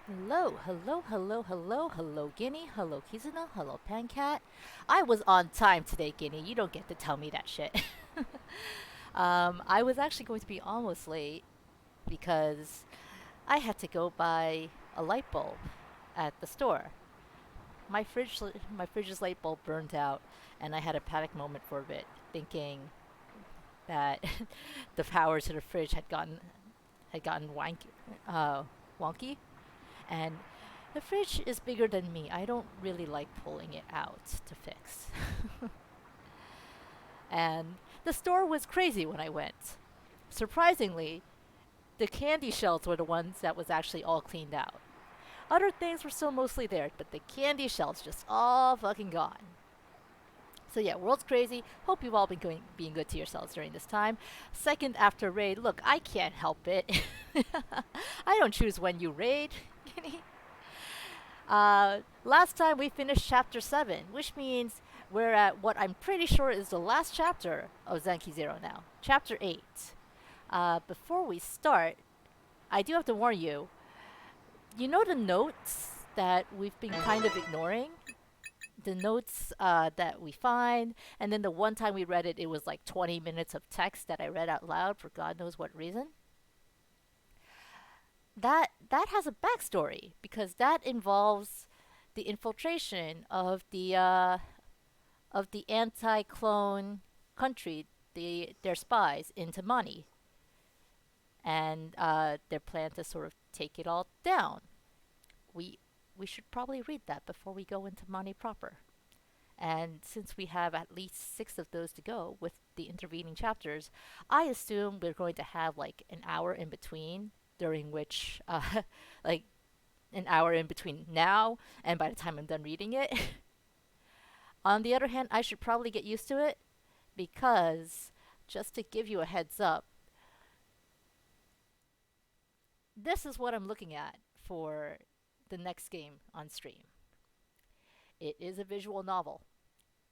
Hello, hello, hello, hello, hello, Guinea, hello, Kizuna, hello, Pancat. I was on time today, Guinea. You don't get to tell me that shit. I was actually going to be almost late because I had to go buy a light bulb at the store. My fridge's light bulb burned out, and I had a panic moment for a bit, thinking that the power to the fridge had gotten uh, wonky, and the fridge is bigger than me. I don't really like pulling it out to fix. And the store was crazy when I went. Surprisingly, the candy shelves were the ones that was actually all cleaned out. Other things were still mostly there, but the candy shelves just all fucking gone. So yeah, world's crazy. Hope you've all been being good to yourselves during this time. Second after raid, look, I can't help it. I don't choose when you raid. Last time we finished chapter 7, which means we're at what I'm pretty sure is the last chapter of Zanki Zero now. Chapter 8. Before we start, I do have to warn you, you know the notes that we've been kind of ignoring? The notes that we find, and then the one time we read it, it was like 20 minutes of text that I read out loud for God knows what reason. That has a backstory because that involves the infiltration of the anti-clone country, their spies into Mani, and their plan to sort of take it all down. We we should probably read that before we go into Mani proper. And since we have at least 6 of those to go with the intervening chapters, I assume we're going to have like an hour in between, during which, like, an hour in between now and by the time I'm done reading it. On the other hand, I should probably get used to it because, just to give you a heads up, this is what I'm looking at for the next game on stream. It is a visual novel.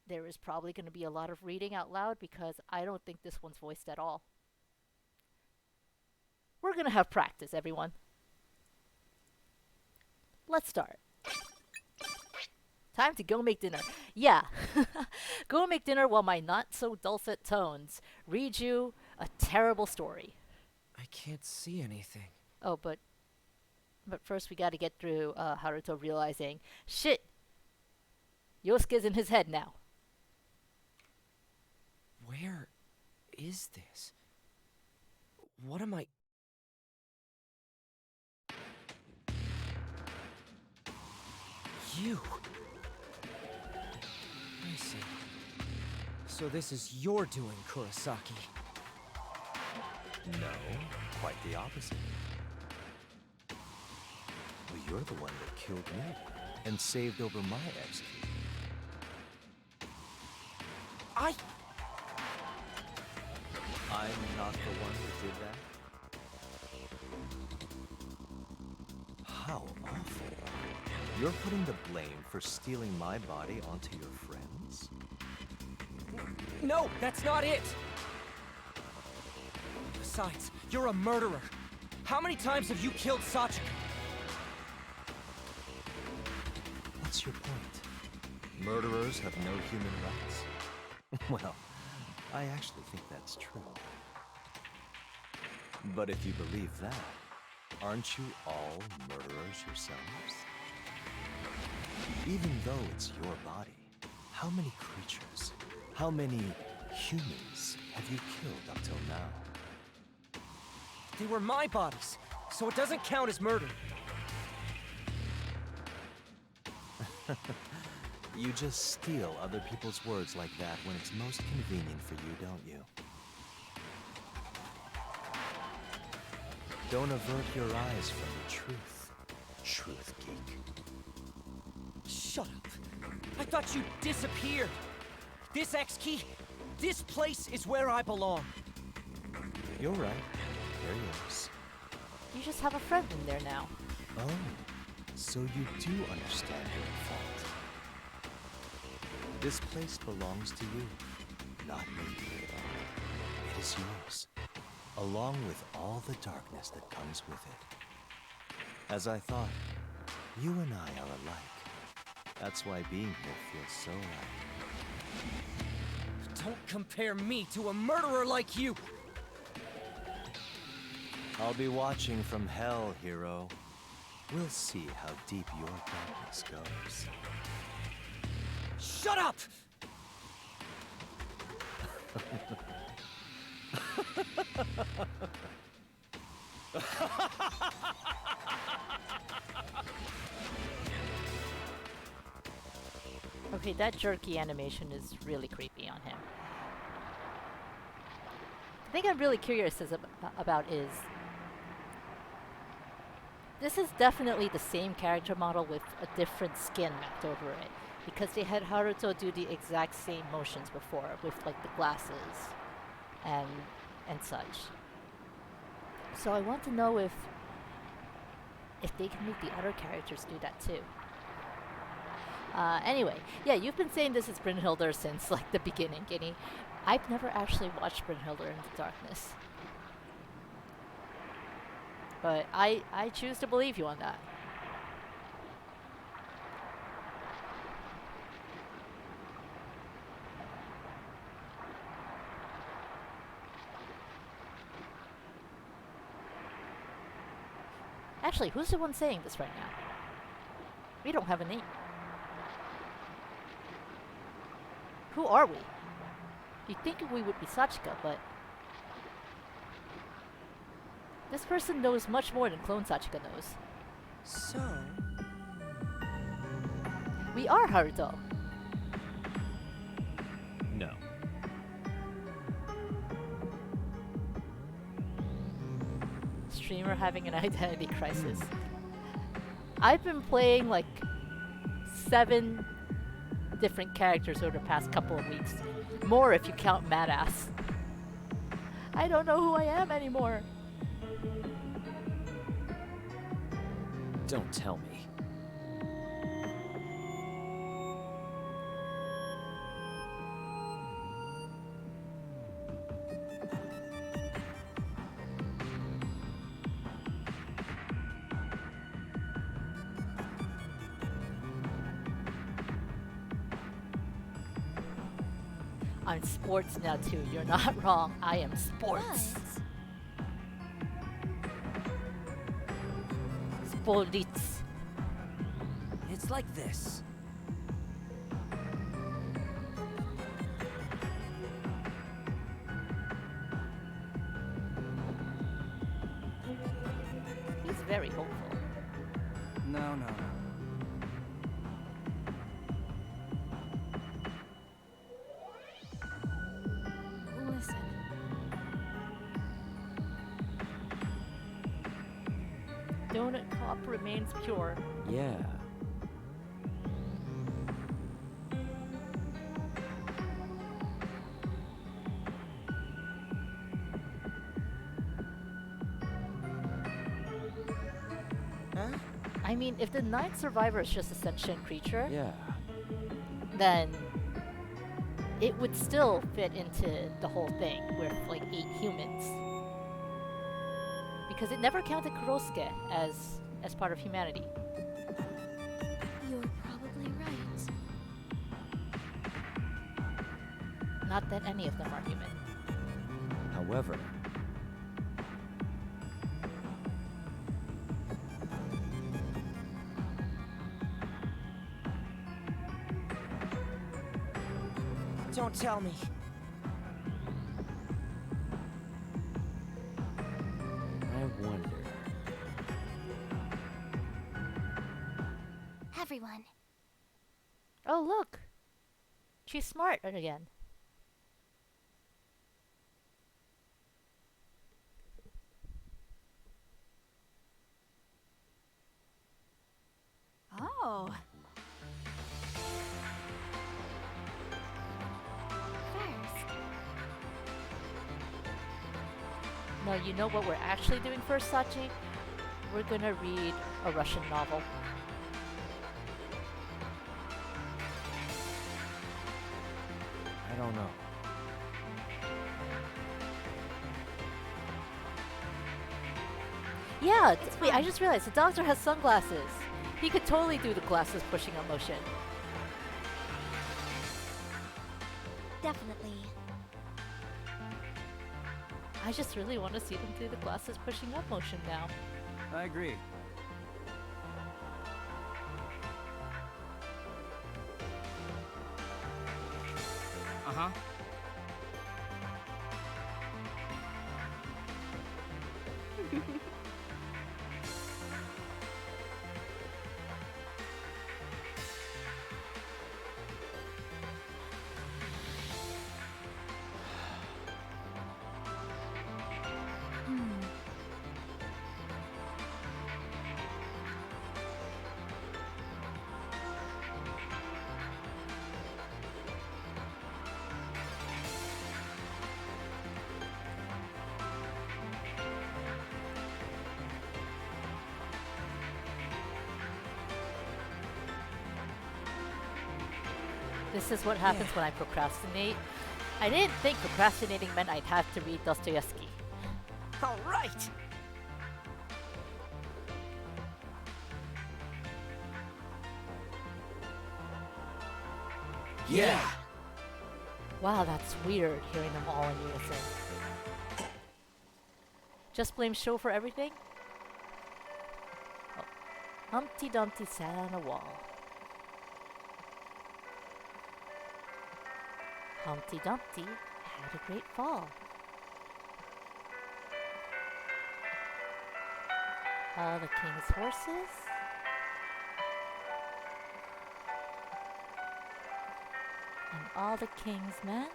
There is probably going to be a lot of reading out loud because I don't think this one's voiced at all. We're going to have practice, everyone. Let's start. Time to go make dinner. Yeah, go make dinner while my not so dulcet tones read you a terrible story. I can't see anything. Oh, but first we got to get through Haruto realizing, shit, Yosuke's in his head now. Where is this? What am I... You! I see. So this is your doing, Kurosaki. No, quite the opposite. Well, you're the one that killed me and saved over my execution. I'm not the one who did that? How awful. You're putting the blame for stealing my body onto your friends? No, that's not it! Besides, you're a murderer. How many times have you killed Sachiko? What's your point? Murderers have no human rights? Well, I actually think that's true. But if you believe that, aren't you all murderers yourselves? Even though it's your body, how many creatures, how many humans have you killed up till now? They were my bodies, so it doesn't count as murder. You just steal other people's words like that when it's most convenient for you, don't you? Don't avert your eyes from the truth, truth geek. Shut up. I thought you disappeared. This X-Key, this place is where I belong. You're right. They're yours. You just have a friend in there now. Oh, so you do understand your fault. This place belongs to you, not me. It is yours, along with all the darkness that comes with it. As I thought, You and I are alike. That's why being here feels so right. Don't compare me to a murderer like you! I'll be watching from hell, hero. We'll see how deep your darkness goes. Shut up! Okay, that jerky animation is really creepy on him. The thing I'm really curious about is this is definitely the same character model with a different skin mapped over it, because they had Haruto do the exact same motions before with like the glasses and such. So I want to know if they can make the other characters do that too. Anyway, yeah, you've been saying this is Brynhilder since like the beginning, Guinea. I've never actually watched Brynhilder in the Darkness. But I choose to believe you on that. Actually, who's the one saying this right now? We don't have a name. Who are we? You'd think we would be Sachika, but this person knows much more than Clone Sachika knows. So... We are Haruto. No. Streamer having an identity crisis. I've been playing like 7 different characters over the past couple of weeks. More if you count Madass. I don't know who I am anymore. Don't tell me. I'm sports now too. You're not wrong. I am sports. Sports. It's like this. He's very hopeful. No. Listen. Donut Cop remains pure. Yeah. Huh? I mean, if the ninth survivor is just a sentient creature, Yeah. then it would still fit into the whole thing with like 8 humans. Because it never counted Kurosuke as part of humanity. You're probably right. Not that any of them are human. However... Don't tell me. I wonder... Everyone. Oh, look! She's smart again. Oh. First. No, you know what we're actually doing first, Sachi? We're gonna read a Russian novel. I don't know. Yeah, It's wait, I fine. just realized the doctor has sunglasses. He could totally do the glasses pushing up motion. Definitely. I just really want to see them do the glasses pushing up motion now. I agree. Uh-huh. This is what happens when I procrastinate. I didn't think procrastinating meant I'd have to read Dostoyevsky. All right. Yeah. Wow, that's weird, hearing them all in unison. Just blame show for everything? Oh. Humpty Dumpty sat on a wall. Humpty Dumpty had a great fall. All the king's horses and all the king's men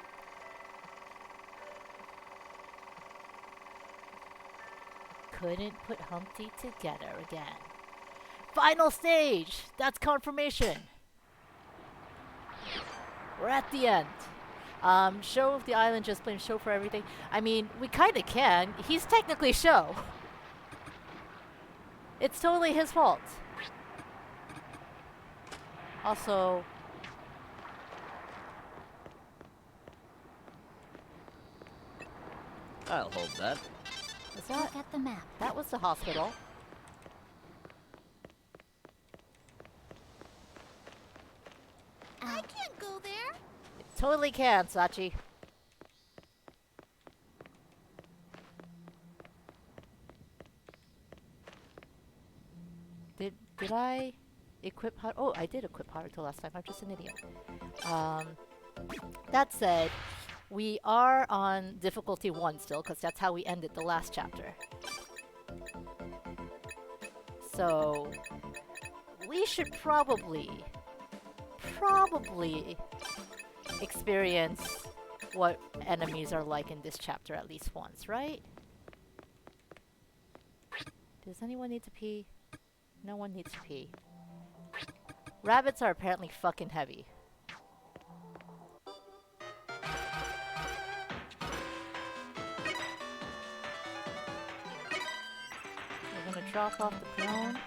couldn't put Humpty together again. Final stage! That's confirmation! We're at the end. Show of the island, just blame show for everything. I mean, we kinda can. He's technically show. It's totally his fault. Also, I'll hold that. was that? Look at the map. That was the hospital. I can't go there. Totally can, Sachi. Did I equip Haruto? Oh, I did equip Haruto last time. I'm just an idiot. That said, we are on difficulty 1 still, because that's how we ended the last chapter. So, we should probably experience what enemies are like in this chapter at least once, right? Does anyone need to pee? No one needs to pee. Rabbits are apparently fucking heavy. We're gonna drop off the drone.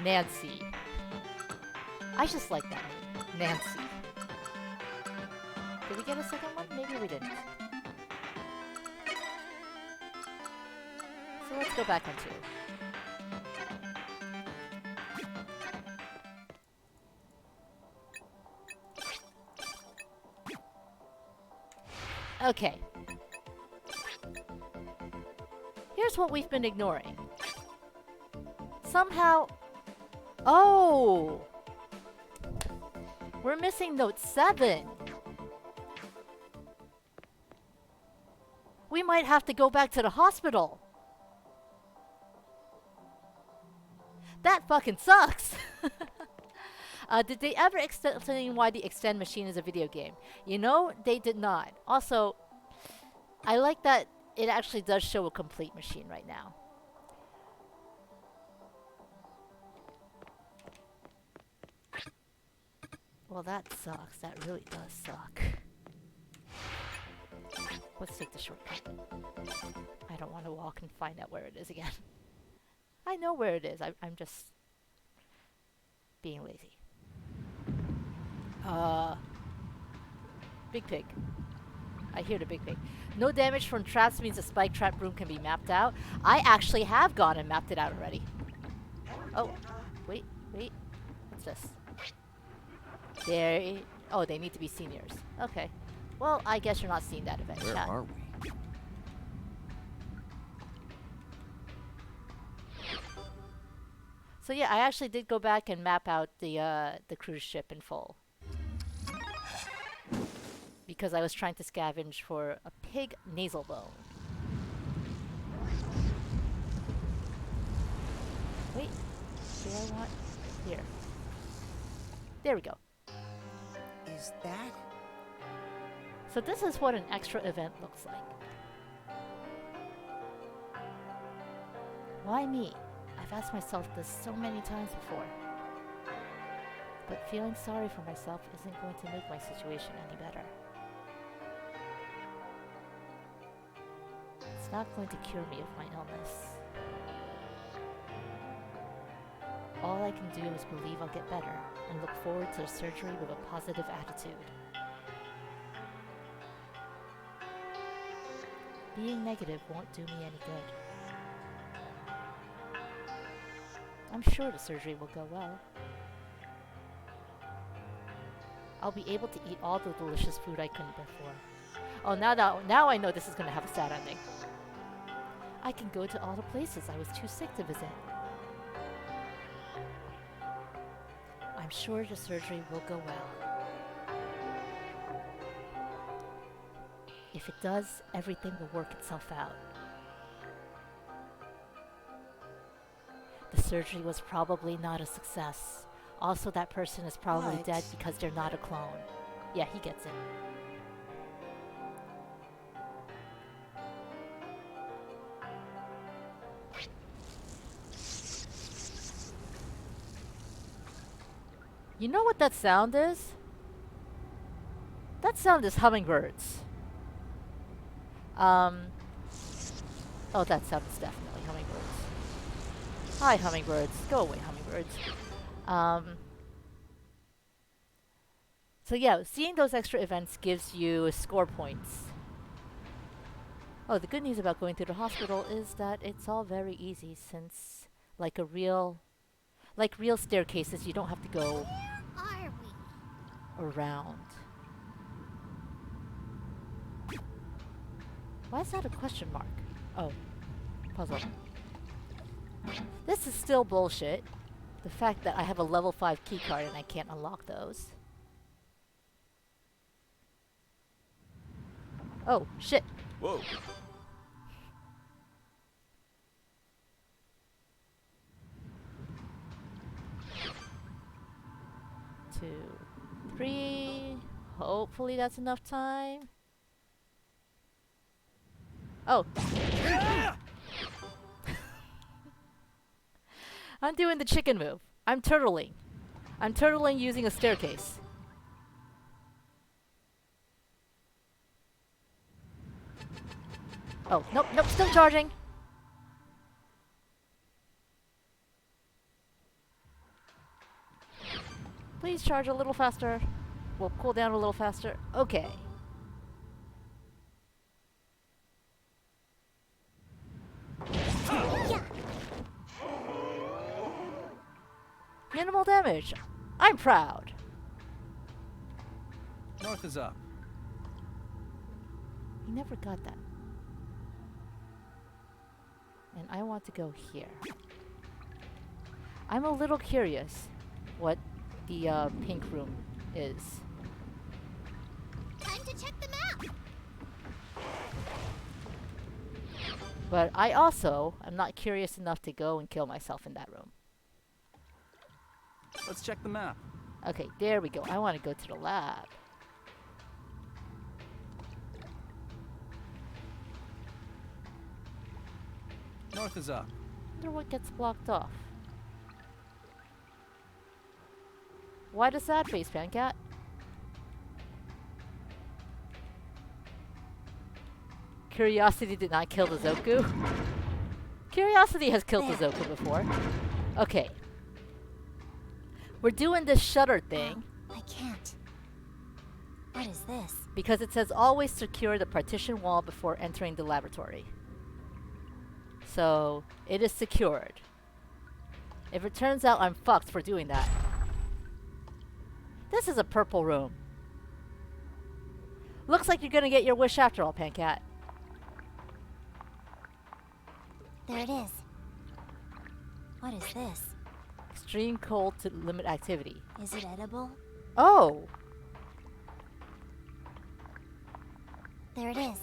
Nancy. I just like that name. Nancy. Did we get a second one? Maybe we didn't. So let's go back on 2. Okay. Here's what we've been ignoring. Somehow... Oh! We're missing note 7. We might have to go back to the hospital. That fucking sucks! Did they ever explain why the extend machine is a video game? You know, they did not. Also, I like that it actually does show a complete machine right now. Well, that sucks. That really does suck. Let's take the shortcut. I don't want to walk and find out where it is again. I know where it is. I'm just being lazy. Big Pig. I hear the big thing. No damage from traps means the spike trap room can be mapped out. I actually have gone and mapped it out already. Oh, wait. What's this? Oh, they need to be seniors. Okay. Well, I guess you're not seeing that event. Where chat. are we? So yeah, I actually did go back and map out the cruise ship in full. Because I was trying to scavenge for a pig nasal bone. Wait, do I want... Here. There we go. Is that? So this is what an extra event looks like. Why me? I've asked myself this so many times before. But feeling sorry for myself isn't going to make my situation any better. It's not going to cure me of my illness. All I can do is believe I'll get better and look forward to the surgery with a positive attitude. Being negative won't do me any good. I'm sure the surgery will go well. I'll be able to eat all the delicious food I couldn't before. Oh, now I know this is going to have a sad ending. I can go to all the places I was too sick to visit. I'm sure the surgery will go well. If it does, everything will work itself out. The surgery was probably not a success. Also, that person is probably dead because they're not a clone. Yeah, he gets it. You know what that sound is? That sound is hummingbirds. Oh, that sound is definitely hummingbirds. Hi, hummingbirds. Go away, hummingbirds. So yeah, seeing those extra events gives you score points. Oh, the good news about going to the hospital is that it's all very easy since, like real staircases, you don't have to go Where are we? around. Why is that a question mark? Oh, puzzle. This is still bullshit. The fact that I have a level 5 keycard and I can't unlock those. Oh, shit. Whoa. 2, 3. Hopefully that's enough time. Oh. I'm doing the chicken move. I'm turtling. I'm turtling using a staircase. Oh, nope, still charging. Please charge a little faster. We'll cool down a little faster. Okay. Minimal damage. I'm proud. North is up. He never got that. And I want to go here. I'm a little curious what the pink room is. Time to check the map. But I also am not curious enough to go and kill myself in that room. Let's check the map. Okay, there we go. I want to go to the lab. North is up. Wonder what gets blocked off. Why the sad face, Pancat? Curiosity did not kill the Zoku. Curiosity has killed the Zoku before. Okay. We're doing this shutter thing. I can't. What is this? Because it says always secure the partition wall before entering the laboratory. So it is secured. If it turns out I'm fucked for doing that. This is a purple room. Looks like you're gonna get your wish after all, Pancat. There it is. What is this? Extreme cold to limit activity. Is it edible? Oh! There it is.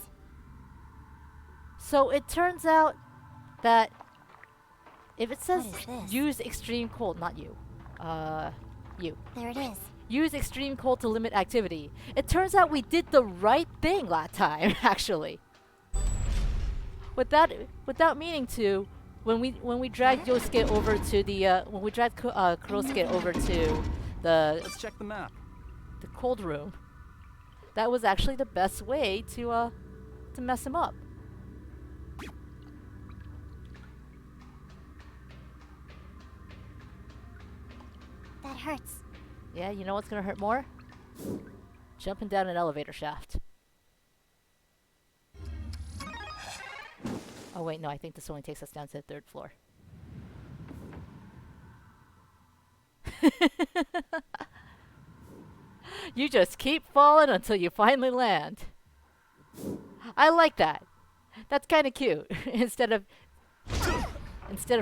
So it turns out that if it says What is this? use extreme cold, not you. You. There it is. Use extreme cold to limit activity. It turns out we did the right thing last time, actually. Without meaning to, when we dragged Yosuke over to the when we dragged Kurosuke over to Let's check the map. the cold room, that was actually the best way to mess him up. That hurts. Yeah, you know what's gonna hurt more? Jumping down an elevator shaft. Oh wait, no, I think this only takes us down to the 3rd floor. You just keep falling until you finally land. I like that. That's kind of cute. instead of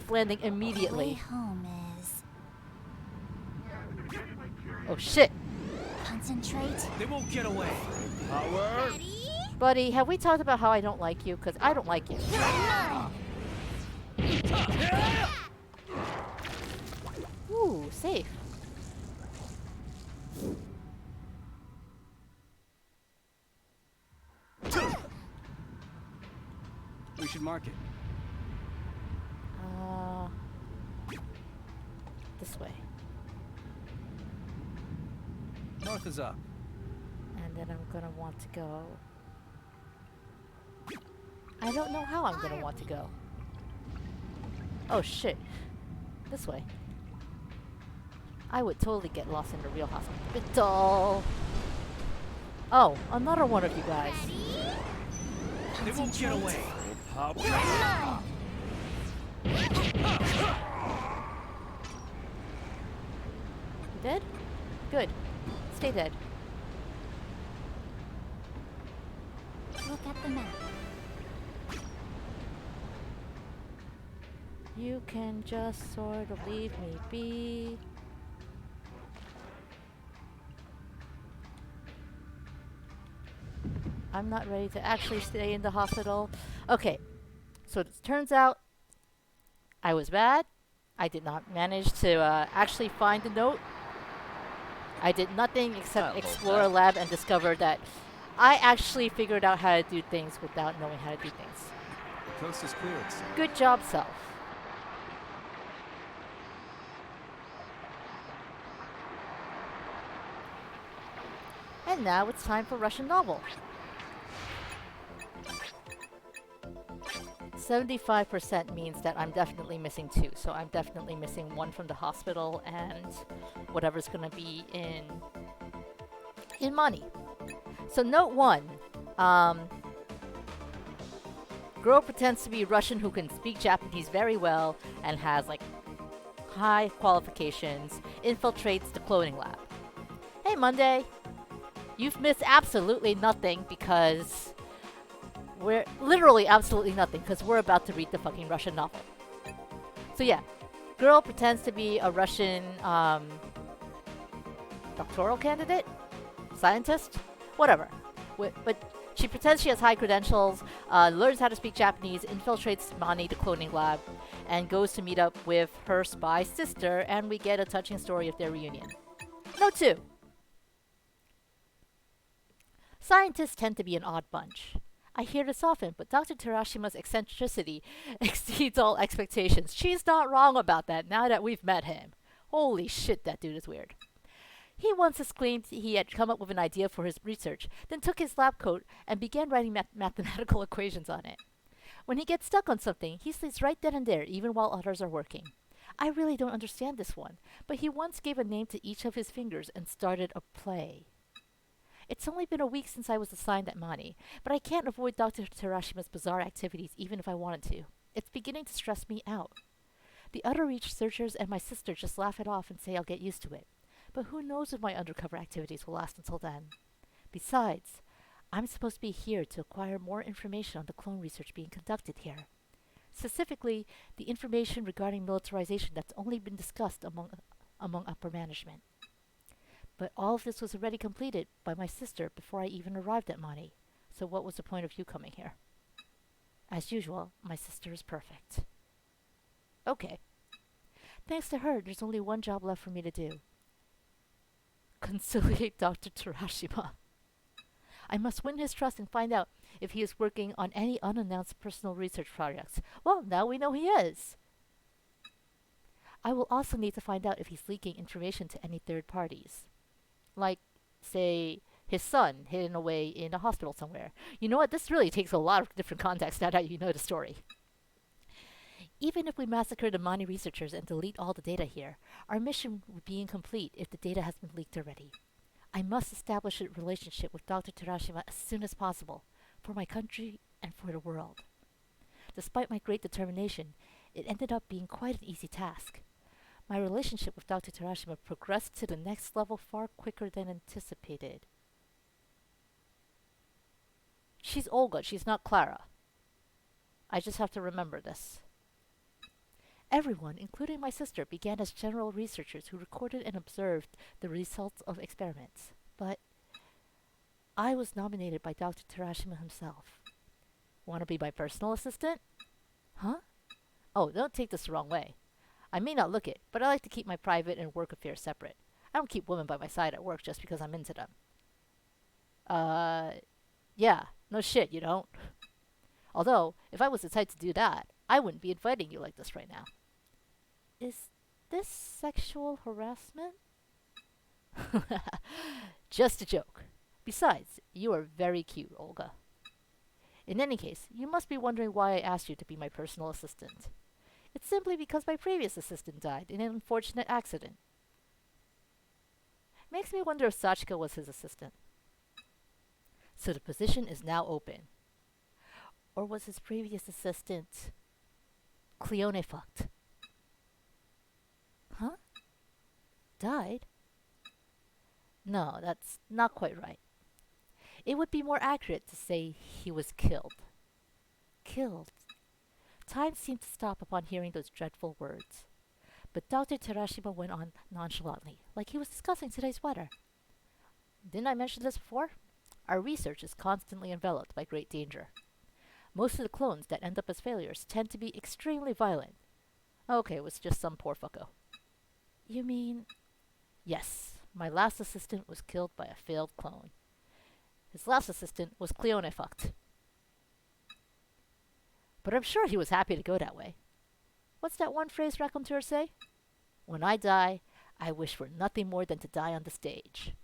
landing Way immediately. home is Oh shit. concentrate. They won't get away. Power. Ready? Buddy, have we talked about how I don't like you? Because I don't like you. Ooh, safe. We should mark it. This way. North is up. And then I'm gonna want to go. I don't know how I'm gonna want to go. Oh shit. This way. I would totally get lost in the real hospital. Oh, another one of you guys. They won't get away. Power. You dead? Good. Stay dead. Look at the map. You can just sort of leave me be. I'm not ready to actually stay in the hospital. Okay, so it turns out I was bad. I did not manage to actually find the note. I did nothing except explore a lab and discover that I actually figured out how to do things without knowing how to do things. The coast is cleared, sir. Good job, self. And now it's time for Russian novel. 75% means that I'm definitely missing 2. So I'm definitely missing 1 from the hospital and whatever's gonna be in money. So note 1. Girl pretends to be Russian who can speak Japanese very well and has like high qualifications, infiltrates the cloning lab. Hey Monday! You've missed absolutely nothing because we're literally absolutely nothing because we're about to read the fucking Russian novel. So yeah, girl pretends to be a Russian doctoral candidate, scientist, whatever. But she pretends she has high credentials, learns how to speak Japanese, infiltrates Mani, the cloning lab, and goes to meet up with her spy sister, and we get a touching story of their reunion. Note 2. Scientists tend to be an odd bunch. I hear this often, but Dr. Terashima's eccentricity exceeds all expectations. She's not wrong about that now that we've met him. Holy shit, that dude is weird. He once claimed he had come up with an idea for his research, then took his lab coat and began writing mathematical equations on it. When he gets stuck on something, he sleeps right then and there, even while others are working. I really don't understand this one, but he once gave a name to each of his fingers and started a play. It's only been a week since I was assigned at Mani, but I can't avoid Dr. Terashima's bizarre activities even if I wanted to. It's beginning to stress me out. The other researchers and my sister just laugh it off and say I'll get used to it. But who knows if my undercover activities will last until then? Besides, I'm supposed to be here to acquire more information on the clone research being conducted here. Specifically, the information regarding militarization that's only been discussed among upper management. But all of this was already completed by my sister before I even arrived at Mani. So what was the point of you coming here? As usual, my sister is perfect. Okay. Thanks to her, there's only one job left for me to do. Conciliate Dr. Terashima. I must win his trust and find out if he is working on any unannounced personal research projects. Well, now we know he is. I will also need to find out if he's leaking information to any third parties. Like, say, his son hidden away in a hospital somewhere. You know what? This really takes a lot of different contexts now that you know the story. Even if we massacre the Mani researchers and delete all the data here, our mission would be incomplete if the data has been leaked already. I must establish a relationship with Dr. Terashima as soon as possible, for my country and for the world. Despite my great determination, it ended up being quite an easy task. My relationship with Dr. Terashima progressed to the next level far quicker than anticipated. She's Olga, she's not Clara. I just have to remember this. Everyone, including my sister, began as general researchers who recorded and observed the results of experiments. But I was nominated by Dr. Terashima himself. Want to be my personal assistant? Huh? Oh, don't take this the wrong way. I may not look it, but I like to keep my private and work affairs separate. I don't keep women by my side at work just because I'm into them. Yeah, no shit, you don't. Although, if I was the type to do that, I wouldn't be inviting you like this right now. Is this sexual harassment? Just a joke. Besides, you are very cute, Olga. In any case, you must be wondering why I asked you to be my personal assistant. It's simply because my previous assistant died in an unfortunate accident. Makes me wonder if Sachika was his assistant. So the position is now open. Or was his previous assistant Cleone fucked? Huh? Died? No, that's not quite right. It would be more accurate to say he was killed. Killed. Time seemed to stop upon hearing those dreadful words. But Dr. Terashima went on nonchalantly, like he was discussing today's weather. Didn't I mention this before? Our research is constantly enveloped by great danger. Most of the clones that end up as failures tend to be extremely violent. Okay, it was just some poor fucko. You mean... Yes, my last assistant was killed by a failed clone. His last assistant was Cleone fucked. But I'm sure he was happy to go that way. What's that one phrase raconteurs say? When I die, I wish for nothing more than to die on the stage.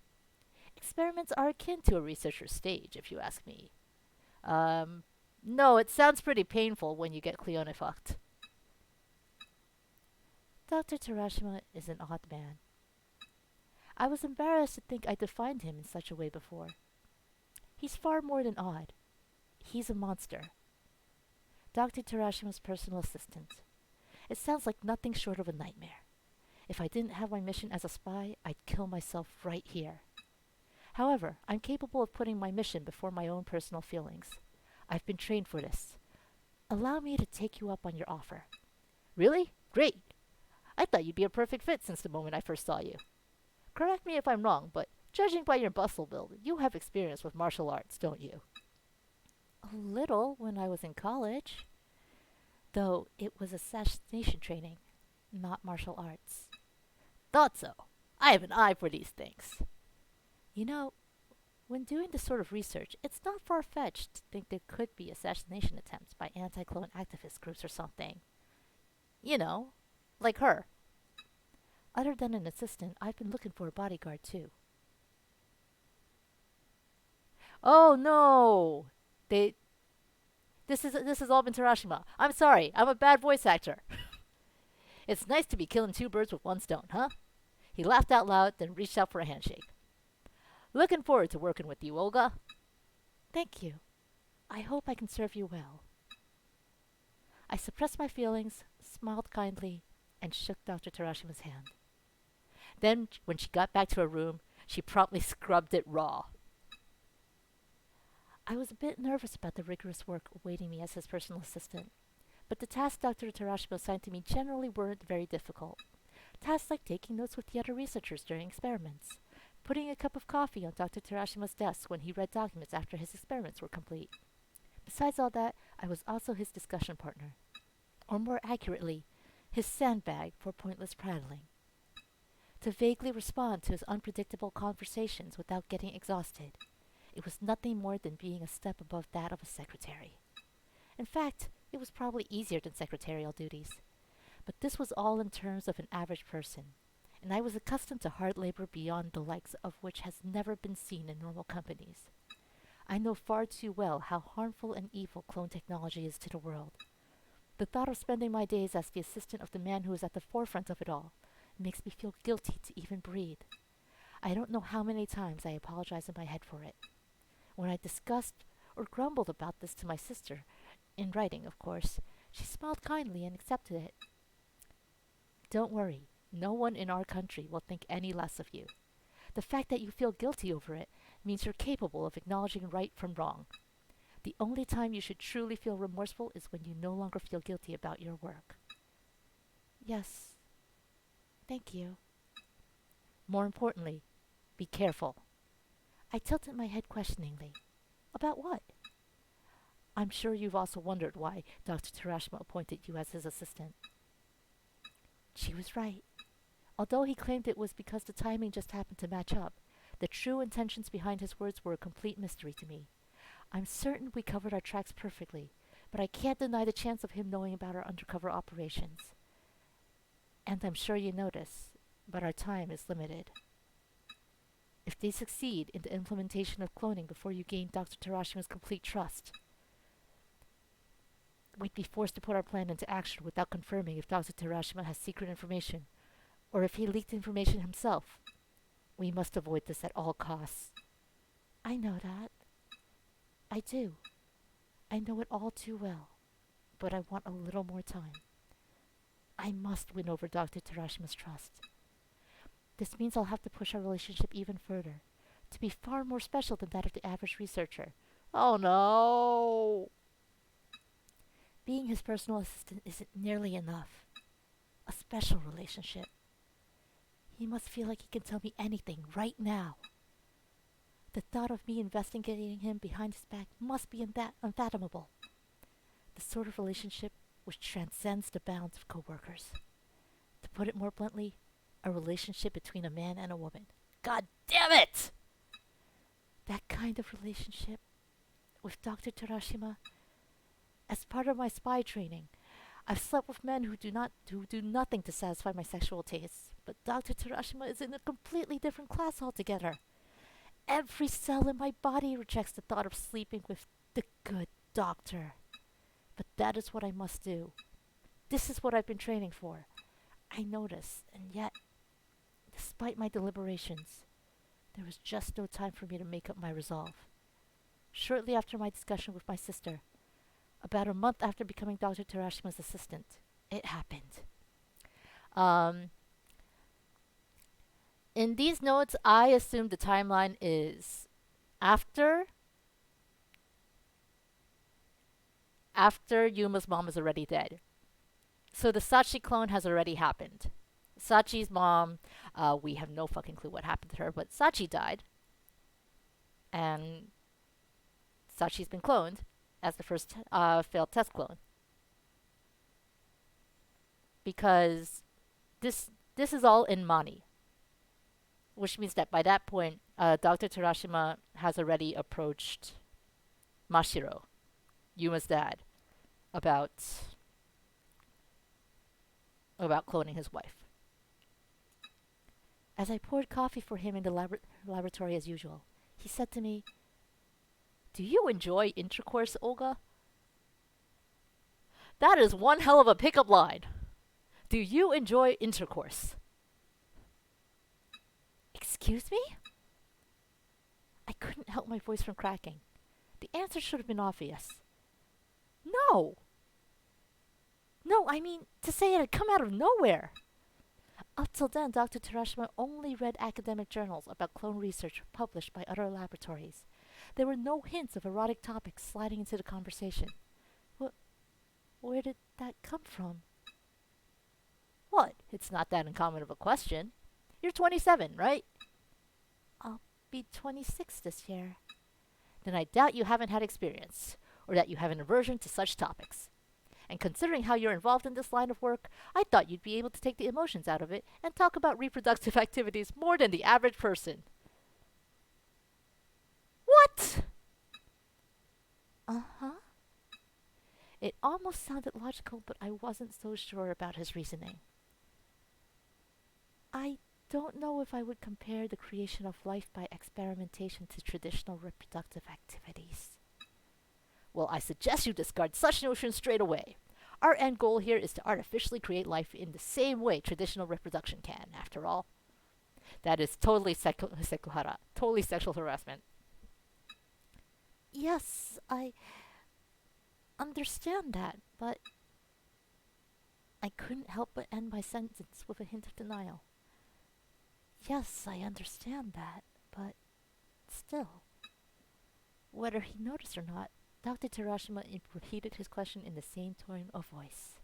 Experiments are akin to a researcher's stage, if you ask me. No, it sounds pretty painful when you get Cleone fucked. Dr. Terashima is an odd man. I was embarrassed to think I defined him in such a way before. He's far more than odd. He's a monster. Dr. Terashima's personal assistant. It sounds like nothing short of a nightmare. If I didn't have my mission as a spy, I'd kill myself right here. However, I'm capable of putting my mission before my own personal feelings. I've been trained for this. Allow me to take you up on your offer. Really? Great. I thought you'd be a perfect fit since the moment I first saw you. Correct me if I'm wrong, but judging by your bustle build, you have experience with martial arts, don't you? A little when I was in college. Though it was assassination training, not martial arts. Thought so. I have an eye for these things. You know, when doing this sort of research, it's not far-fetched to think there could be assassination attempts by anti-clone activist groups or something. You know, like her. Other than an assistant, I've been looking for a bodyguard too. Oh no! This has all been Terashima. I'm sorry, I'm a bad voice actor. It's nice to be killing two birds with one stone, huh? He laughed out loud, then reached out for a handshake. Looking forward to working with you, Olga. Thank you. I hope I can serve you well. I suppressed my feelings, smiled kindly, and shook Dr. Terashima's hand. Then, when she got back to her room, she promptly scrubbed it raw. I was a bit nervous about the rigorous work awaiting me as his personal assistant, but the tasks Dr. Terashima assigned to me generally weren't very difficult. Tasks like taking notes with the other researchers during experiments, putting a cup of coffee on Dr. Terashima's desk when he read documents after his experiments were complete. Besides all that, I was also his discussion partner, or more accurately, his sandbag for pointless prattling. To vaguely respond to his unpredictable conversations without getting exhausted, it was nothing more than being a step above that of a secretary. In fact, it was probably easier than secretarial duties. But this was all in terms of an average person, and I was accustomed to hard labor beyond the likes of which has never been seen in normal companies. I know far too well how harmful and evil clone technology is to the world. The thought of spending my days as the assistant of the man who is at the forefront of it all makes me feel guilty to even breathe. I don't know how many times I apologized in my head for it. When I discussed or grumbled about this to my sister, in writing, of course, she smiled kindly and accepted it. Don't worry, no one in our country will think any less of you. The fact that you feel guilty over it means you're capable of acknowledging right from wrong. The only time you should truly feel remorseful is when you no longer feel guilty about your work. Yes, thank you. More importantly, be careful. I tilted my head questioningly. About what? I'm sure you've also wondered why Dr. Terashima appointed you as his assistant. She was right. Although he claimed it was because the timing just happened to match up, the true intentions behind his words were a complete mystery to me. I'm certain we covered our tracks perfectly, but I can't deny the chance of him knowing about our undercover operations. And I'm sure you notice, but our time is limited. If they succeed in the implementation of cloning before you gain Dr. Terashima's complete trust, we'd be forced to put our plan into action without confirming if Dr. Terashima has secret information, or if he leaked information himself. We must avoid this at all costs. I know that. I do. I know it all too well, but I want a little more time. I must win over Dr. Terashima's trust. This means I'll have to push our relationship even further, to be far more special than that of the average researcher. Oh no! Being his personal assistant isn't nearly enough. A special relationship. He must feel like he can tell me anything right now. The thought of me investigating him behind his back must be unfathomable. The sort of relationship which transcends the bounds of coworkers. To put it more bluntly, a relationship between a man and a woman. God damn it! That kind of relationship with Dr. Terashima. As part of my spy training, I've slept with men who do nothing to satisfy my sexual tastes, but Dr. Terashima is in a completely different class altogether. Every cell in my body rejects the thought of sleeping with the good doctor. But that is what I must do. This is what I've been training for. I notice, and yet, despite my deliberations, there was just no time for me to make up my resolve. Shortly after my discussion with my sister, about a month after becoming Dr. Terashima's assistant, it happened. In these notes, I assume the timeline is after Yuma's mom is already dead. So the Sachi clone has already happened. Sachi's mom, we have no fucking clue what happened to her, but Sachi died. And Sachi's been cloned as the first failed test clone. Because this is all in Mani. Which means that by that point, Dr. Terashima has already approached Mashiro, Yuma's dad, about cloning his wife. As I poured coffee for him in the laboratory as usual, he said to me, "Do you enjoy intercourse, Olga?" That is one hell of a pickup line. Do you enjoy intercourse? Excuse me? couldn't help my voice from cracking. The answer should have been obvious. No! No, I mean, to say it had come out of nowhere. Up till then, Dr. Terashima only read academic journals about clone research published by other laboratories. There were no hints of erotic topics sliding into the conversation. Where did that come from? What? It's not that uncommon of a question. You're 27, right? I'll be 26 this year. Then I doubt you haven't had experience, or that you have an aversion to such topics. And considering how you're involved in this line of work, I thought you'd be able to take the emotions out of it and talk about reproductive activities more than the average person. What? Uh-huh. It almost sounded logical, but I wasn't so sure about his reasoning. I don't know if I would compare the creation of life by experimentation to traditional reproductive activities. Well, I suggest you discard such notions straight away. Our end goal here is to artificially create life in the same way traditional reproduction can, after all. That is totally totally sexual harassment. Yes, I understand that, but I couldn't help but end my sentence with a hint of denial. Yes, I understand that, but still. Whether he noticed or not, Dr. Terashima repeated his question in the same tone of voice.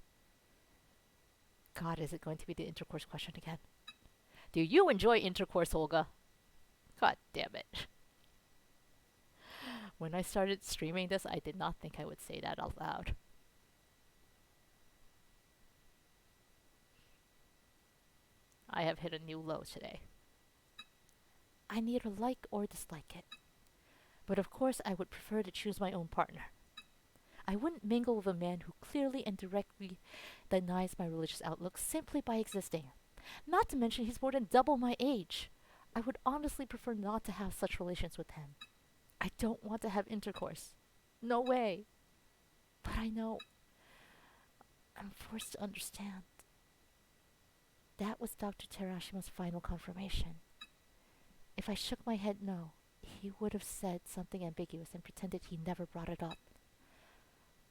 God, is it going to be the intercourse question again? Do you enjoy intercourse, Olga? God damn it. When I started streaming this, I did not think I would say that out loud. I have hit a new low today. I neither like or dislike it. But of course I would prefer to choose my own partner. I wouldn't mingle with a man who clearly and directly denies my religious outlook simply by existing. Not to mention he's more than double my age. I would honestly prefer not to have such relations with him. I don't want to have intercourse. No way. But I know I'm forced to understand. That was Dr. Terashima's final confirmation. If I shook my head no, he would have said something ambiguous and pretended he never brought it up.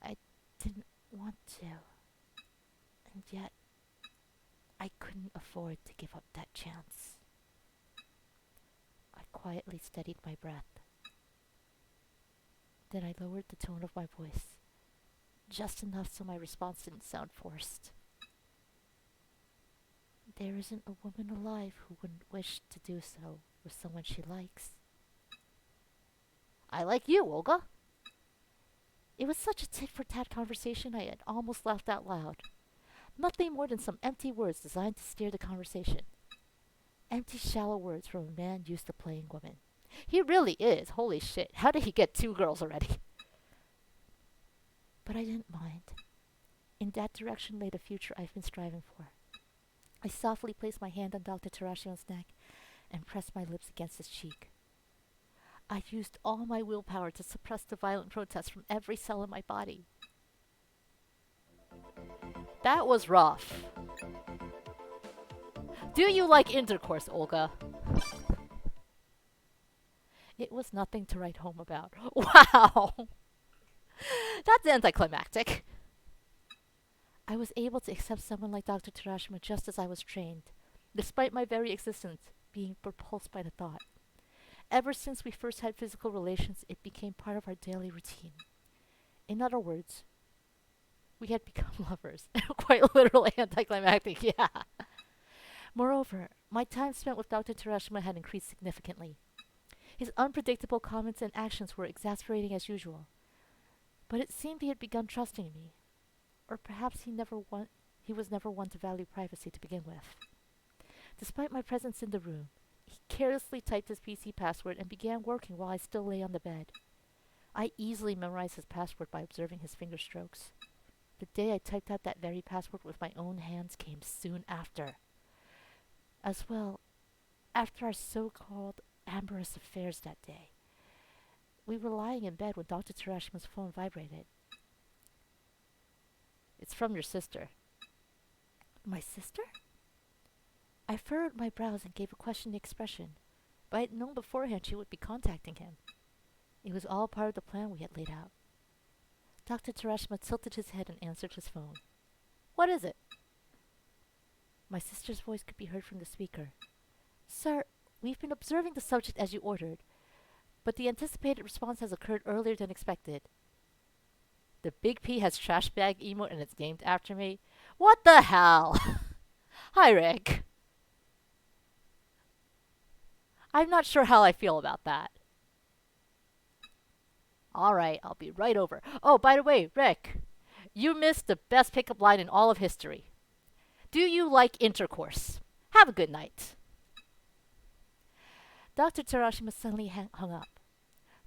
I didn't want to. And yet, I couldn't afford to give up that chance. I quietly steadied my breath. Then I lowered the tone of my voice, just enough so my response didn't sound forced. There isn't a woman alive who wouldn't wish to do so with someone she likes. I like you, Olga. It was such a tit-for-tat conversation I had almost laughed out loud. Nothing more than some empty words designed to steer the conversation. Empty, shallow words from a man used to playing women. He really is. Holy shit. How did he get 2 girls already? But I didn't mind. In that direction lay the future I've been striving for. I softly placed my hand on Dr. Terashima's neck and pressed my lips against his cheek. I used all my willpower to suppress the violent protest from every cell in my body. That was rough. Do you like intercourse, Olga? It was nothing to write home about. Wow! That's anticlimactic. I was able to accept someone like Dr. Terashima just as I was trained, despite my very existence being repulsed by the thought. Ever since we first had physical relations, it became part of our daily routine. In other words, we had become lovers. Quite literally anticlimactic, yeah. Moreover, my time spent with Dr. Terashima had increased significantly. His unpredictable comments and actions were exasperating as usual. But it seemed he had begun trusting me. Or perhaps he was never one to value privacy to begin with. Despite my presence in the room, he carelessly typed his PC password and began working while I still lay on the bed. I easily memorized his password by observing his finger strokes. The day I typed out that very password with my own hands came soon after. As well, after our so-called amorous affairs that day. We were lying in bed when Dr. Terashima's phone vibrated. It's from your sister. My sister? I furrowed my brows and gave a questioning expression, but I'd known beforehand she would be contacting him. It was all part of the plan we had laid out. Dr. Terashima tilted his head and answered his phone. What is it? My sister's voice could be heard from the speaker. Sir, we've been observing the subject as you ordered, but the anticipated response has occurred earlier than expected. The Big P has trash bag emote and it's named after me? What the hell? Hi, Rick. I'm not sure how I feel about that. Alright, I'll be right over. Oh, by the way, Rick, you missed the best pickup line in all of history. Do you like intercourse? Have a good night. Dr. Terashima suddenly hung up.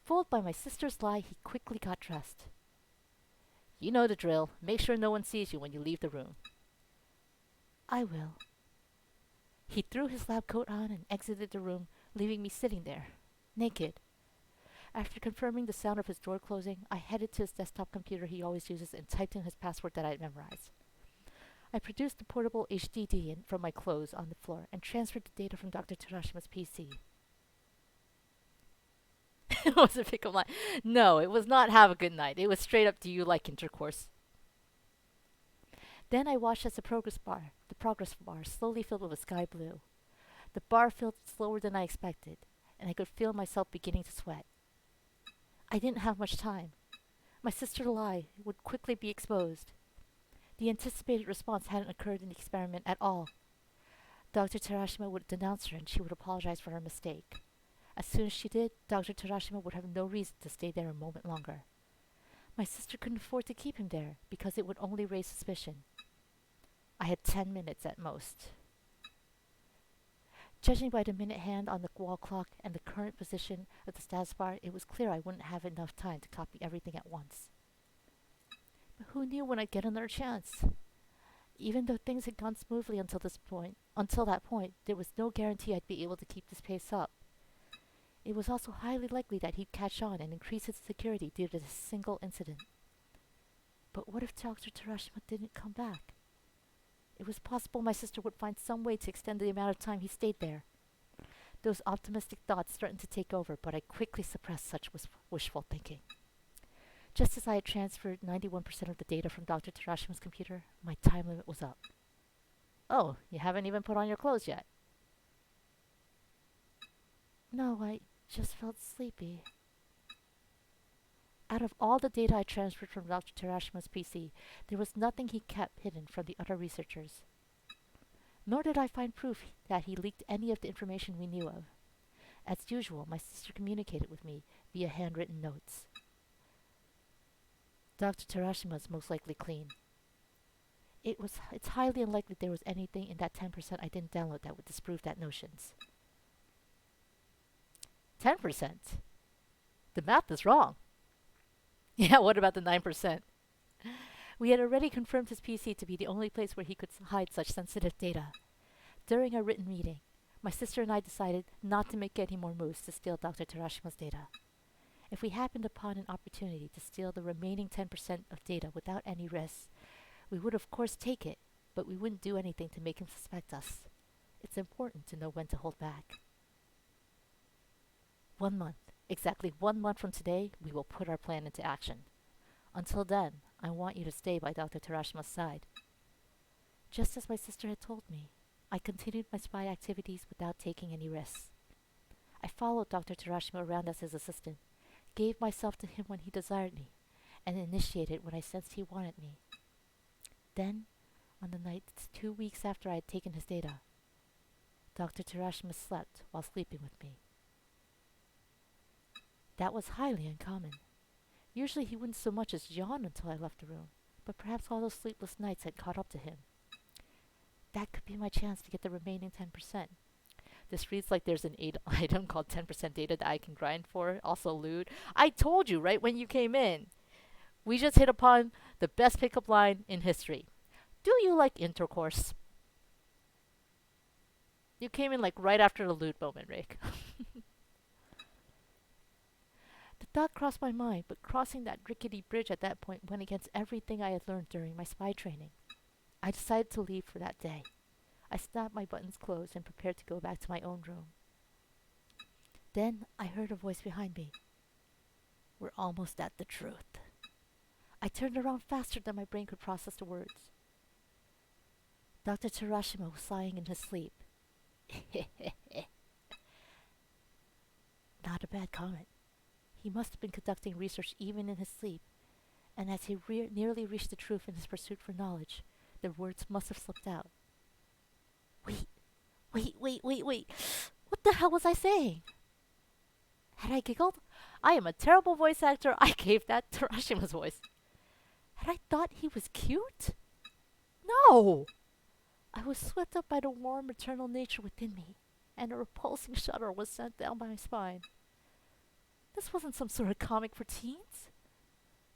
Fooled by my sister's lie, he quickly got dressed. You know the drill. Make sure no one sees you when you leave the room. I will. He threw his lab coat on and exited the room, leaving me sitting there, naked. After confirming the sound of his door closing, I headed to his desktop computer he always uses and typed in his password that I had memorized. I produced the portable HDD from my clothes on the floor and transferred the data from Dr. Terashima's PC. It was a pickup line. No, it was not have a good night. It was straight up, do you like intercourse? Then I watched as the progress bar slowly filled with a sky blue. The bar filled slower than I expected, and I could feel myself beginning to sweat. I didn't have much time. My sister's lie would quickly be exposed. The anticipated response hadn't occurred in the experiment at all. Dr. Terashima would denounce her and she would apologize for her mistake. As soon as she did, Dr. Terashima would have no reason to stay there a moment longer. My sister couldn't afford to keep him there because it would only raise suspicion. I had 10 minutes at most. Judging by the minute hand on the wall clock and the current position of the status bar, it was clear I wouldn't have enough time to copy everything at once. But who knew when I'd get another chance? Even though things had gone smoothly until that point, there was no guarantee I'd be able to keep this pace up. It was also highly likely that he'd catch on and increase his security due to this single incident. But what if Dr. Terashima didn't come back? It was possible my sister would find some way to extend the amount of time he stayed there. Those optimistic thoughts threatened to take over, but I quickly suppressed such wishful thinking. Just as I had transferred 91% of the data from Dr. Terashima's computer, my time limit was up. Oh, you haven't even put on your clothes yet. No, I just felt sleepy. Out of all the data I transferred from Dr. Terashima's PC, there was nothing he kept hidden from the other researchers. Nor did I find proof that he leaked any of the information we knew of. As usual, my sister communicated with me via handwritten notes. Dr. Terashima is most likely clean. It's highly unlikely there was anything in that 10% I didn't download that would disprove that notions. 10%? The math is wrong. Yeah, what about the 9%? We had already confirmed his PC to be the only place where he could hide such sensitive data. During our written meeting, my sister and I decided not to make any more moves to steal Dr. Terashima's data. If we happened upon an opportunity to steal the remaining 10% of data without any risks, we would of course take it, but we wouldn't do anything to make him suspect us. It's important to know when to hold back. 1 month. Exactly 1 month from today, we will put our plan into action. Until then, I want you to stay by Dr. Terashima's side. Just as my sister had told me, I continued my spy activities without taking any risks. I followed Dr. Terashima around as his assistant, gave myself to him when he desired me, and initiated when I sensed he wanted me. Then, on the night 2 weeks after I had taken his data, Dr. Terashima slept while sleeping with me. That was highly uncommon. Usually he wouldn't so much as yawn until I left the room, but perhaps all those sleepless nights had caught up to him. That could be my chance to get the remaining 10%. This reads like there's an item called 10% data that I can grind for, also lewd. I told you right when you came in. We just hit upon the best pickup line in history. Do you like intercourse? You came in like right after the lewd moment, Rick. The thought crossed my mind, but crossing that rickety bridge at that point went against everything I had learned during my spy training. I decided to leave for that day. I snapped my buttons closed and prepared to go back to my own room. Then I heard a voice behind me. We're almost at the truth. I turned around faster than my brain could process the words. Dr. Terashima was sighing in his sleep. Not a bad comment. He must have been conducting research even in his sleep, and as he nearly reached the truth in his pursuit for knowledge, the words must have slipped out. Wait. What the hell was I saying? Had I giggled? I am a terrible voice actor. I gave that Terashima's voice. Had I thought he was cute? No! I was swept up by the warm maternal nature within me, and a repulsing shudder was sent down my spine. This wasn't some sort of comic for teens.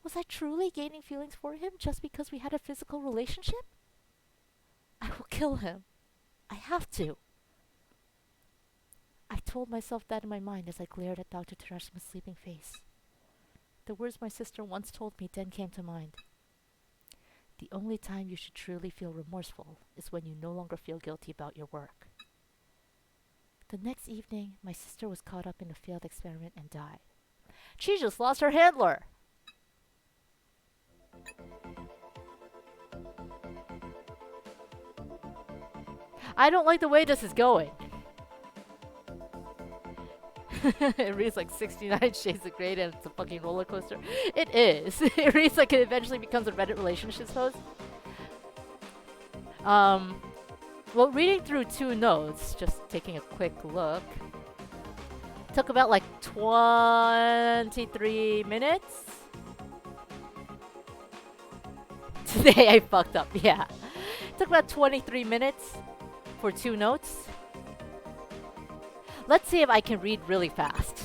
Was I truly gaining feelings for him just because we had a physical relationship? I will kill him. I have to. I told myself that in my mind as I glared at Dr. Terashima's sleeping face. The words my sister once told me then came to mind. The only time you should truly feel remorseful is when you no longer feel guilty about your work. The next evening, my sister was caught up in a failed experiment and died. She just lost her handler! I don't like the way this is going. It reads like 69 Shades of Grey and it's a fucking roller coaster. It is. It reads like it eventually becomes a Reddit relationship post. Well, reading through 2 notes, just taking a quick look, took about like 23 minutes. Today I fucked up, yeah. Took about 23 minutes for 2 notes. Let's see if I can read really fast.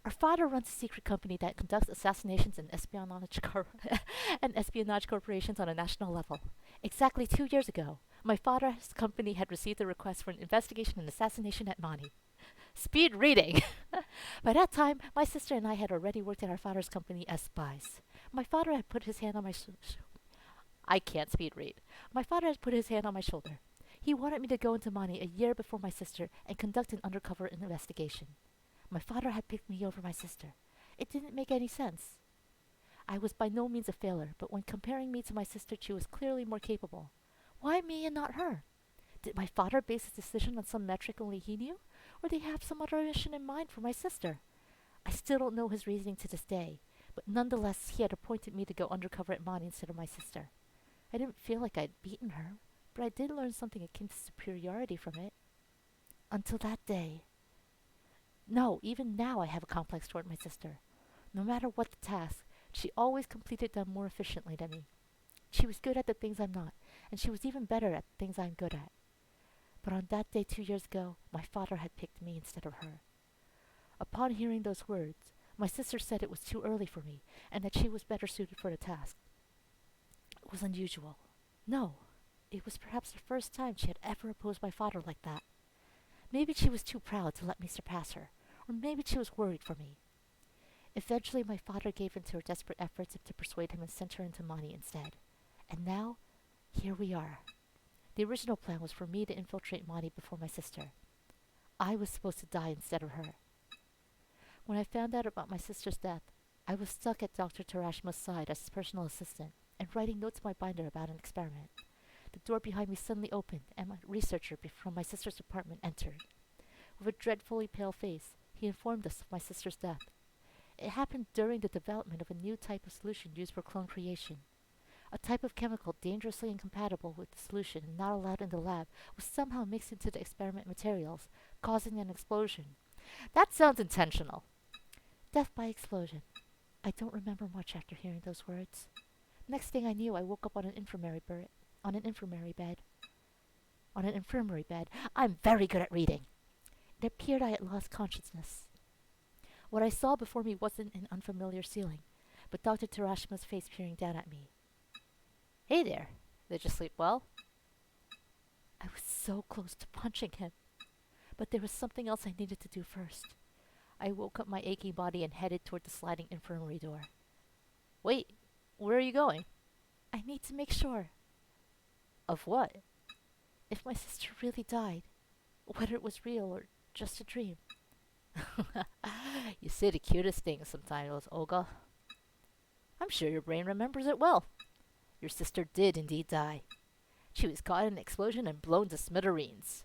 Our father runs a secret company that conducts assassinations and espionage corporations on a national level. Exactly 2 years ago, my father's company had received a request for an investigation and assassination at Mani. Speed reading! By that time, my sister and I had already worked at our father's company as spies. My father had put his hand on my I can't speed read. My father had put his hand on my shoulder. He wanted me to go into Mani a year before my sister and conduct an undercover investigation. My father had picked me over my sister. It didn't make any sense. I was by no means a failure, but when comparing me to my sister, she was clearly more capable. Why me and not her? Did my father base his decision on some metric only he knew? Or did he have some other mission in mind for my sister? I still don't know his reasoning to this day, but nonetheless he had appointed me to go undercover at Mani instead of my sister. I didn't feel like I'd beaten her, but I did learn something akin to superiority from it. Until that day. No, even now I have a complex toward my sister. No matter what the task, she always completed them more efficiently than me. She was good at the things I'm not, and she was even better at the things I'm good at. But on that day 2 years ago, my father had picked me instead of her. Upon hearing those words, my sister said it was too early for me, and that she was better suited for the task. It was unusual. No, it was perhaps the first time she had ever opposed my father like that. Maybe she was too proud to let me surpass her, or maybe she was worried for me. Eventually, my father gave in to her desperate efforts to persuade him and sent her into Mani instead. And now, here we are. The original plan was for me to infiltrate Mani before my sister. I was supposed to die instead of her. When I found out about my sister's death, I was stuck at Dr. Terashima's side as his personal assistant and writing notes in my binder about an experiment. The door behind me suddenly opened, and my researcher from my sister's department entered. With a dreadfully pale face, he informed us of my sister's death. It happened during the development of a new type of solution used for clone creation. A type of chemical dangerously incompatible with the solution and not allowed in the lab was somehow mixed into the experiment materials, causing an explosion. That sounds intentional. Death by explosion. I don't remember much after hearing those words. Next thing I knew, I woke up on an infirmary bed. I'm very good at reading. It appeared I had lost consciousness. What I saw before me wasn't an unfamiliar ceiling, but Dr. Terashima's face peering down at me. Hey there. Did you sleep well? I was so close to punching him, but there was something else I needed to do first. I woke up my aching body and headed toward the sliding infirmary door. Wait, where are you going? I need to make sure. Of what? If my sister really died, whether it was real or just a dream. You say the cutest things sometimes, Olga. I'm sure your brain remembers it well. Your sister did indeed die. She was caught in an explosion and blown to smithereens.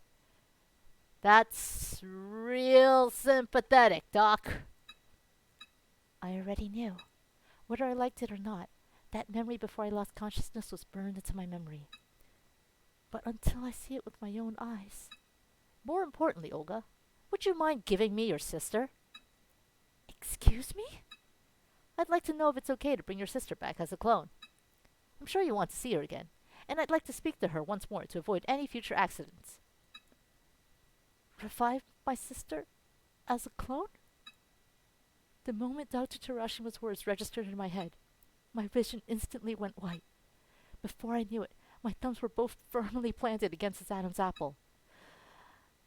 That's real sympathetic, Doc. I already knew. Whether I liked it or not, that memory before I lost consciousness was burned into my memory. But until I see it with my own eyes. More importantly, Olga, would you mind giving me your sister? Excuse me? I'd like to know if it's okay to bring your sister back as a clone. I'm sure you want to see her again, and I'd like to speak to her once more to avoid any future accidents. Revive my sister as a clone? The moment Dr. Terashima's words registered in my head, my vision instantly went white. Before I knew it, my thumbs were both firmly planted against his Adam's apple.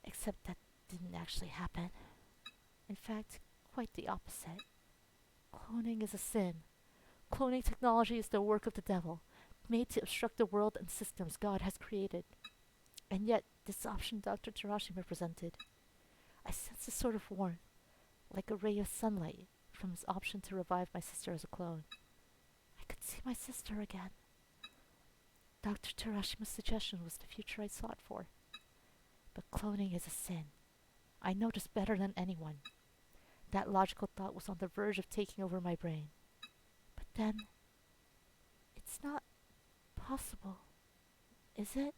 Except that didn't actually happen. In fact, quite the opposite. Cloning is a sin. Cloning technology is the work of the devil, made to obstruct the world and systems God has created. And yet, this option Dr. Terashima presented, I sensed a sort of warmth, like a ray of sunlight, from his option to revive my sister as a clone. I could see my sister again. Dr. Terashima's suggestion was the future I sought for. But cloning is a sin. I know this better than anyone. That logical thought was on the verge of taking over my brain. But then, it's not possible, is it?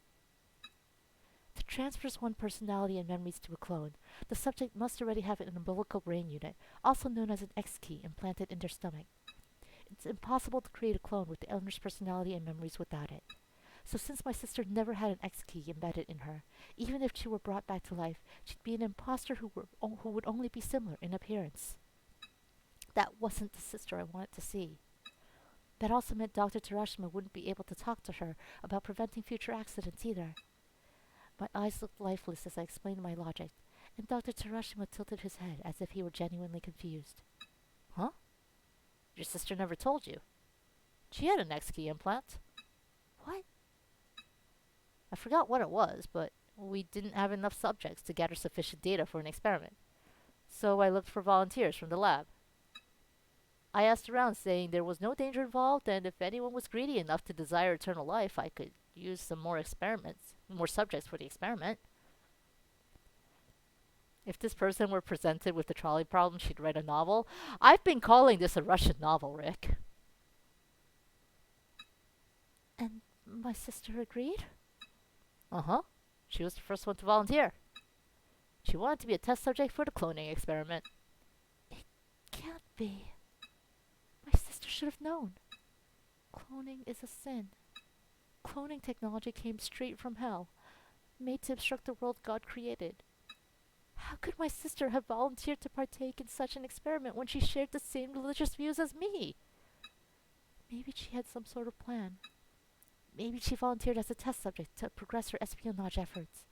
To transfer one personality and memories to a clone, the subject must already have an umbilical brain unit, also known as an X key, implanted in their stomach. It's impossible to create a clone with the owner's personality and memories without it. So since my sister never had an X key embedded in her, even if she were brought back to life, she'd be an imposter who would only be similar in appearance. That wasn't the sister I wanted to see. That also meant Dr. Terashima wouldn't be able to talk to her about preventing future accidents either. My eyes looked lifeless as I explained my logic, and Dr. Terashima tilted his head as if he were genuinely confused. Huh? Your sister never told you. She had an X key implant. What? I forgot what it was, but we didn't have enough subjects to gather sufficient data for an experiment. So I looked for volunteers from the lab. I asked around, saying there was no danger involved, and if anyone was greedy enough to desire eternal life, I could use some more subjects for the experiment. If this person were presented with the trolley problem, she'd write a novel. I've been calling this a Russian novel, Rick. And my sister agreed? Uh-huh. She was the first one to volunteer. She wanted to be a test subject for the cloning experiment. It can't be. My sister should have known. Cloning is a sin. Cloning technology came straight from hell, made to obstruct the world God created. How could my sister have volunteered to partake in such an experiment when she shared the same religious views as me? Maybe she had some sort of plan. Maybe she volunteered as a test subject to progress her espionage efforts.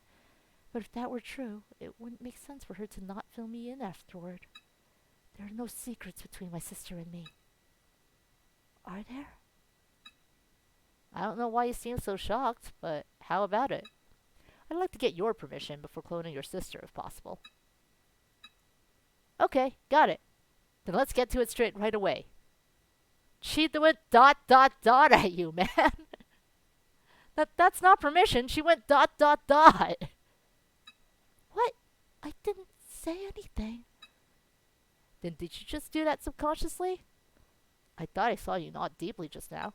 But if that were true, it wouldn't make sense for her to not fill me in afterward. There are no secrets between my sister and me. Are there? I don't know why you seem so shocked, but how about it? I'd like to get your permission before cloning your sister, if possible. Okay, got it. Then let's get to it straight right away. She went ... at you, man. That's not permission. She went ... What? I didn't say anything. Then did you just do that subconsciously? I thought I saw you nod deeply just now.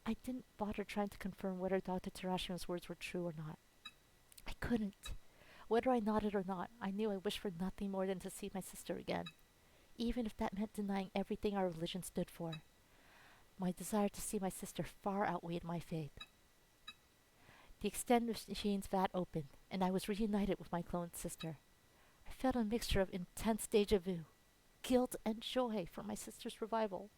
I didn't bother trying to confirm whether Dr. Terashima's words were true or not. I couldn't. Whether I nodded or not, I knew I wished for nothing more than to see my sister again, even if that meant denying everything our religion stood for. My desire to see my sister far outweighed my faith. The extend machine's vat opened, and I was reunited with my cloned sister. I felt a mixture of intense deja vu, guilt, and joy for my sister's revival.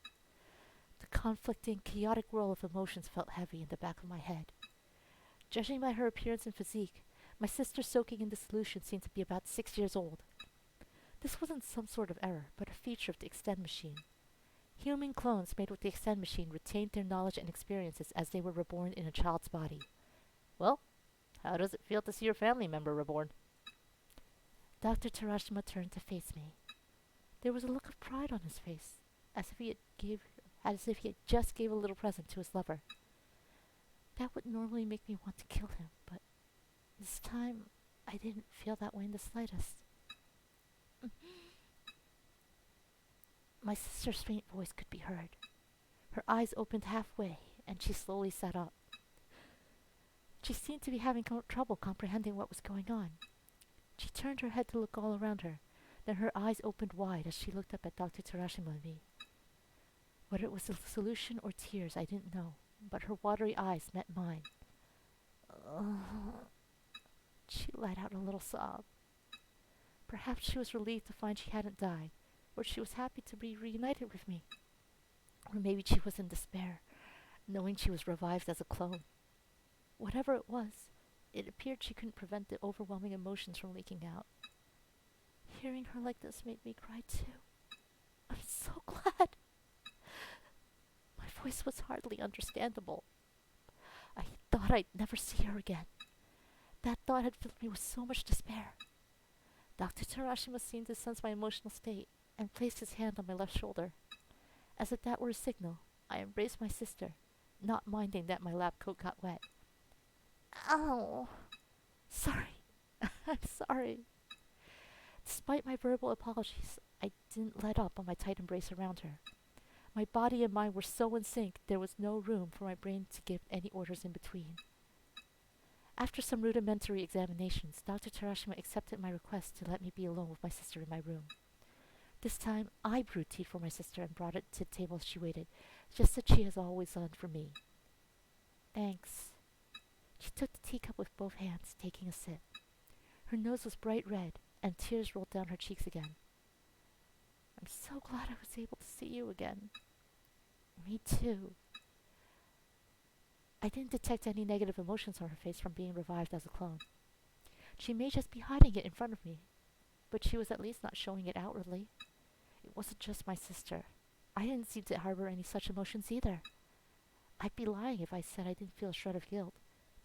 The conflicting, chaotic whirl of emotions felt heavy in the back of my head. Judging by her appearance and physique, my sister soaking in the solution seemed to be about 6 years old. This wasn't some sort of error, but a feature of the extend machine. Human clones made with the extend machine retained their knowledge and experiences as they were reborn in a child's body. Well, how does it feel to see your family member reborn? Dr. Terashima turned to face me. There was a look of pride on his face, as if he had just gave a little present to his lover. That would normally make me want to kill him, but this time I didn't feel that way in the slightest. My sister's faint voice could be heard. Her eyes opened halfway, and she slowly sat up. She seemed to be having trouble comprehending what was going on. She turned her head to look all around her, then her eyes opened wide as she looked up at Dr. Terashima and me. Whether it was a solution or tears, I didn't know, but her watery eyes met mine. She let out a little sob. Perhaps she was relieved to find she hadn't died, or she was happy to be reunited with me. Or maybe she was in despair, knowing she was revived as a clone. Whatever it was, it appeared she couldn't prevent the overwhelming emotions from leaking out. Hearing her like this made me cry too. I'm so glad. My voice was hardly understandable. I thought I'd never see her again. That thought had filled me with so much despair. Dr. Terashima seemed to sense my emotional state and placed his hand on my left shoulder. As if that were a signal, I embraced my sister, not minding that my lab coat got wet. Ow! Sorry. I'm sorry. Despite my verbal apologies, I didn't let up on my tight embrace around her. My body and mind were so in sync, there was no room for my brain to give any orders in between. After some rudimentary examinations, Dr. Terashima accepted my request to let me be alone with my sister in my room. This time, I brewed tea for my sister and brought it to the table as she waited, just as she has always done for me. Thanks. She took the teacup with both hands, taking a sip. Her nose was bright red, and tears rolled down her cheeks again. I'm so glad I was able to see you again. Me too. I didn't detect any negative emotions on her face from being revived as a clone. She may just be hiding it in front of me, but she was at least not showing it outwardly. It wasn't just my sister. I didn't seem to harbor any such emotions either. I'd be lying if I said I didn't feel a shred of guilt,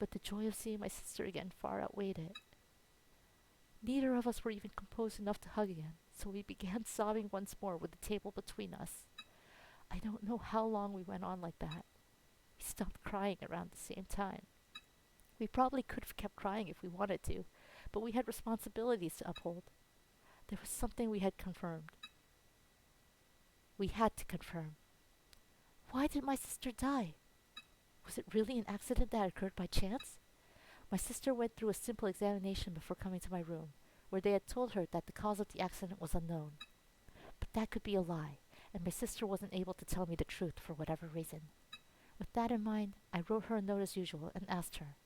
but the joy of seeing my sister again far outweighed it. Neither of us were even composed enough to hug again, so we began sobbing once more with the table between us. I don't know how long we went on like that. We stopped crying around the same time. We probably could have kept crying if we wanted to, but we had responsibilities to uphold. There was something we had confirmed. We had to confirm. Why did my sister die? Was it really an accident that occurred by chance? My sister went through a simple examination before coming to my room, where they had told her that the cause of the accident was unknown. But that could be a lie, and my sister wasn't able to tell me the truth for whatever reason. With that in mind, I wrote her a note as usual and asked her,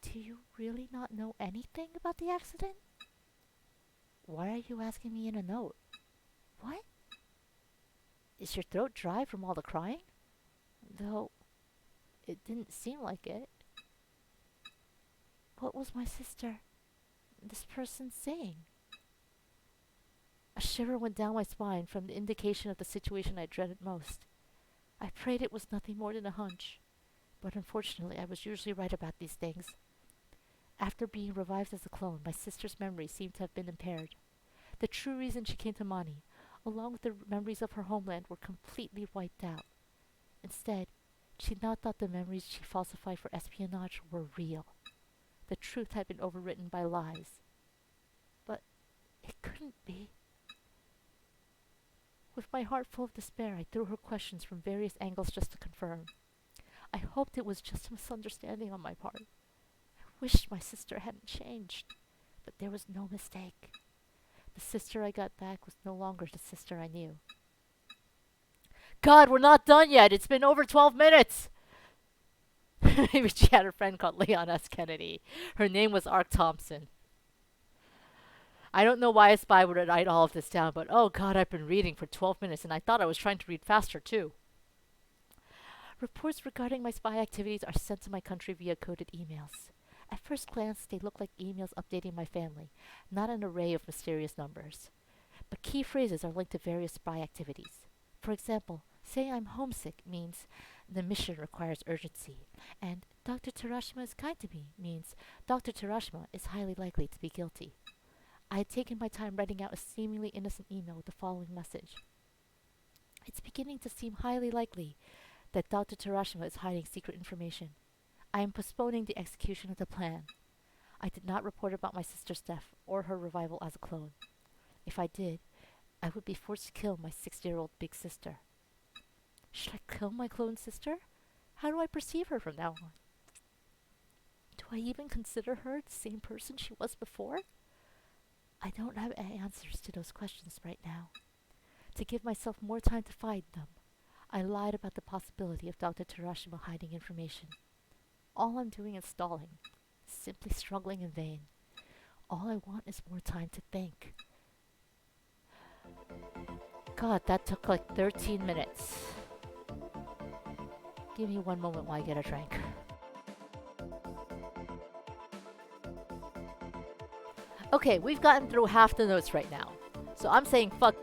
"Do you really not know anything about the accident?" "Why are you asking me in a note?" "What? Is your throat dry from all the crying?" "Though, it didn't seem like it." "What was my sister, this person, saying?" A shiver went down my spine from the indication of the situation I dreaded most. I prayed it was nothing more than a hunch, but unfortunately I was usually right about these things. After being revived as a clone, my sister's memory seemed to have been impaired. The true reason she came to Mani, along with the memories of her homeland, were completely wiped out. Instead, she now thought the memories she falsified for espionage were real. The truth had been overwritten by lies. But it couldn't be. With my heart full of despair, I threw her questions from various angles just to confirm. I hoped it was just a misunderstanding on my part. I wished my sister hadn't changed, but there was no mistake. The sister I got back was no longer the sister I knew. "God, we're not done yet! It's been over 12 minutes!" Maybe she had a friend called Leon S. Kennedy. Her name was Ark Thompson. I don't know why a spy would write all of this down, but oh god, I've been reading for 12 minutes and I thought I was trying to read faster too. Reports regarding my spy activities are sent to my country via coded emails. At first glance, they look like emails updating my family, not an array of mysterious numbers. But key phrases are linked to various spy activities. For example, saying I'm homesick means the mission requires urgency, and Dr. Terashima is kind to me means Dr. Terashima is highly likely to be guilty. I had taken my time writing out a seemingly innocent email with the following message. It's beginning to seem highly likely that Dr. Terashima is hiding secret information. I am postponing the execution of the plan. I did not report about my sister's death or her revival as a clone. If I did, I would be forced to kill my 60-year-old big sister. Should I kill my clone sister? How do I perceive her from now on? Do I even consider her the same person she was before? I don't have answers to those questions right now. To give myself more time to find them, I lied about the possibility of Dr. Terashima hiding information. All I'm doing is stalling, simply struggling in vain. All I want is more time to think. God, that took like 13 minutes. Give me one moment while I get a drink. Okay, we've gotten through half the notes right now. So I'm saying fuck.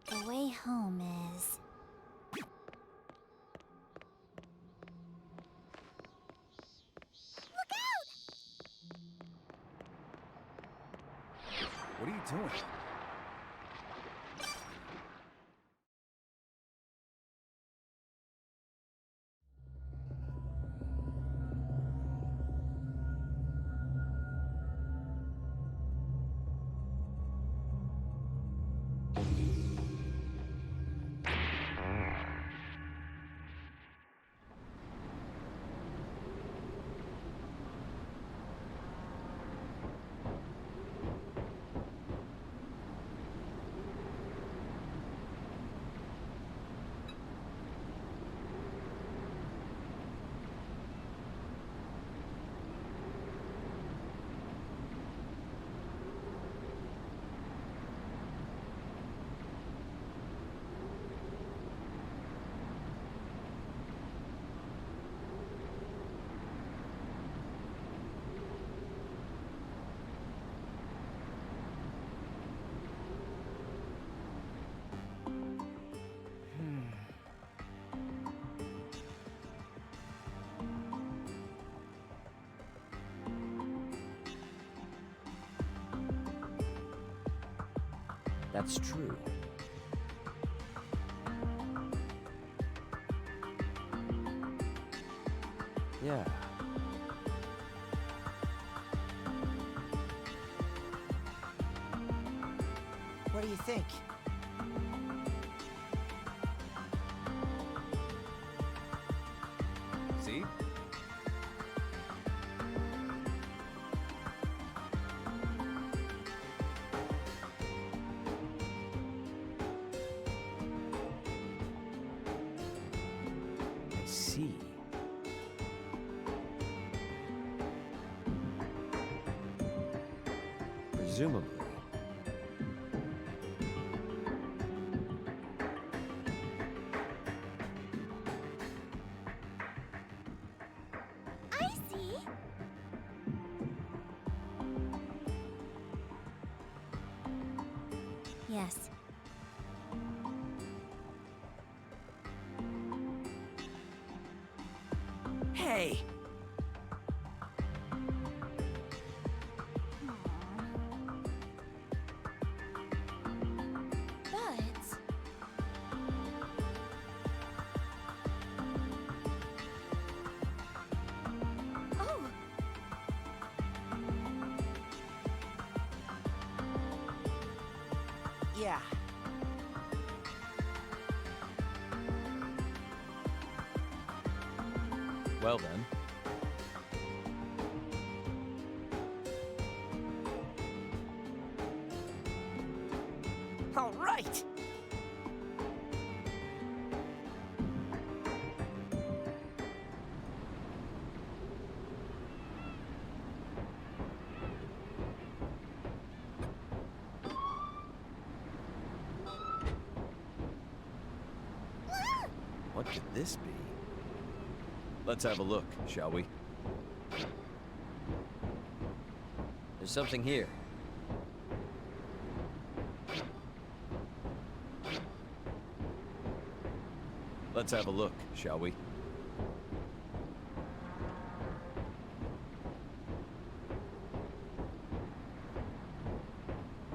The way home is... What are you doing? That's true. Yeah. What do you think? See? I see. Presumably. I see! Yes. Hey! But... Oh! Yeah. Well then. All right! What could this be? Let's have a look, shall we? There's something here. Let's have a look, shall we?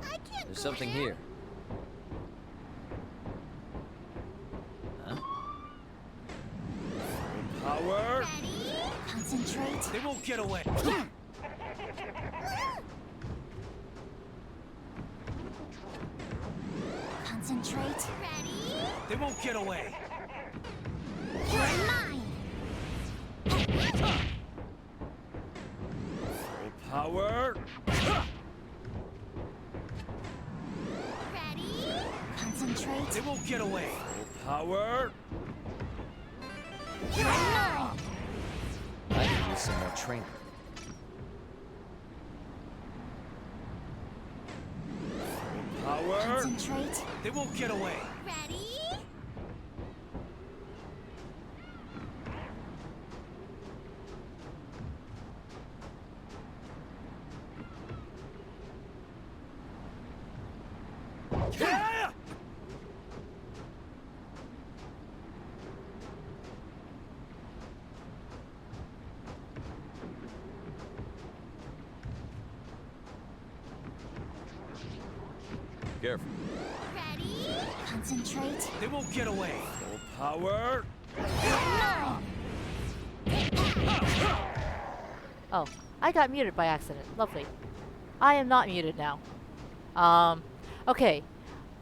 I can't There's go something there. here. Huh? Power! Ready? Concentrate. They won't get away. Concentrate. Ready? They won't get away. You're mine. Power! Ready? Concentrate. They won't get away. Power! You're mine. I could use some more training. Power! Concentrate. They won't get away. Ready? Yeah! Careful. Ready? Concentrate. They won't get away. Power! Oh, I got muted by accident. Lovely. I am not muted now. Okay.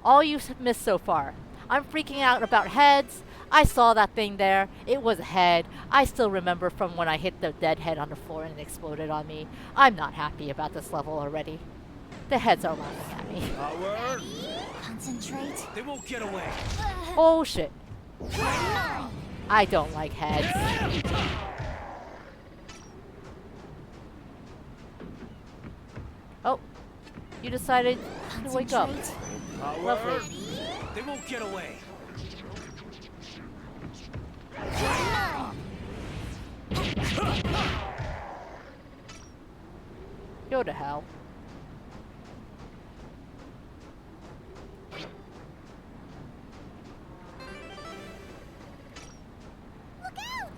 All you missed so far. I'm freaking out about heads. I saw that thing there. It was a head. I still remember from when I hit the dead head on the floor and it exploded on me. I'm not happy about this level already. The heads are laughing at me. Power! Concentrate. They won't get away. Oh shit. You're mine. I don't like heads. Oh, you decided to wake up. Concentrate. Power! Lovely. They won't get away. You're mine. Go to hell. Look out!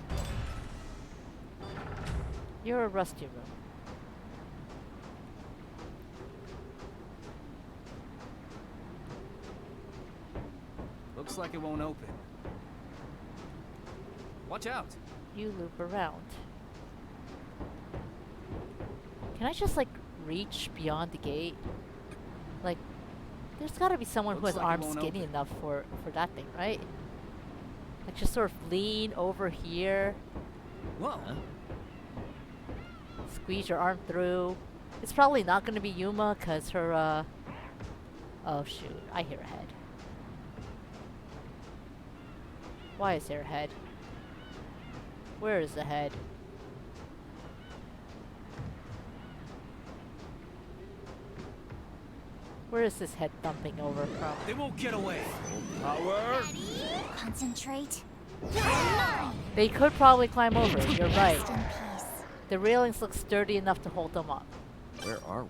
You're a rusty room. Looks like it won't open. Watch out. You loop around. Can I just like reach beyond the gate? Like, there's gotta be someone who Looks has like it arms won't skinny open. enough for that thing, right? Like just sort of lean over here, Whoa. Huh? squeeze your arm through. It's probably not gonna be Yuma, cause her oh shoot, I hear a head. Why is there a head? Where is the head? Where is this head thumping over from? They won't get away. Power! Ready? Concentrate. You're mine. They could probably climb over, you're right. Rest in peace. The railings look sturdy enough to hold them up. Where are we?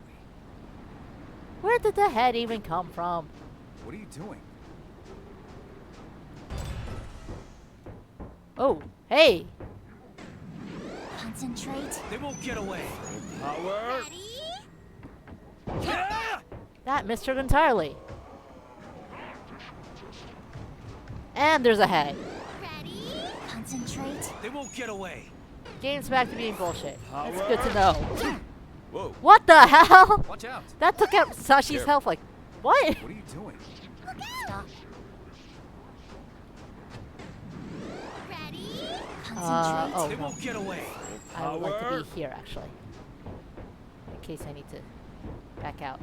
Where did the head even come from? What are you doing? Oh, hey! Concentrate. They won't get away. Power! Ready? Yeah! That missed her entirely. And there's a head. Ready? Concentrate. They won't get away. Game's back to being bullshit. That's Power. good to know. Whoa! What the hell? Watch out. That took out Sashi's Careful. health like, what? What are you doing? Stop. Ready? Oh, They no. won't get away. I would like Power. to be here, actually. In case I need to back out.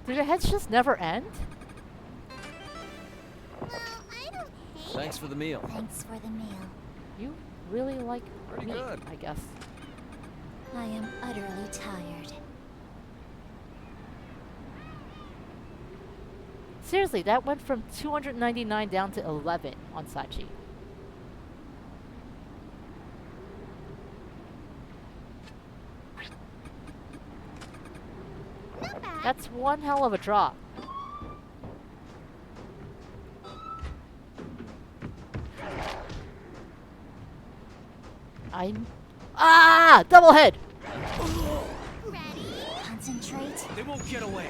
Do the heads just never end? Well, I don't hate Thanks for the meal. Thanks for the meal. You really like Pretty meat, good. I guess. I am utterly tired. Seriously, that went from 299 down to 11 on Sachi. Not bad. That's one hell of a drop. Double head! Ready? Concentrate. They won't get away.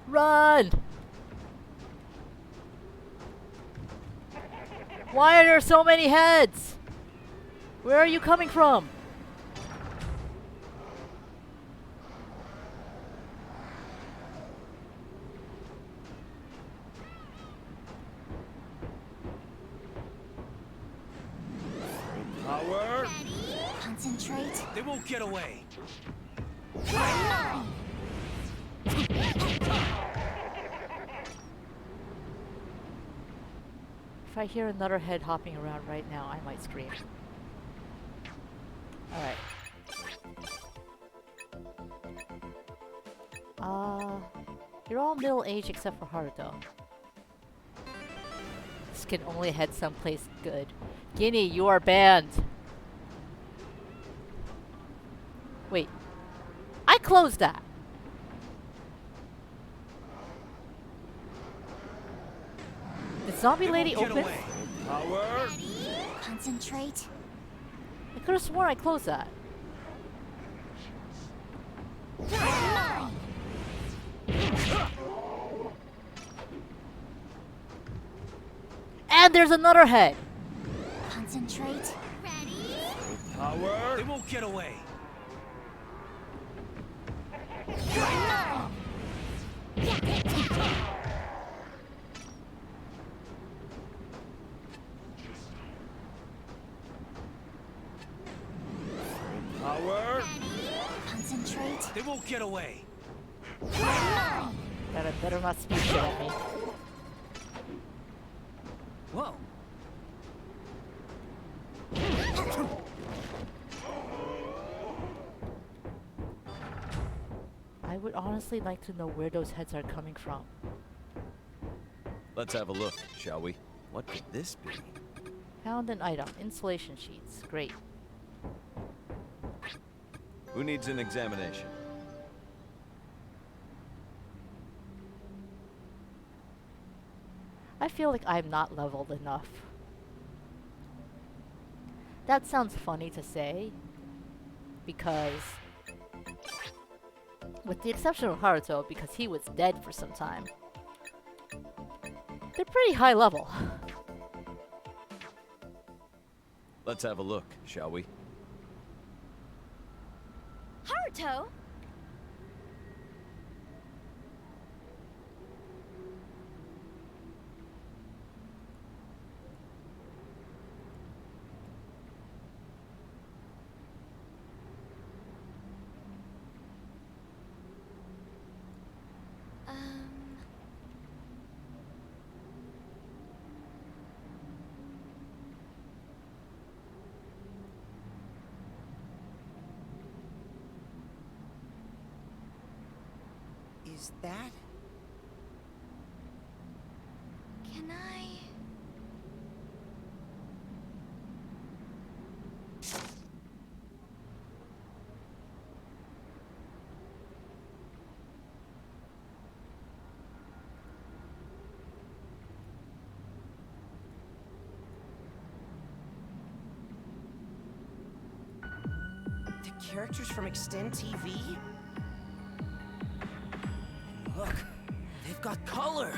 Run! Why are there so many heads? Where are you coming from? Power. Ready? Concentrate. They won't get away. If I hear another head hopping around right now, I might scream. Alright. You're all middle-aged except for Haruto. This can only head someplace good. Guinea, you are banned! Wait. I closed that! Did Zombie They Lady won't get open? away. Power. Ready? Concentrate. I could have sworn I closed that. And there's another head! Concentrate. Ready? Power. They won't get away. Power. Concentrate. They won't get away. That better not speak shit at me. Whoa. I would honestly like to know where those heads are coming from. Let's have a look, shall we? What could this be? Found an item. Insulation sheets. Great. Who needs an examination? I feel like I'm not leveled enough. That sounds funny to say, because with the exception of Haruto, because he was dead for some time, they're pretty high level. Let's have a look, shall we? Haruto. Is that? Can I? The characters from Extend TV? Look, they've got color.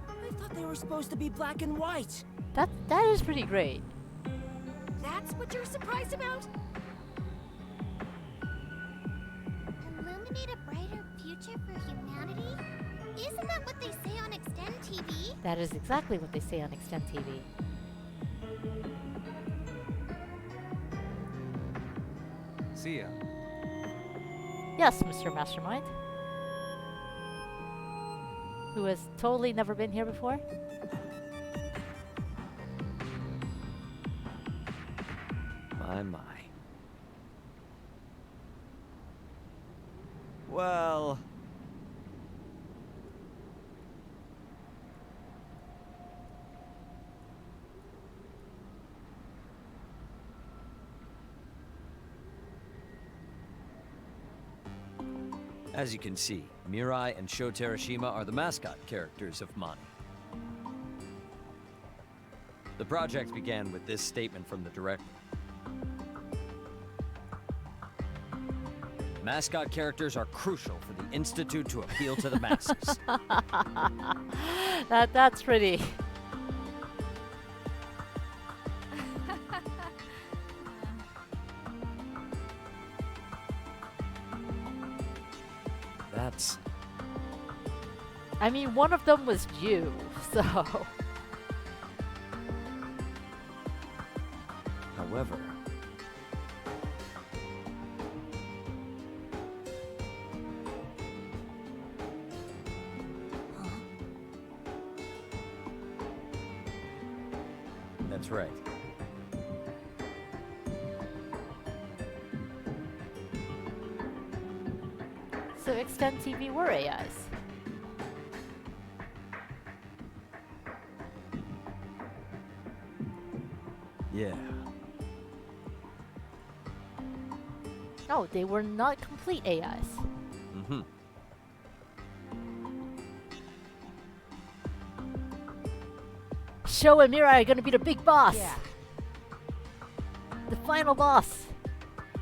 I thought they were supposed to be black and white. That is pretty great. That's what you're surprised about? Illuminate a brighter future for humanity? Isn't that what they say on Extend TV? That is exactly what they say on Extend TV. See ya. Yes, Mr. Mastermind. Who has totally never been here before? My, my. Well... As you can see, Mirai and Sho Terashima are the mascot characters of Mani. The project began with this statement from the director. Mascot characters are crucial for the Institute to appeal to the masses. That's pretty. That's... I mean, one of them was you, so. However... That's right. So Extend TV were AIs. Yeah. No, they were not complete AIs. Mm-hmm. Sho and Mirai are gonna be the big boss. Yeah. The final boss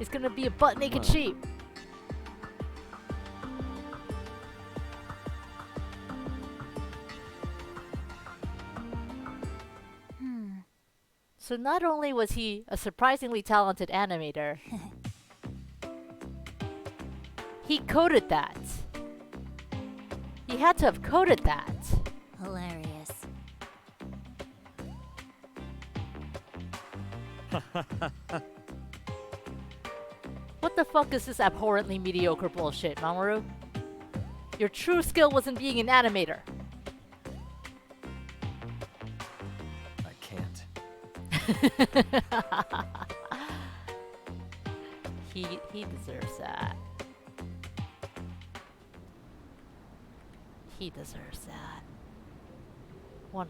is gonna be a butt-naked sheep. So not only was he a surprisingly talented animator, he coded that. He had to have coded that. Hilarious. What the fuck is this abhorrently mediocre bullshit, Mamoru? Your true skill was in being an animator. I can't. He deserves that. He deserves that. 100%.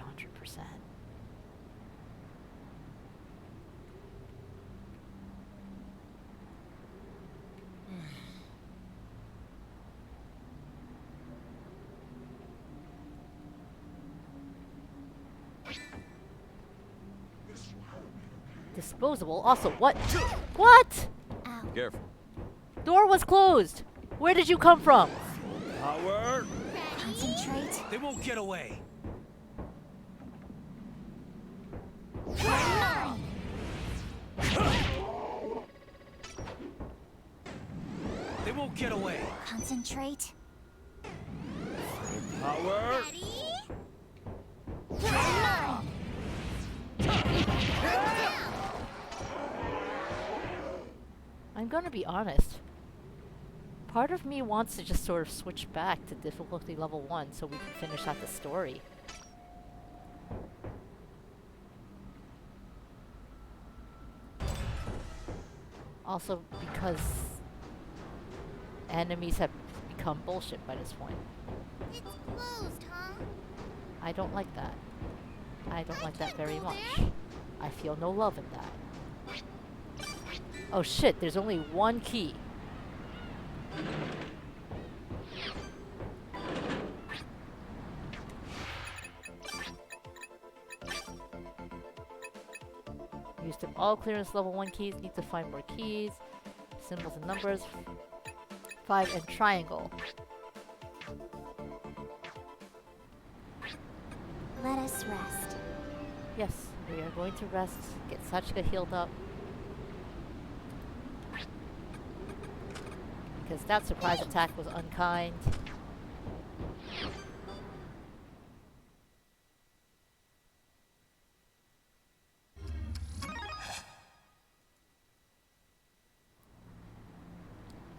Disposable? Also, what? What? Ow. Careful. Door was closed. Where did you come from? Power! Concentrate. They won't get away. They won't get away. Concentrate. Power! I'm gonna be honest. Part of me wants to just sort of switch back to difficulty level 1 so we can finish out the story. Also because enemies have become bullshit by this point. It's closed, huh? I don't like that. I don't like that very much. I feel no love in that. Oh shit, there's only one key. Used up all clearance level 1 keys, need to find more keys. Symbols and numbers. 5 and triangle. Let us rest. Yes, we are going to rest, get Sachika healed up. Because that surprise attack was unkind.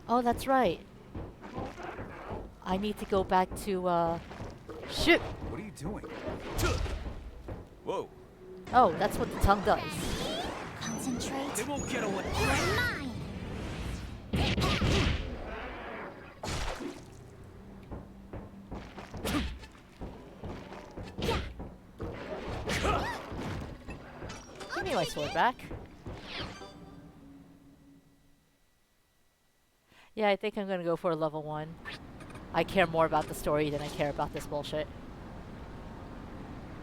Oh, that's right. I need to go back to, shoot! What are you doing? Whoa. Oh, that's what the tongue does. Concentrate. They won't get away. You're mine. me my sword back. Yeah, I think I'm gonna go for a level 1. I care more about the story than I care about this bullshit.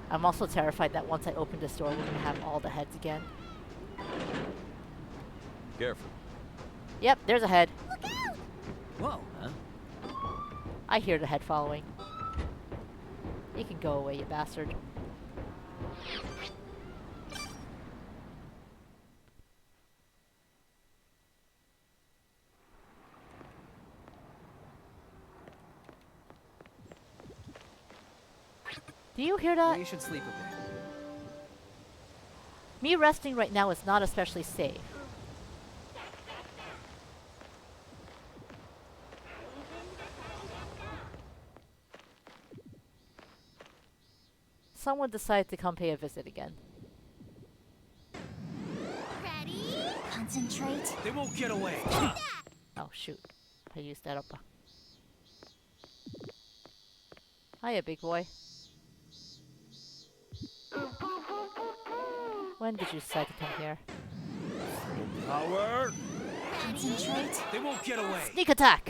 I'm also terrified that once I open this door, we're gonna have all the heads again. Careful. Yep, there's a head. Whoa, huh? I hear the head following. You can go away, you bastard. Do you hear that? You should sleep a bit. Me resting right now is not especially safe. Someone decided to come pay a visit again. Ready? Concentrate. They won't get away. Oh shoot, I used that up. Hiya, big boy. When did you decide to come here? Power. Concentrate. They won't get away. Sneak attack!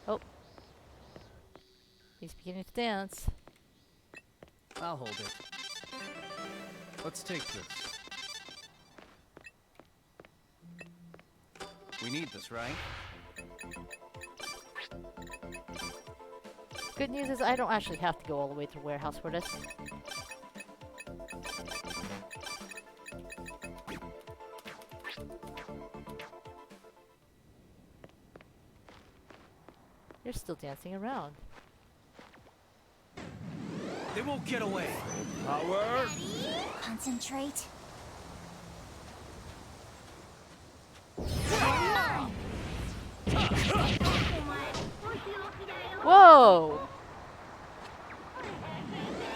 Oh. He's beginning to dance. I'll hold it. Let's take this. We need this, right? Good news is I don't actually have to go all the way to the warehouse for this. You're still dancing around. They won't get away. Power. Concentrate. Whoa!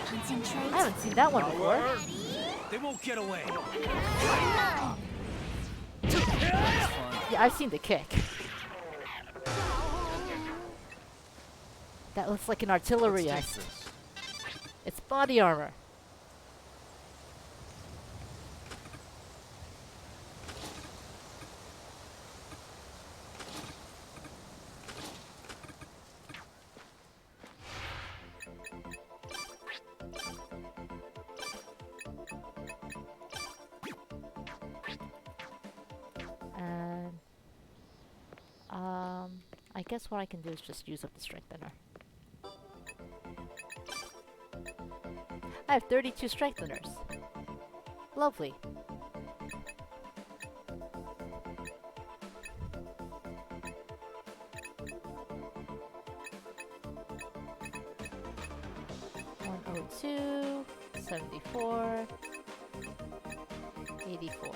Concentrate. I haven't seen that one before. They won't get away. Yeah, I've seen the kick. That looks like an artillery Let's take vest. this. It's body armor. And I guess what I can do is just use up the strengthener. I have 32 strengtheners. Lovely. $102, 74, 84.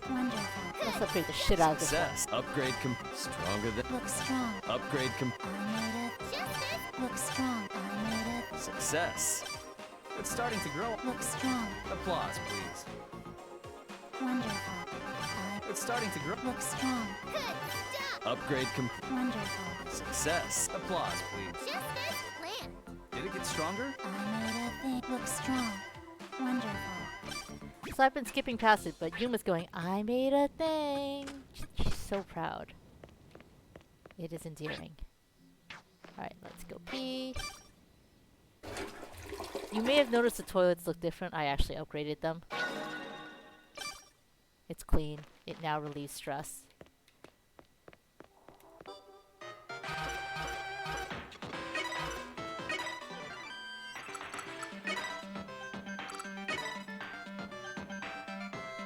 Wonderful. Let's upgrade the shit out of this one. Success. Upgrade stronger than Look strong. upgrade I made it. Look strong. I made it. success. It's starting to grow. Look strong. Applause, please. Wonderful. It's starting to grow. Look strong. Upgrade Wonderful. success. Applause, please. Just as planned. Did it get stronger? I made a thing. Look strong. Wonderful. So I've been skipping past it, but Yuma's going, I made a thing. She's so proud. It is endearing. Alright, let's go pee. You may have noticed the toilets look different. I actually upgraded them. It's clean. It now relieves stress.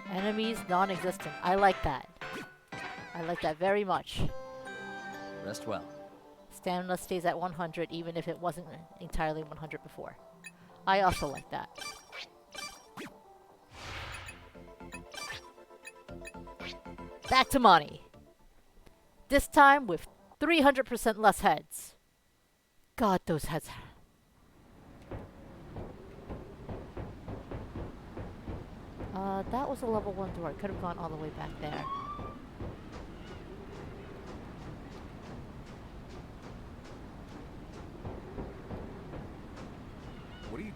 Enemies non-existent. I like that. I like that very much. Rest well. Stamina stays at 100 even if it wasn't entirely 100 before. I also like that. Back to money. This time with 300% less heads. God, those heads. That was a level 1 door. It could have gone all the way back there.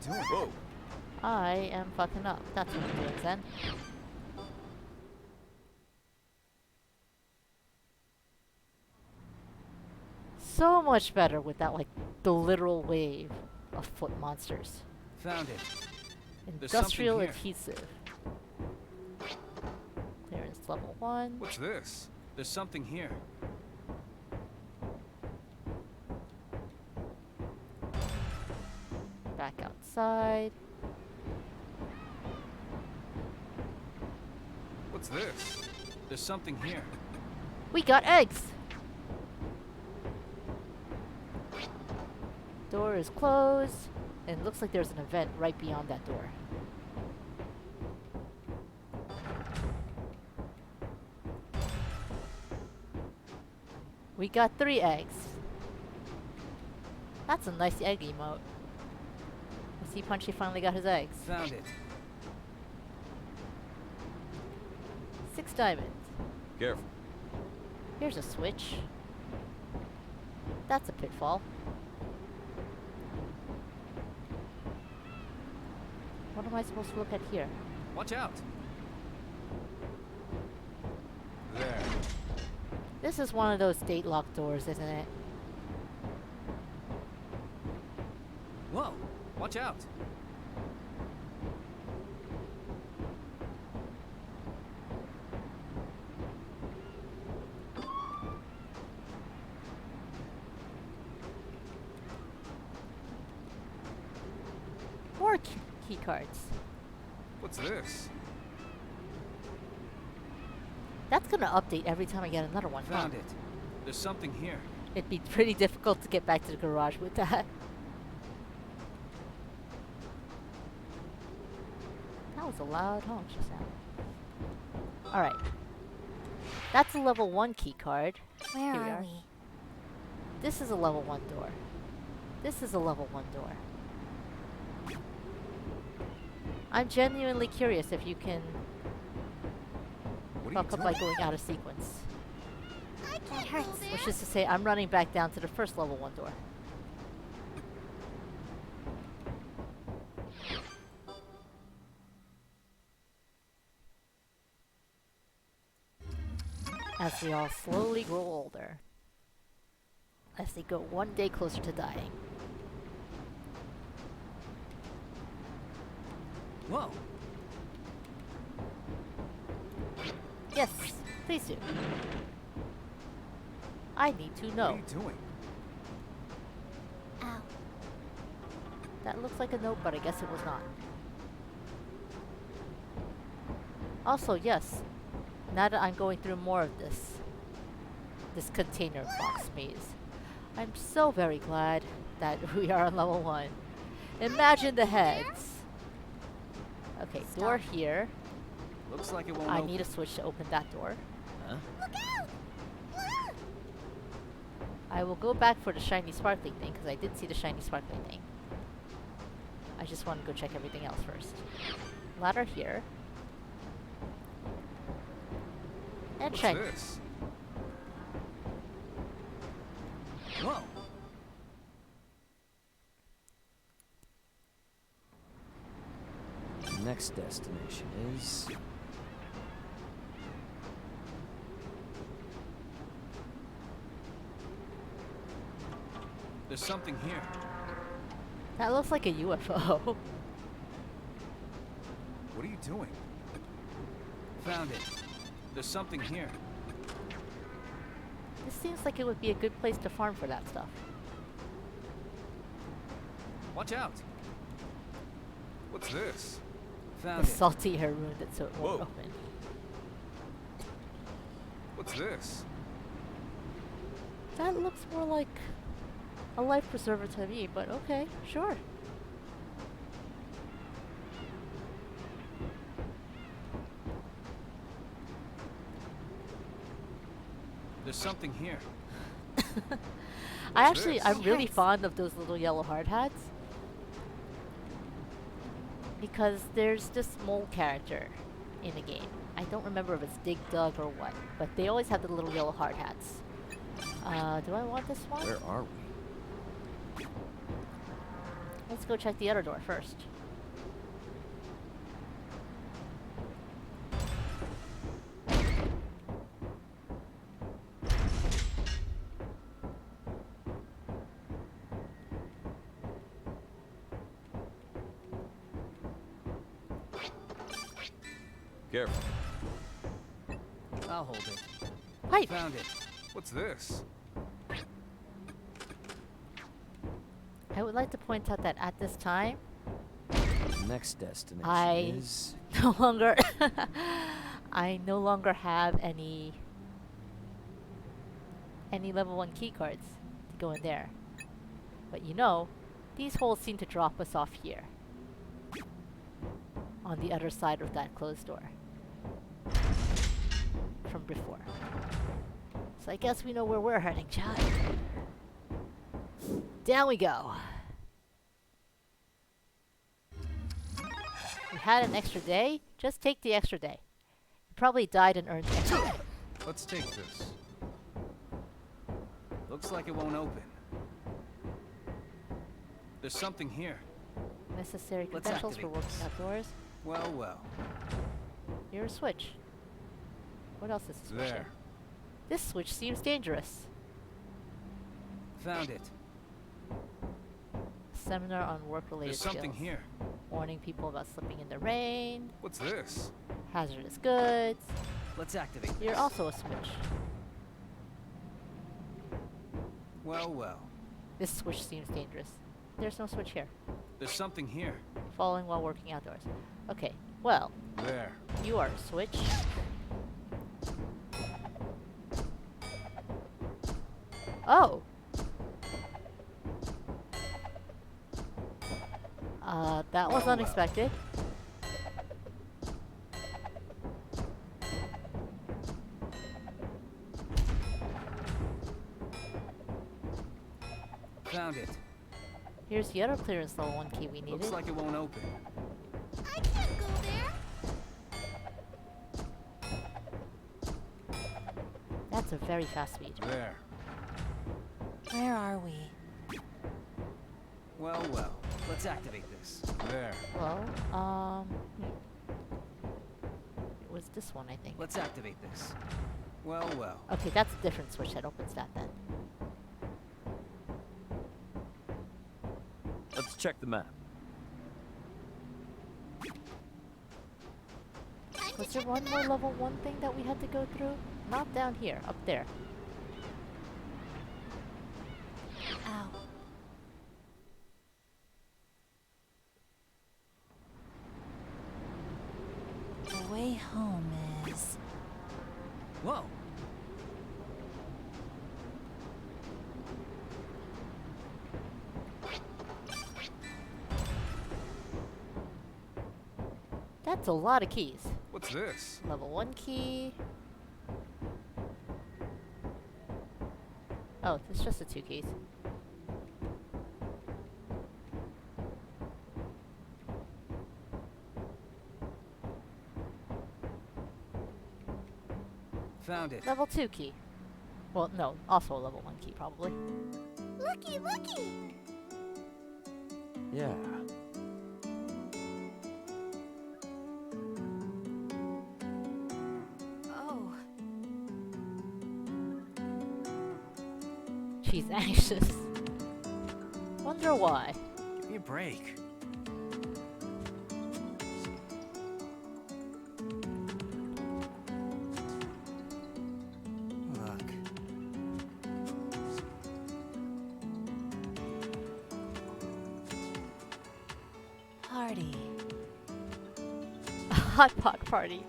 doing? Whoa. I am fucking up. That's what I'm doing, Zen. So much better without, like, the literal wave of foot monsters. Found it. There's Industrial something here. adhesive. Clearance level 1. What's this? There's something here. Back outside. What's this? There's something here. We got eggs! Door is closed, and it looks like there's an event right beyond that door. We got 3 eggs. That's a nice egg emote. I see Punchy finally got his eggs. Found it. 6 diamonds. Careful. Here's a switch. That's a pitfall. What am I supposed to look at here? Watch out. There. This is one of those date lock doors, isn't it? Whoa. Watch out. More key cards. What's this? That's gonna update every time I get another one. huh? Found it. There's something here. It'd be pretty difficult to get back to the garage with that. That was a loud honk just now. Alright. That's a level 1 key card. Where Here we are are. we? This is a level 1 door. This is a level 1 door. I'm genuinely curious if you can What are you fuck up by doing? going out of sequence. I That can't hurts. go there. Which is to say, I'm running back down to the first level 1 door. As we all slowly grow older. As they go one day closer to dying. Whoa. Yes, please do. I need to What are know. you doing? Ow. That looks like a note, but I guess it was not. Also, yes, now that I'm going through more of this container box maze, I'm so very glad that we are on level 1. Imagine the heads. Okay, door here. Looks like it won't I open. need a switch to open that door. Huh? Look out! Ah! I will go back for the shiny sparkling thing, because I did see the shiny sparkling thing. I just want to go check everything else first. Ladder here. And What's shiny. this? Whoa. Next destination is... There's something here. That looks like a UFO. What are you doing? Found it. There's something here. This seems like it would be a good place to farm for that stuff. Watch out. What's this? The Found it. salty air ruined it so it won't Whoa. open. What's this? That looks more like a life preserver to me, but okay, sure. There's something here. I'm That really hurts. fond of those little yellow hard hats. Because there's this mole character in the game. I don't remember if it's Dig Dug or what, but they always have the little yellow hard hats. Do I want this one? Where are we? Let's go check the other door first. Careful. I'll hold it. Pipe! Found it. What's this? I would like to point out that at this time, Next destination I- is... no longer I no longer have any level 1 key cards to go in there. But you know, these holes seem to drop us off here. On the other side of that closed door. From before. So I guess we know where we're heading, Chad. Down we go. We had an extra day? Just take the extra day. You probably died and earned the extra day. Let's take this. Looks like it won't open. There's something here. Necessary Let's credentials for activate working this. outdoors. Well, well. You're a switch. What else is a switch? There. This switch seems dangerous. Found it. Seminar on work-related There's something skills. here. Warning people about slipping in the rain. What's this? Hazardous goods. Let's activate You're this. also a switch. Well, well. This switch seems dangerous. There's no switch here. There's something here. Following while working outdoors. Okay, well, There. you are a switch. Oh! That was Well, unexpected. Found it. Here's the other clearance level 1 key we needed. Looks like it won't open. I can't go there. That's a very fast speed. There. Where are we? Well, well. Let's activate this. There. Well, it was this one, I think. Let's activate this. Well, well. Okay, that's a different switch that opens that then. Let's check the map. Time Was to there check one the more map. level 1 thing that we had to go through? Not down here, up there. Ow. The way home is... Whoa. That's a lot of keys. What's this? Level 1 key. Oh, it's just the 2 keys. Found it. Level 2 key. Well, no, also a level 1 key, probably. Looky, looky! Yeah. Oh, She's anxious. Wonder why. Give me a break. Look. party. A hot pot party.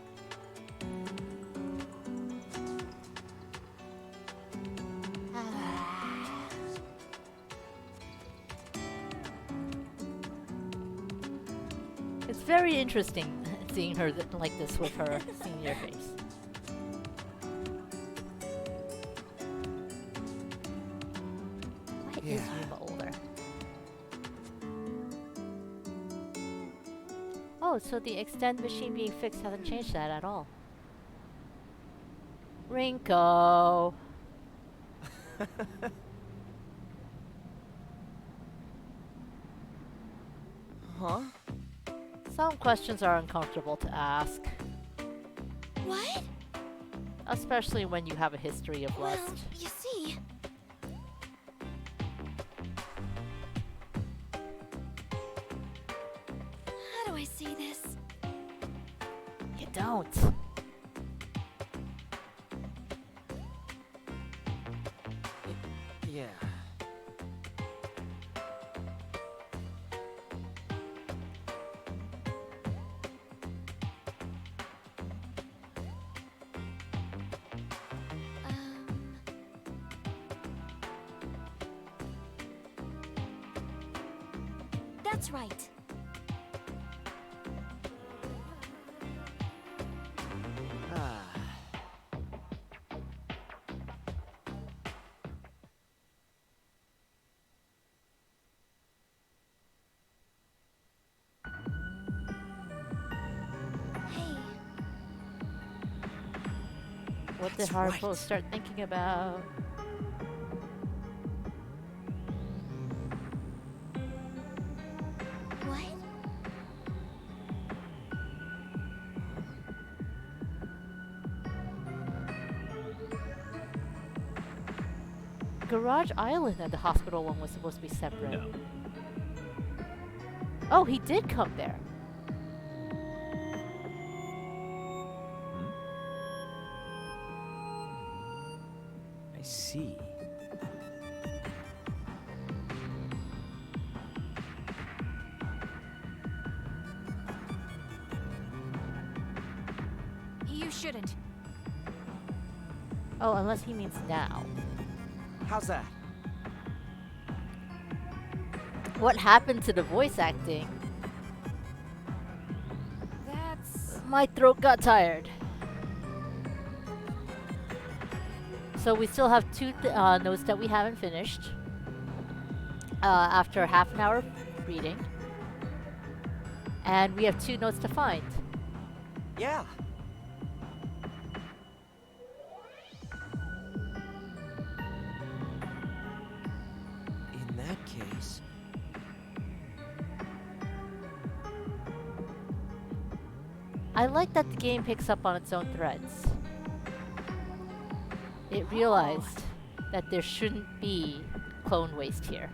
It's very interesting seeing her like this with her senior face. Why is Yeah. Yuma older? Oh, so the extend machine being fixed hasn't changed that at all. Rinko. Huh? Some questions are uncomfortable to ask, What? especially when you have a history of Well, lust. you see... How do I say this? You don't. Yeah. Um... That's right. Ah. Hey, What did That's Harpo right. start thinking about? what? Garage Island and the hospital one was supposed to be separate. No. Oh, he did come there. I see. You shouldn't. Oh, unless he means now. How's that? What happened to the voice acting? That's... My throat got tired. So we still have two notes that we haven't finished. After half an hour of reading. And we have two notes to find. Yeah. In that case... I like that the game picks up on its own threads. It realized that there shouldn't be clone waste here.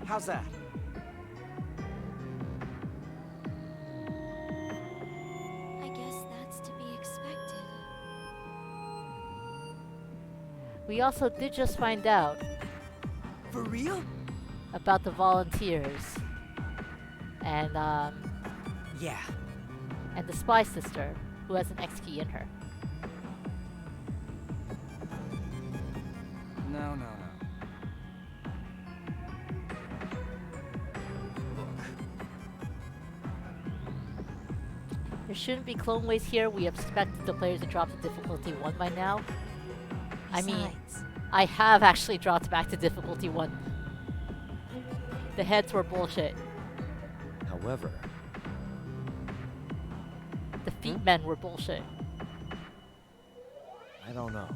How's that? I guess that's to be expected. We also did just find out For real? about the volunteers and Yeah. and the spy sister who has an X key in her. No, no, no. There shouldn't be clone waste here. We expected the players to drop to difficulty 1 by now. I mean, Besides, I have actually dropped back to difficulty 1. The heads were bullshit. However, The feet men were bullshit. I don't know.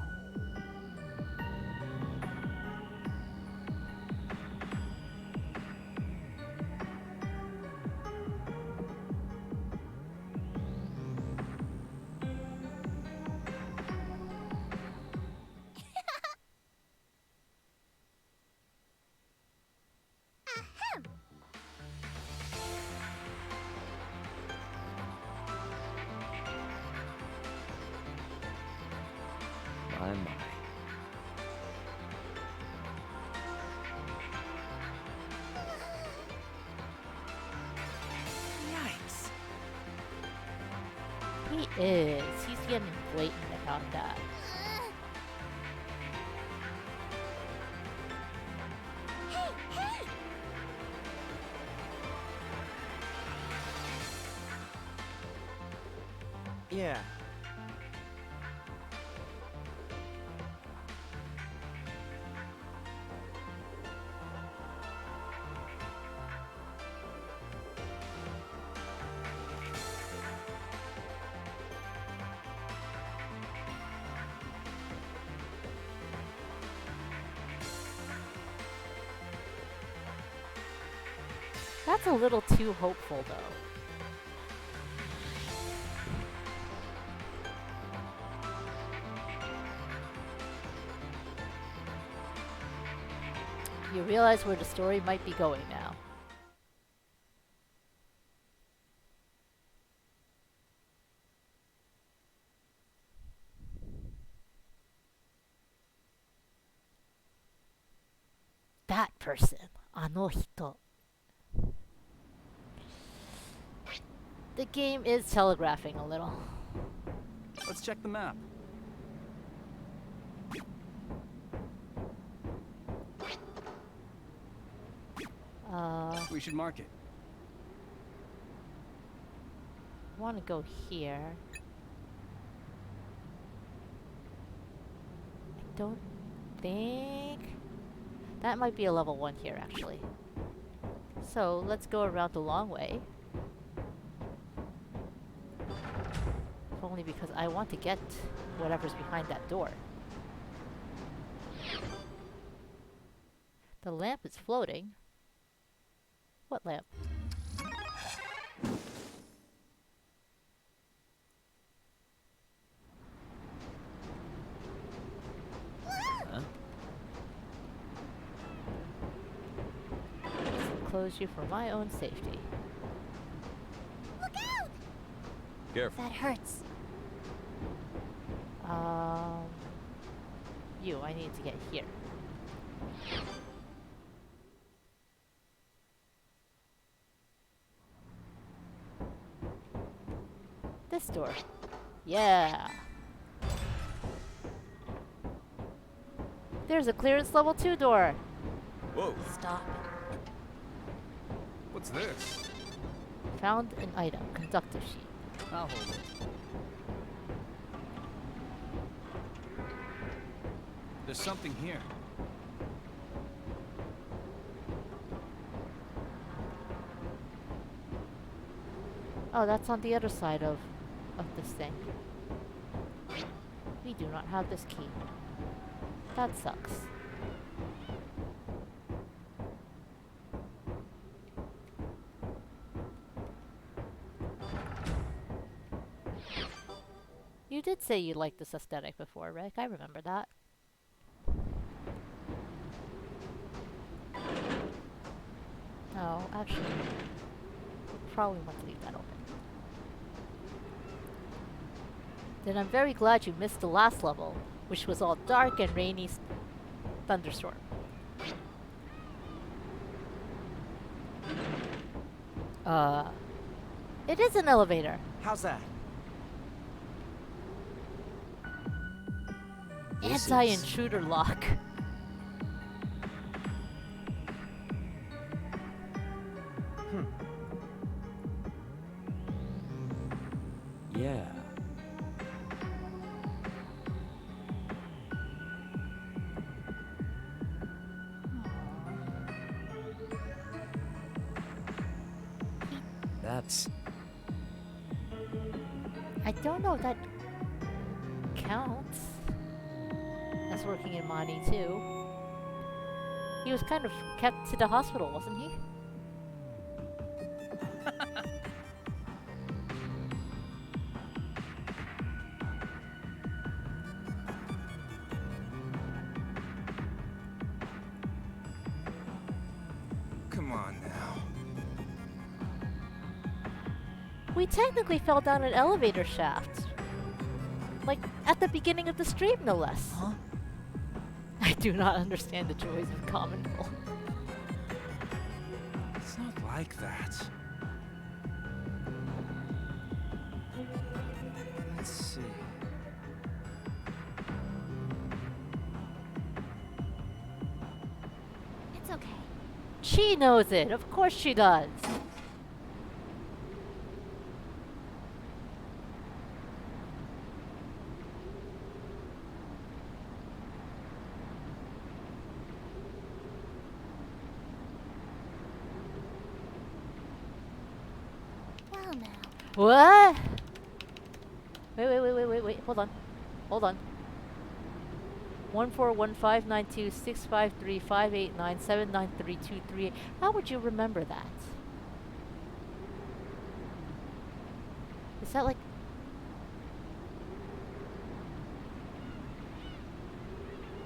My, my. Yikes. He is. He's getting blatant about that. Hey, hey! Yeah. That's a little too hopeful, though. You realize where the story might be going now. That person, あの人. The game is telegraphing a little. Let's check the map. We should mark it. I want to go here. I don't think... That might be a level 1 here, actually. So, let's go around the long way. If only because I want to get whatever's behind that door. The lamp is floating. What lamp? Huh? Close you for my own safety. Look out! Careful. That hurts. I need to get here. This door. Yeah. There's a clearance level 2 door. Whoa. Stop. What's this? Found an item. Conductive sheet. I'll hold it. There's something here. Oh, that's on the other side of this thing. We do not have this key. That sucks. You did say you liked this aesthetic before, Rick. I remember that. Oh, actually, probably want to leave that open. Then I'm very glad you missed the last level, which was all dark and rainy thunderstorm. It is an elevator. How's that? This is- Anti-intruder lock. Yeah. That's... I don't know if that counts as working in Mani too. He was kind of kept to the hospital, wasn't he? Come on now. We technically fell down an elevator shaft. Like, at the beginning of the stream, no less. Huh? I do not understand the joys of common folk. It's not like that. Let's see. It's okay. She knows it. Of course she does. Well now. What? Wait. Hold on. Hold on. 14159265358979323. How would you remember that? Is that like...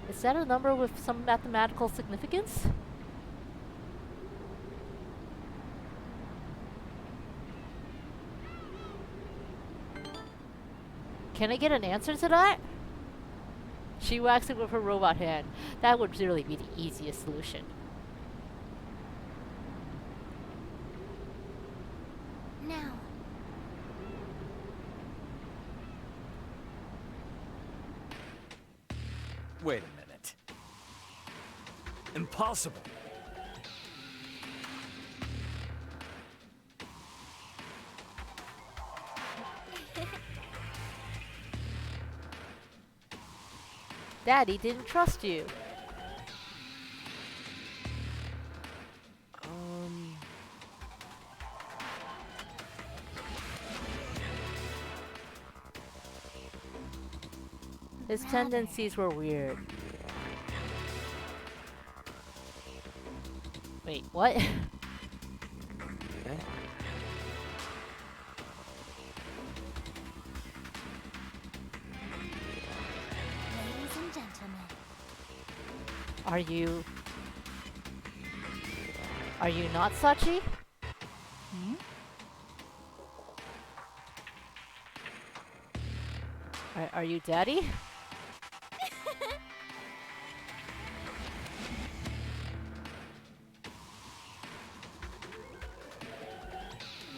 Is that a number with some mathematical significance? Can I get an answer to that? She whacks it with her robot hand. That would really be the easiest solution. Now. Wait a minute. Impossible. Daddy didn't trust you. His tendencies were weird. Wait, what? Ladies and gentlemen. Are you not Sachi? Are you Daddy?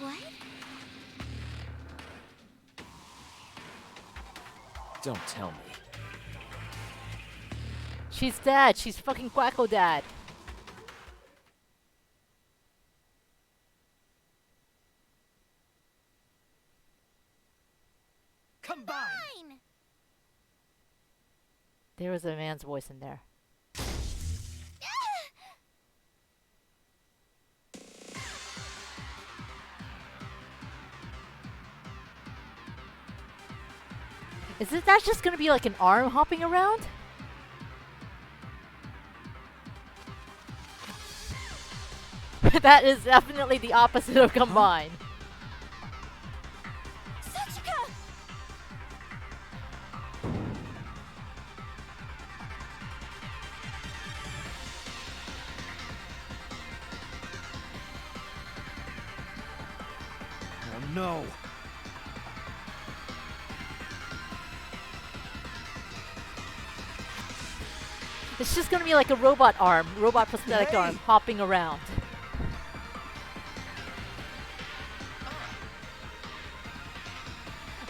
What? Don't tell me. She's Dad. She's fucking Quacko Dad. Fine! There was a man's voice in there. Is it that just gonna be like an arm hopping around? That is definitely the opposite of combine. Sachika! Oh no. It's just gonna be like a robot arm, robot prosthetic Hey! arm, hopping around.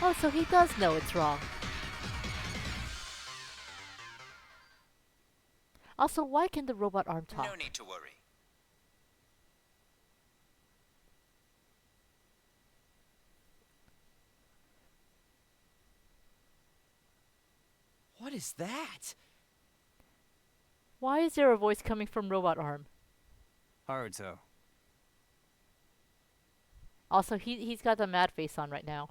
Oh, so he does know it's wrong. Also, why can the robot arm talk? No need to worry. What is that? Why is there a voice coming from robot arm? Haruto. Also, he's got the mad face on right now.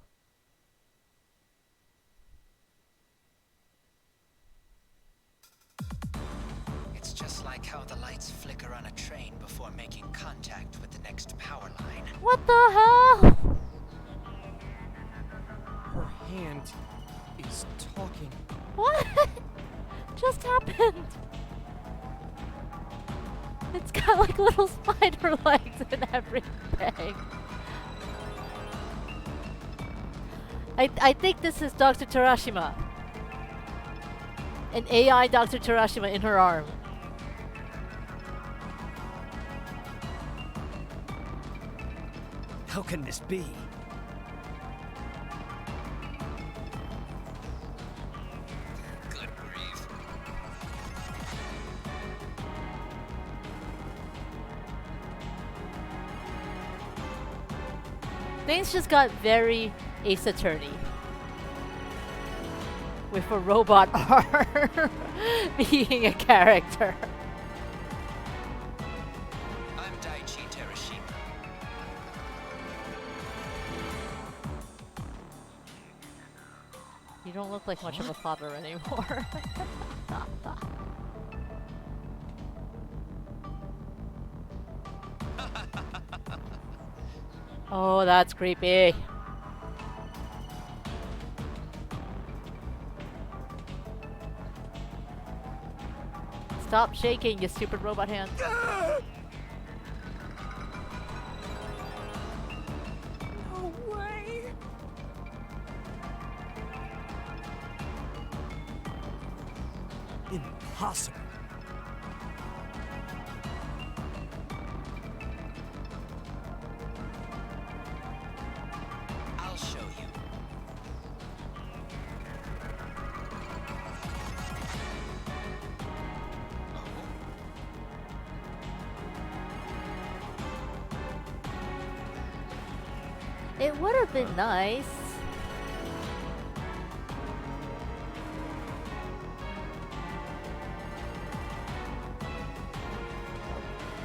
It's just like how the lights flicker on a train before making contact with the next power line. What the hell? Her hand is talking. What just happened? It's got like little spider legs and everything. I think this is Dr. Terashima. An AI Dr. Terashima in her arm. How can this be? Good grief. Things just got very Ace Attorney. With a robot arm being a character. I'm Daichi Terashima. You don't look like much of a father anymore. Oh, that's creepy. Stop shaking, you stupid robot hand. No way! Impossible. I'll show you. It would have been nice.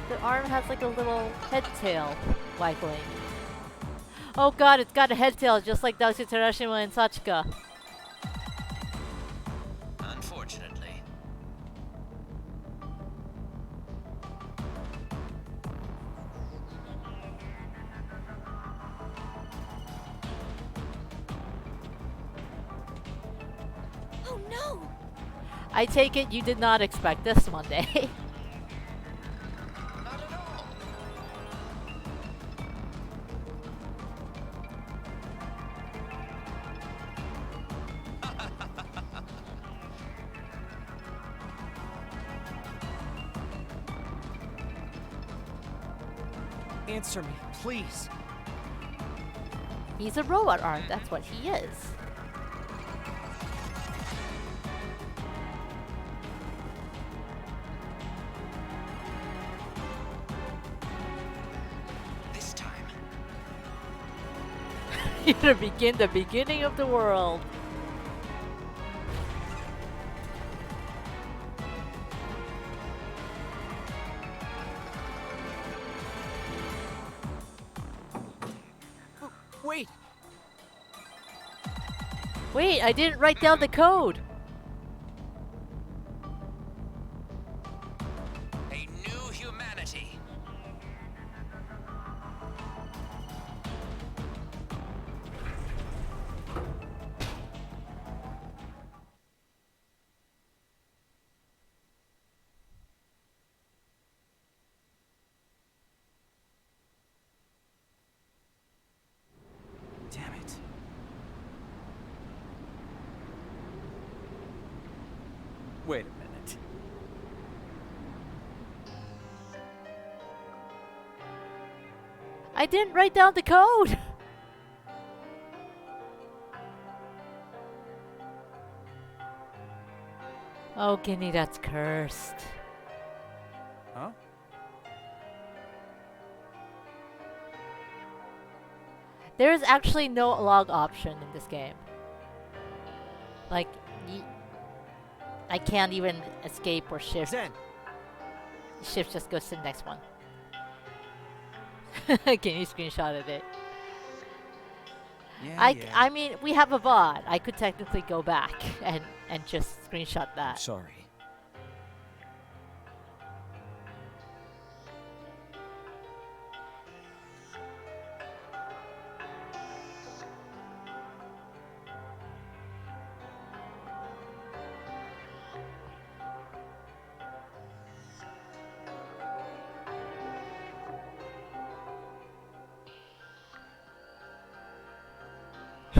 The arm has like a little head tail waggling. Oh god, it's got a head tail just like Dashi Terashima and Sachika. Unfortunately. Oh no! I take it you did not expect this one day. Not at all. Answer me, please. He's a robot arm, that's what he is. This time. To begin the beginning of the world. Wait! Wait, I didn't write down the code. A new humanity. Damn it. Wait a minute. I didn't write down the code. Oh, Guinea, that's cursed. Huh? There is actually no log option in this game. Like, I can't even escape or shift. Zen, Shift just goes to the next one. Can you screenshotted it? Yeah, I mean, we have a bot. I could technically go back and just screenshot I'm that. sorry.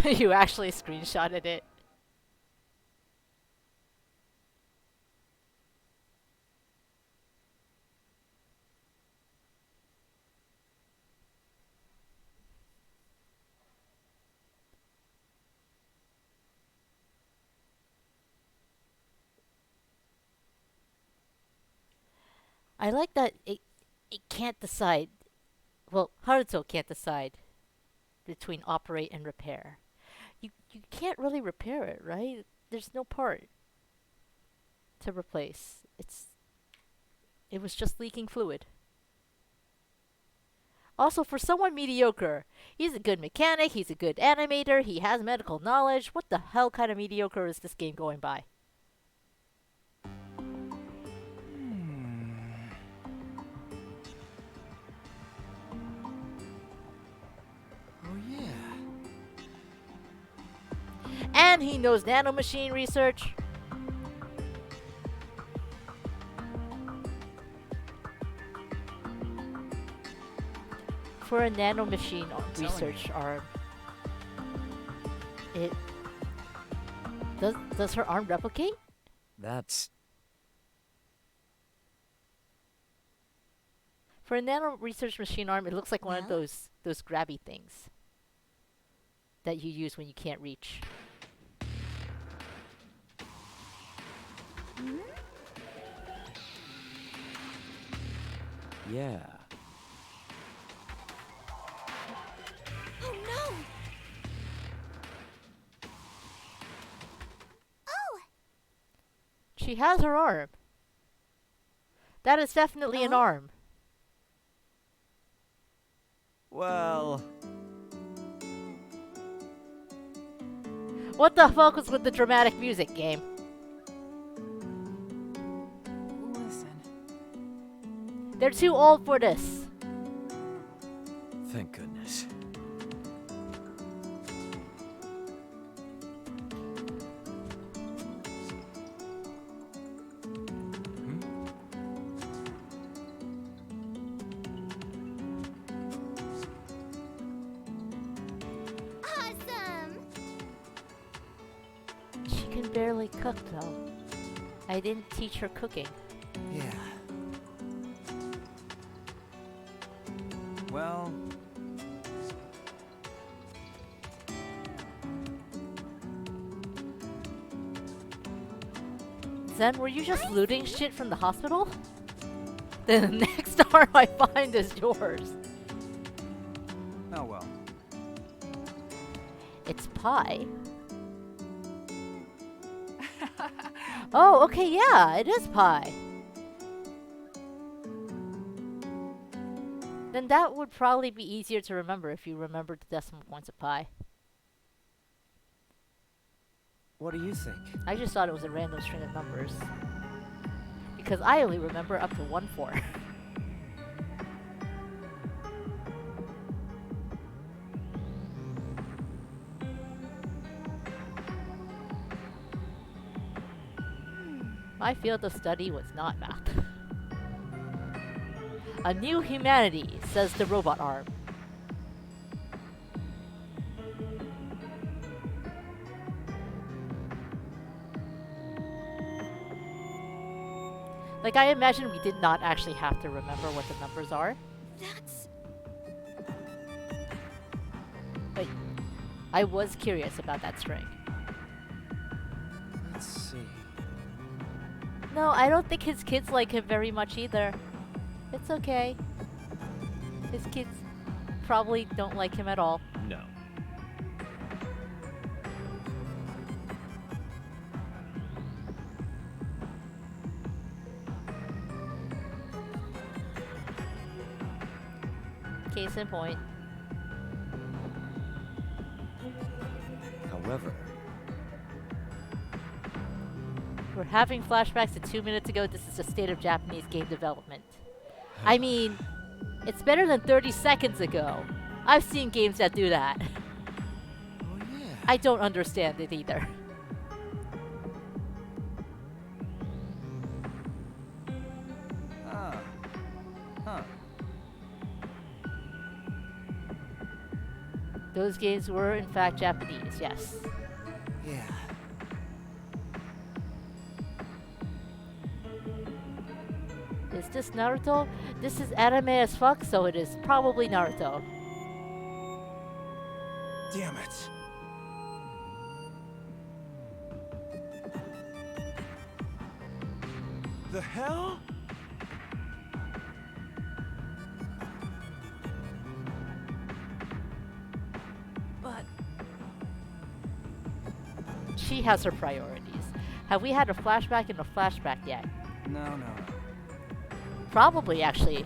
You actually screenshotted it. I like that it can't decide. Well, Haruto can't decide between operate and repair. You can't really repair it, right? There's no part to replace. It was just leaking fluid. Also, for someone mediocre, he's a good mechanic, he's a good animator, he has medical knowledge. What the hell kind of mediocre is this game going by? Oh yeah. And he knows nanomachine research. For a nanomachine telling research arm, it does her arm replicate? That's... For a nano research machine arm, it looks like one of Well? those grabby things that you use when you can't reach. yeah. Oh no! Oh! She has her arm. That is definitely an Oh? arm. Well... What the fuck was with the dramatic music game? Listen. They're too old for this. Thank goodness. Awesome! She can barely cook though. I didn't teach her cooking. Yeah. Well, Zen, were you just looting shit from the hospital? Then the next arm I find is yours. oh well. It's pie. Oh, okay, yeah, it is pie. Then that would probably be easier to remember if you remembered the decimal points of pi. What do you think? I just thought it was a random string of numbers. Because I only remember up to 1-4. My field of study was not math. A new humanity, says the robot arm. Like, I imagine we did not actually have to remember what the numbers are. That's... But I was curious about that string. Let's see. No, I don't think his kids like him very much either. It's okay. His kids probably don't like him at all. No. Case in point. However, We're having flashbacks to 2 minutes ago. This is the state of Japanese game development. I mean, it's better than 30 seconds ago. I've seen games that do that. oh yeah. I don't understand it either. Ah. Huh. Those games were, in fact, Japanese, yes. Yeah. Is this Naruto? This is anime as fuck, so it is probably Naruto. Damn it. The hell? But She has her priorities. Have we had a flashback in a flashback yet? No, no, no. Probably, actually.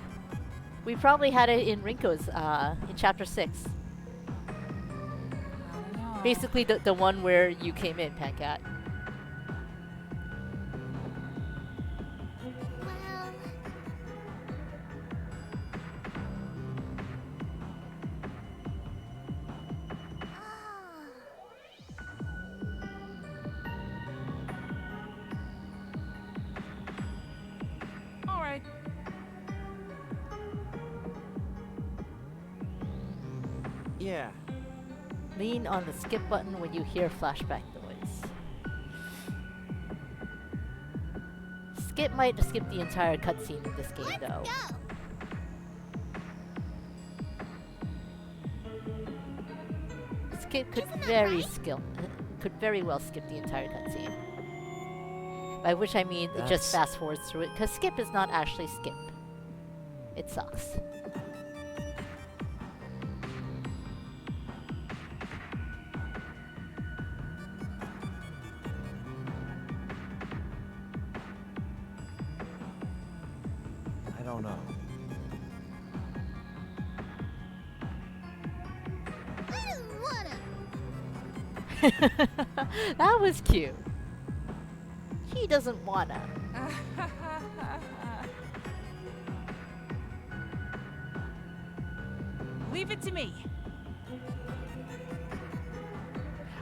We probably had it in Rinko's, in chapter 6. I don't know. Basically, the one where you came in, Pancat. Well... All right. Yeah. Lean on the skip button when you hear flashback noise. Skip might skip the entire cutscene in this game, though. Go! Skip could Isn't that could very well skip the entire cutscene. By which I mean it just That's- fast forwards through it, because skip is not actually skip. It sucks. I don't know. I don't wanna. That was cute. He doesn't wanna. Leave it to me.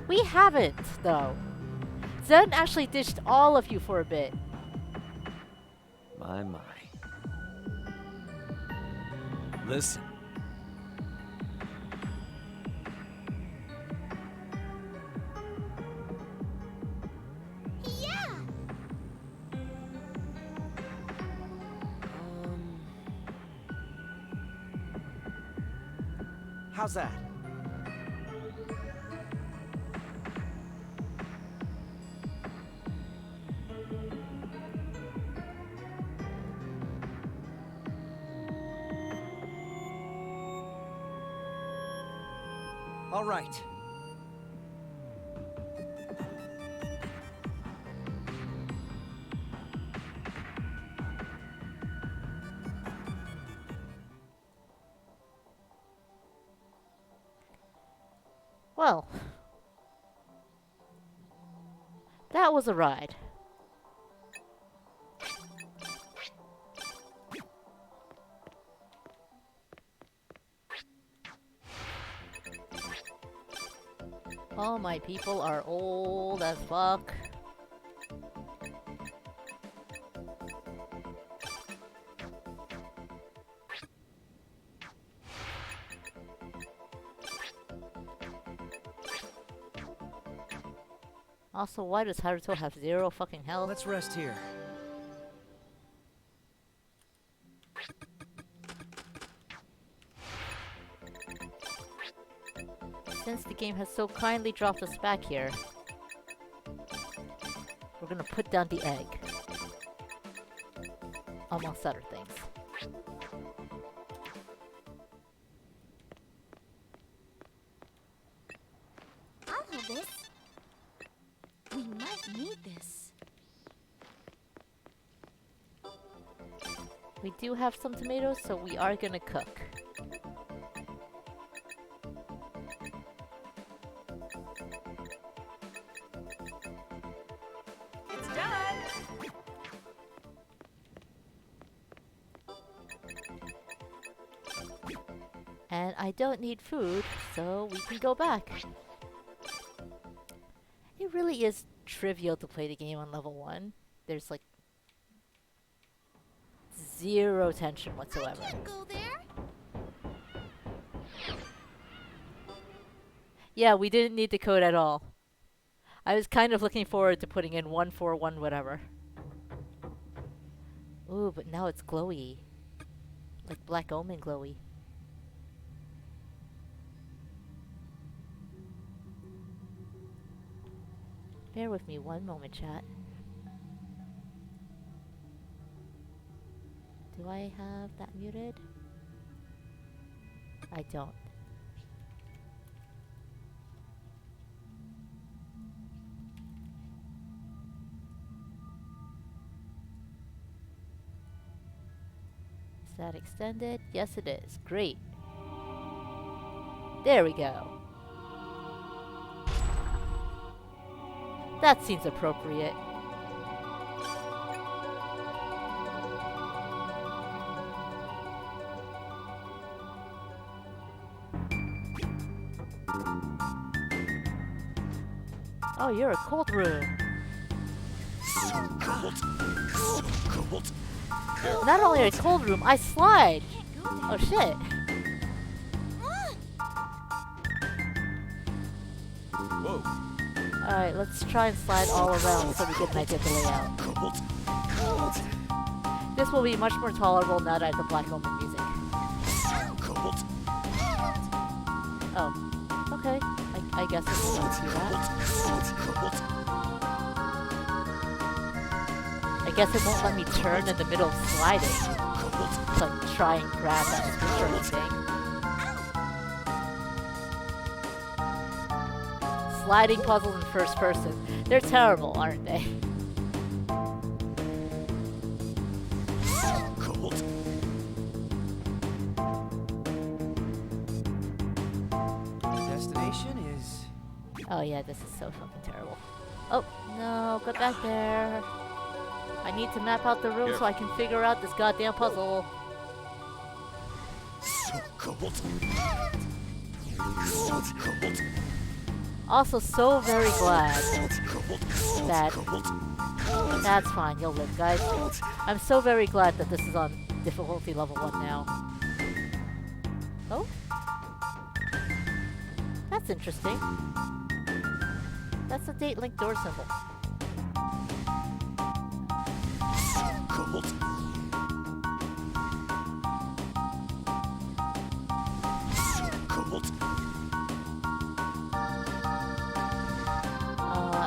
We haven't, though. Zen actually ditched all of you for a bit. My. Listen. Yeah! How's that? All right. Well, that was a ride. All my people are old as fuck. Also, why does Haruto have 0 fucking health? Let's rest here. Since the game has so kindly dropped us back here, we're gonna put down the egg. Amongst other things. I'll hold this. We might need this. We do have some tomatoes, so we are gonna cook. It's done. And I don't need food, so we can go back. It really is trivial to play the game on level 1. There's like 0 tension I whatsoever. can't go there. Yeah, we didn't need the code at all. I was kind of looking forward to putting in 141 whatever. Ooh, but now it's glowy. Like Black Omen glowy. Bear with me one moment, chat. Do I have that muted? I don't. Is that extended? Yes, it is. Great. There we go. That seems appropriate. Oh, you're a cold room. So cold. So cold. Not only a cold room, I slide. Can't go there. Oh shit. Whoa. Alright, let's try and slide all around so we get an idea of the layout. This will be much more tolerable now that I have the Black Omen music. Oh, okay. I guess it will let me do that. I guess it won't let me turn in the middle of sliding. To like try and grab that switch or anything. Sliding puzzles in first person. They're terrible, aren't they? Destination is... Oh yeah, this is so fucking terrible. Oh, no, go back there. I need to map out the room so I can figure out this goddamn puzzle. Also, so very glad that... That's fine, you'll live, guys. I'm so very glad that this is on difficulty level 1 now. Oh? That's interesting. That's a date link door symbol.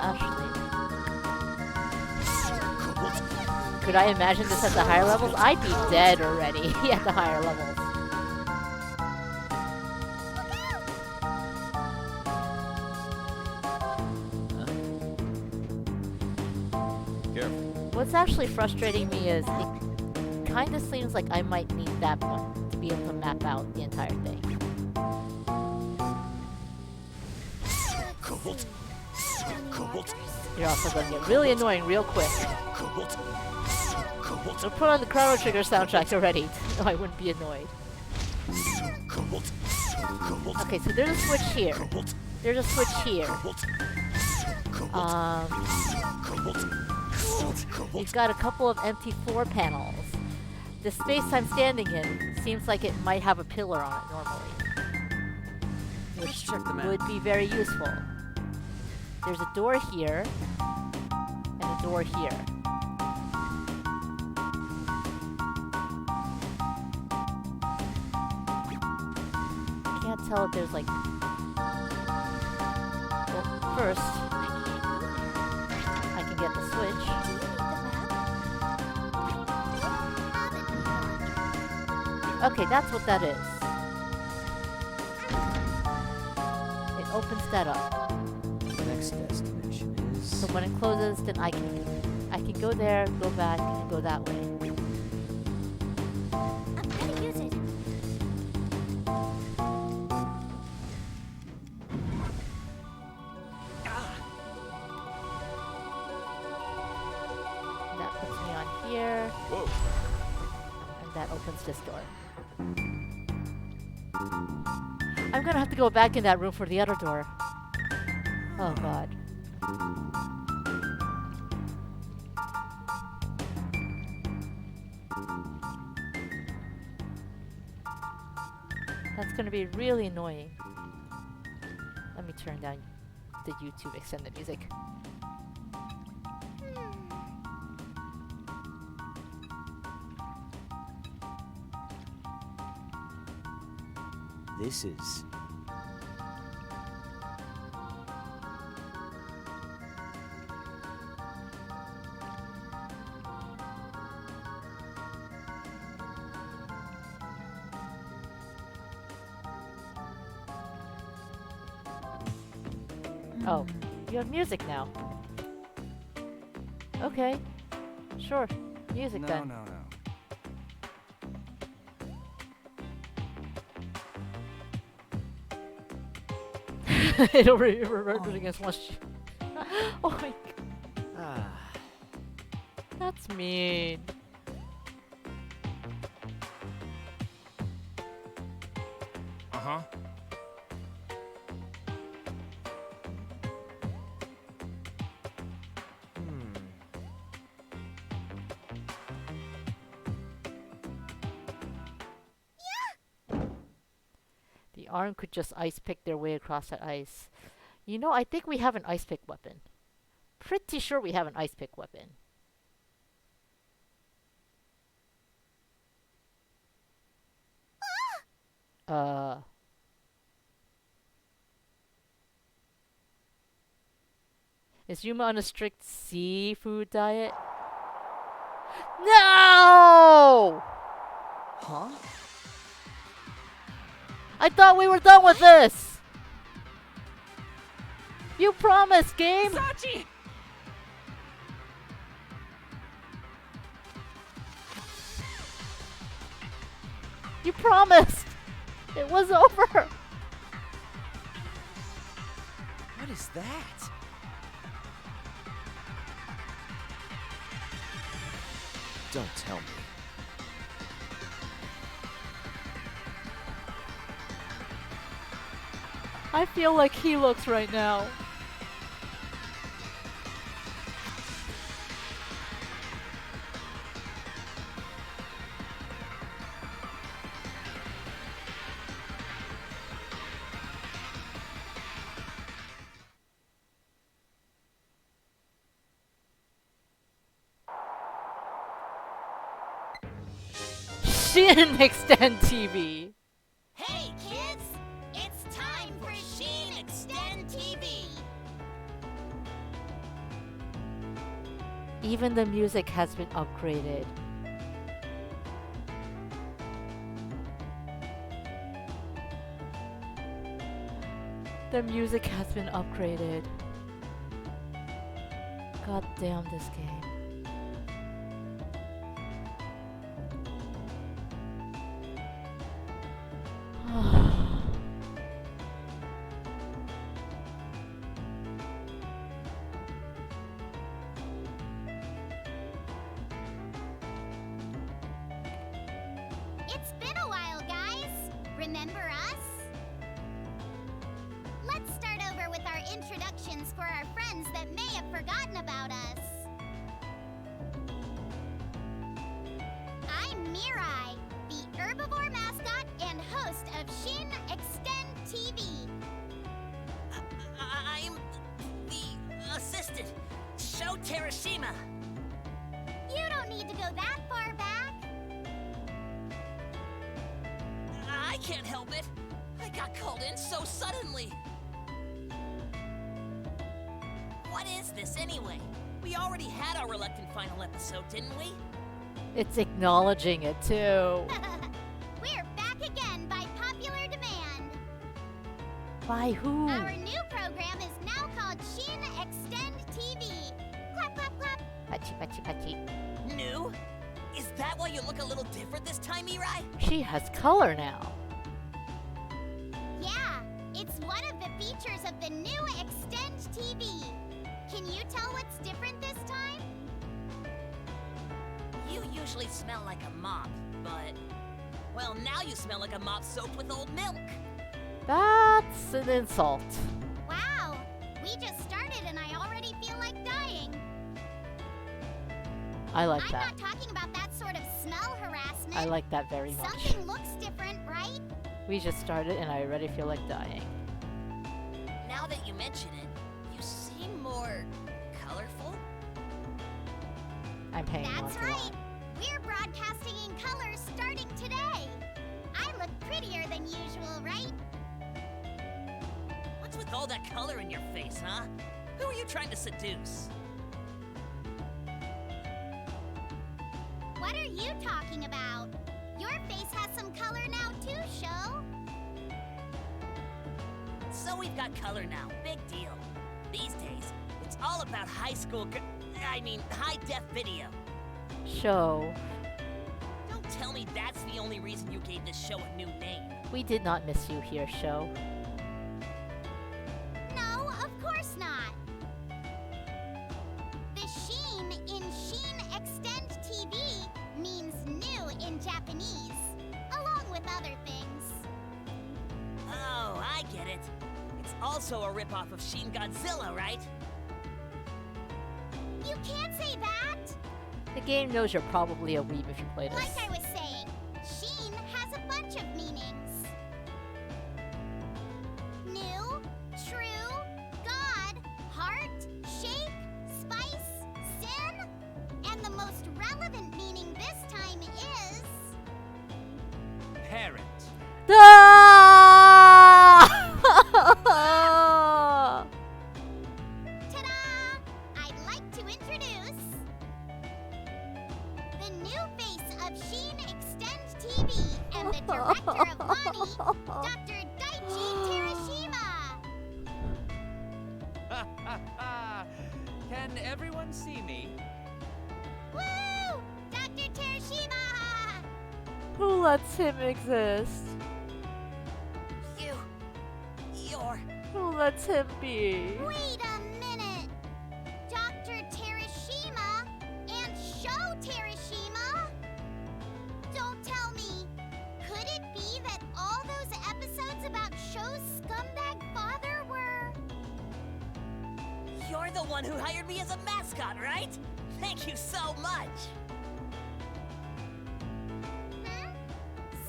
Actually. Could I imagine this at the higher levels? I'd be dead already at the higher levels. What's actually frustrating me is it kind of seems like I might need that one to be able to map out the entire thing. You're also going to get really annoying real quick. So put on the Chrono Trigger soundtrack already. No, I wouldn't be annoyed. Okay, so there's a switch here. There's a switch here. We've got a couple of empty floor panels. The space I'm standing in seems like it might have a pillar on it normally. Which would be very useful. There's a door here, and a door here. Can't tell if there's like... Well, first, I can get the switch. Okay, that's what that is. It opens that up. Next destination is... So when it closes, then I can go there, go back, and go that way. I'm gonna use it. That puts me on here. Whoa. And that opens this door. I'm gonna have to go back in that room for the other door. Oh god. That's gonna be really annoying. Let me turn down the YouTube extended music. This is... Oh, you have music now. Okay. Sure. Music No, then. no, no. It'll revert against one. Oh my god. Ah, That's mean. Uh-huh. The arm could just ice pick their way across that ice. You know, I think we have an ice pick weapon. Pretty sure we have an ice pick weapon. Uh... Is Yuma on a strict seafood diet? No! Huh? I thought we were done with this! You promised, game! Sachi! You promised! It was over! What is that? Don't tell me. I feel like he looks right now. Shin Extend TV. Hey kids, it's time for Sheen Extend TV. Even the music has been upgraded. The music has been upgraded. God damn this game. It's been a while, guys. Remember us? Let's start over with our introductions for our friends that may have forgotten about us. I'm Mirai, the herbivore mascot and host of Shin Extend TV. I'm the assistant, Sho Terashima. You don't need to go that far back. I can't help it. I got called in so suddenly. What is this anyway? We already had our reluctant final episode, didn't we? It's acknowledging it too. We're back again by popular demand. By who? Our new program is now called Shin Extend TV. Clap, clap, clap. Pachi, pachi, pachi. New? Is that why you look a little different this time, Mirai? She has color now. Yeah, it's one of the features of the new Extend TV. Can you tell what's different this time? You usually smell like a mop, but... Well, now you smell like a mop soaked with old milk. That's an insult. Wow, we just started and I already feel like dying. I like I'm that. not talking about that sort of smell harassment. I like that very much. Something looks different, right? We just started and I already feel like dying. Now that you mention it, you seem more colorful. I'm hanging on That's to right. that. We're broadcasting in color starting today. I look prettier than usual, right? What's with all that color in your face, huh? Who are you trying to seduce? What are you talking about? Your face has some color now too, Sho. So we've got color now. Big deal. These days, it's all about high def video. Show. Don't tell me that's the only reason you gave this show a new name. We did not miss you here, Show. No, of course not. The Sheen in Sheen Extend TV means new in Japanese, along with other things. Oh, I get it. It's also a ripoff of Shin Godzilla, right? You can't say that! The game knows you're probably a weeb if you play this. Like I was saying, Sheen has a bunch of meanings. New, true, Ah! Ta-da! I'd like to introduce the new face of Sheen Extend TV and the director of Lonnie, Dr. Daichi Terashima. Can everyone see me? Woo! Dr. Terashima! Who lets him exist? You're... Who lets him be? Wait a minute! Dr. Terashima and Show Terashima? Don't tell me. Could it be that all those episodes about Show's scumbag father were... You're the one who hired me as a mascot, right? Thank you so much!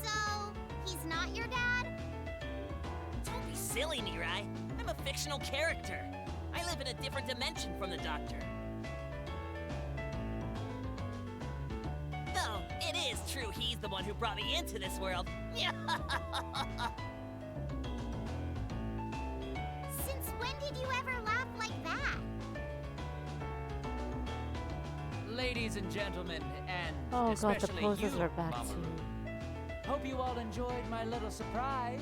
So, he's not your dad? Don't be silly, Mirai. I'm a fictional character. I live in a different dimension from the Doctor. Though, it is true he's the one who brought me into this world. Since when did you ever laugh like that? Ladies and gentlemen, and Oh god, the especially poses you, are back Mamoru. too. Hope you all enjoyed my little surprise.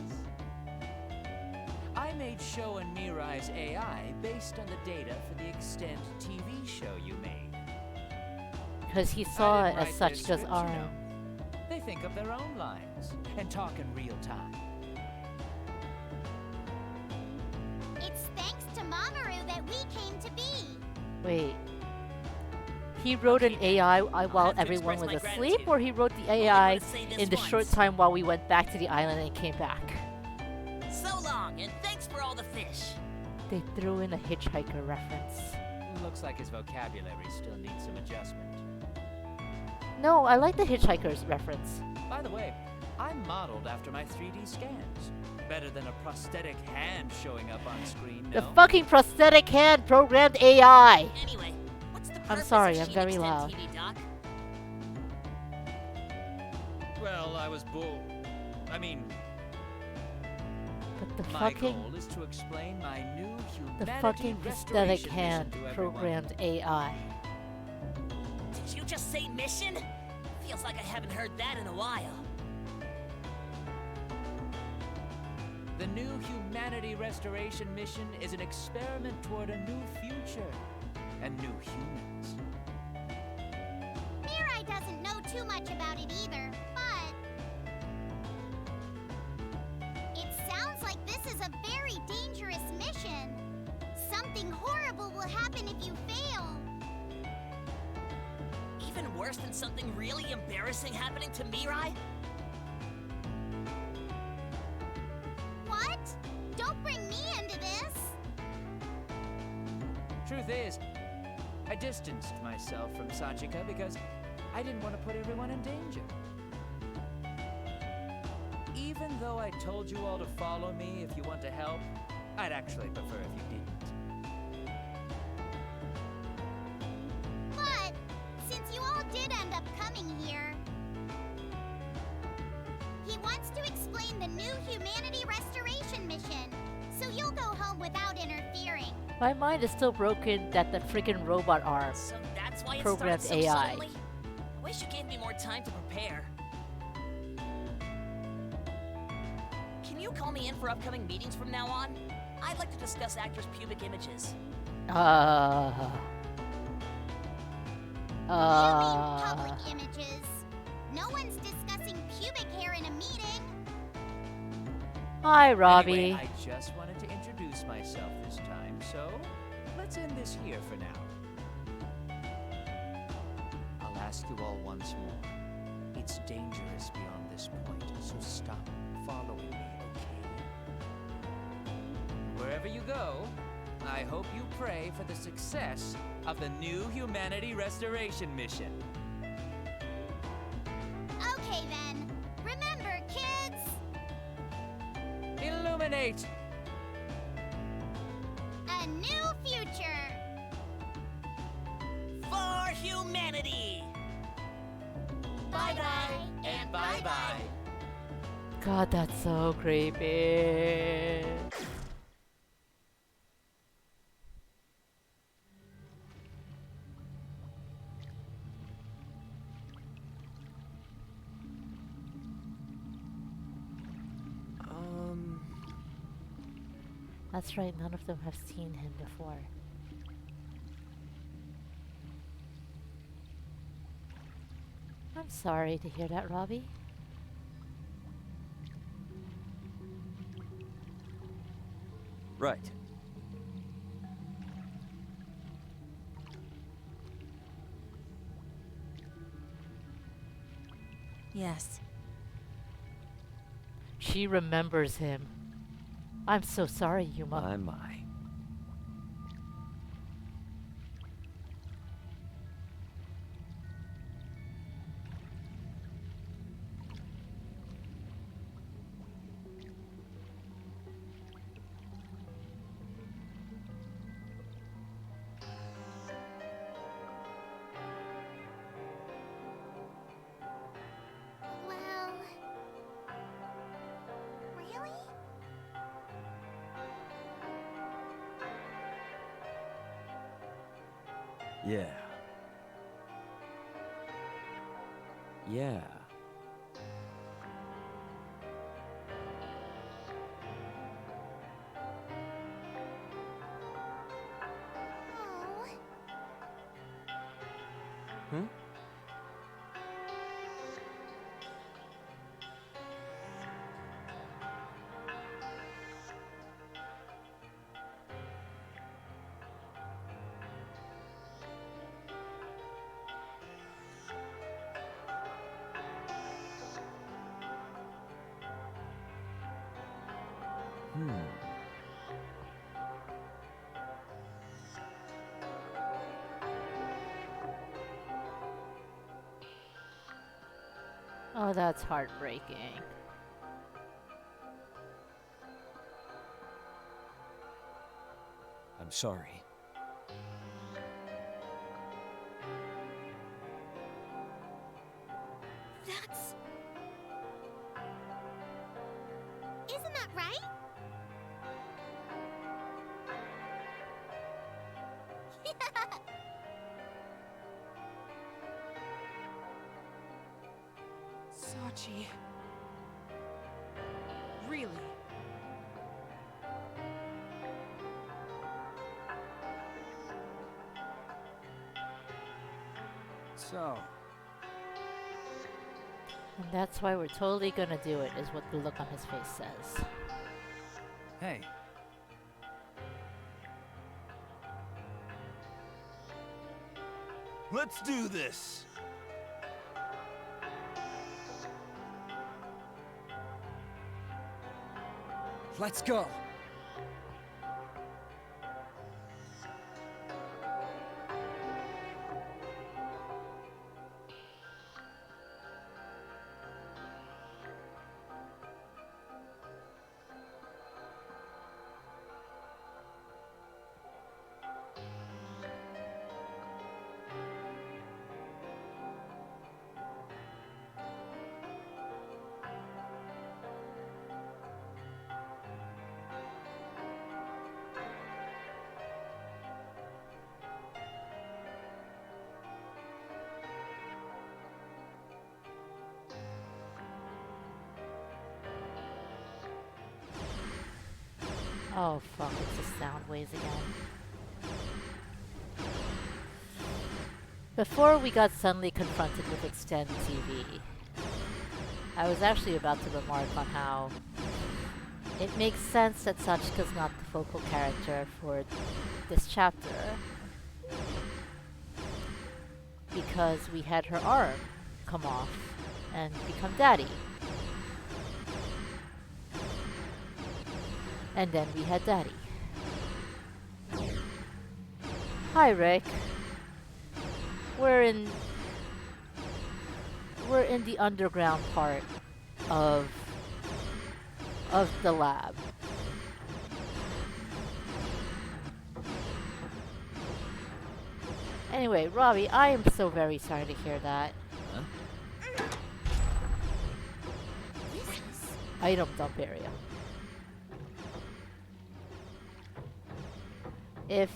I made Sho and Mirai's AI based on the data for the Extend TV show you made. Because he I saw it didn't as write such their does scripts, you Arm. know. They think of their own lines and talk in real time. It's thanks to Mamoru that we came to be. Wait. He wrote an AI while have to everyone express was my asleep, gratitude. or he wrote the Only AI wanna say this in the short once. time while we went back to the island and came back? So long, and thanks for all the fish. They threw in a hitchhiker reference. Looks like his vocabulary still needs some adjustment. No, I like the hitchhiker's reference. By the way, I'm modeled after my 3D scans. Better than a prosthetic hand showing up on screen, no? The fucking prosthetic hand programmed AI! Anyway, what's the I'm purpose sorry, of I'm Sheen very Extend loud. TV, Doc? Well, I was bull. I mean, But the my fucking goal is to explain my new the humanity fucking prosthetic restoration hand mission to everyone. programmed AI. Did you just say mission? Feels like I haven't heard that in a while. The new humanity restoration mission is an experiment toward a new future and new humans. Mirai doesn't know too much about it either, but... It sounds like this is a very dangerous mission. Something horrible will happen if you fail. Even worse than something really embarrassing happening to Mirai? What? Don't bring me into this. Truth is, I distanced myself from Sachika because I didn't want to put everyone in danger. Even though I told you all to follow me if you want to help, I'd actually prefer if you didn't. But, since you all did end up coming here, he wants to explain the new humanity restoration mission, so you'll go home without interfering. My mind is still broken that the freaking robot arm. So that's why it Programmed started so AI. suddenly? I wish you gave me more time to prepare. Can you call me in for upcoming meetings from now on? I'd like to discuss actors' pubic images. You mean public images. No one's discussing pubic hair in a meeting. Hi, Robbie. Anyway, I just wanted to introduce myself this time, so let's end this here for now. I'll ask you all once more. It's dangerous beyond this point, so stop following me, okay? Wherever you go, I hope you pray for the success of the new humanity restoration mission. Okay then. Remember, kids, Illuminate! a new future. For humanity! Bye-bye And bye-bye. God, that's so creepy. That's right, none of them have seen him before. I'm sorry to hear that, Robbie. Right. Yes. She remembers him. I'm so sorry, Yuma. My. Well, really? Yeah. Yeah. Oh. Hmm? Oh, that's heartbreaking. I'm sorry. That's... Isn't that right? Sachi. Really? So, And that's why we're totally gonna do it, is what the look on his face says. hey. Let's do this. Let's go. Oh fuck, it's the sound waves again. Before we got suddenly confronted with Extend TV, I was actually about to remark on how it makes sense that Sachika's not the focal character for this chapter, because we had her arm come off and become Daddy. And then we had Daddy. Hi, Rick. We're in the underground part of the lab. Anyway, Robbie, I am so very sorry to hear that. This is item dump area. If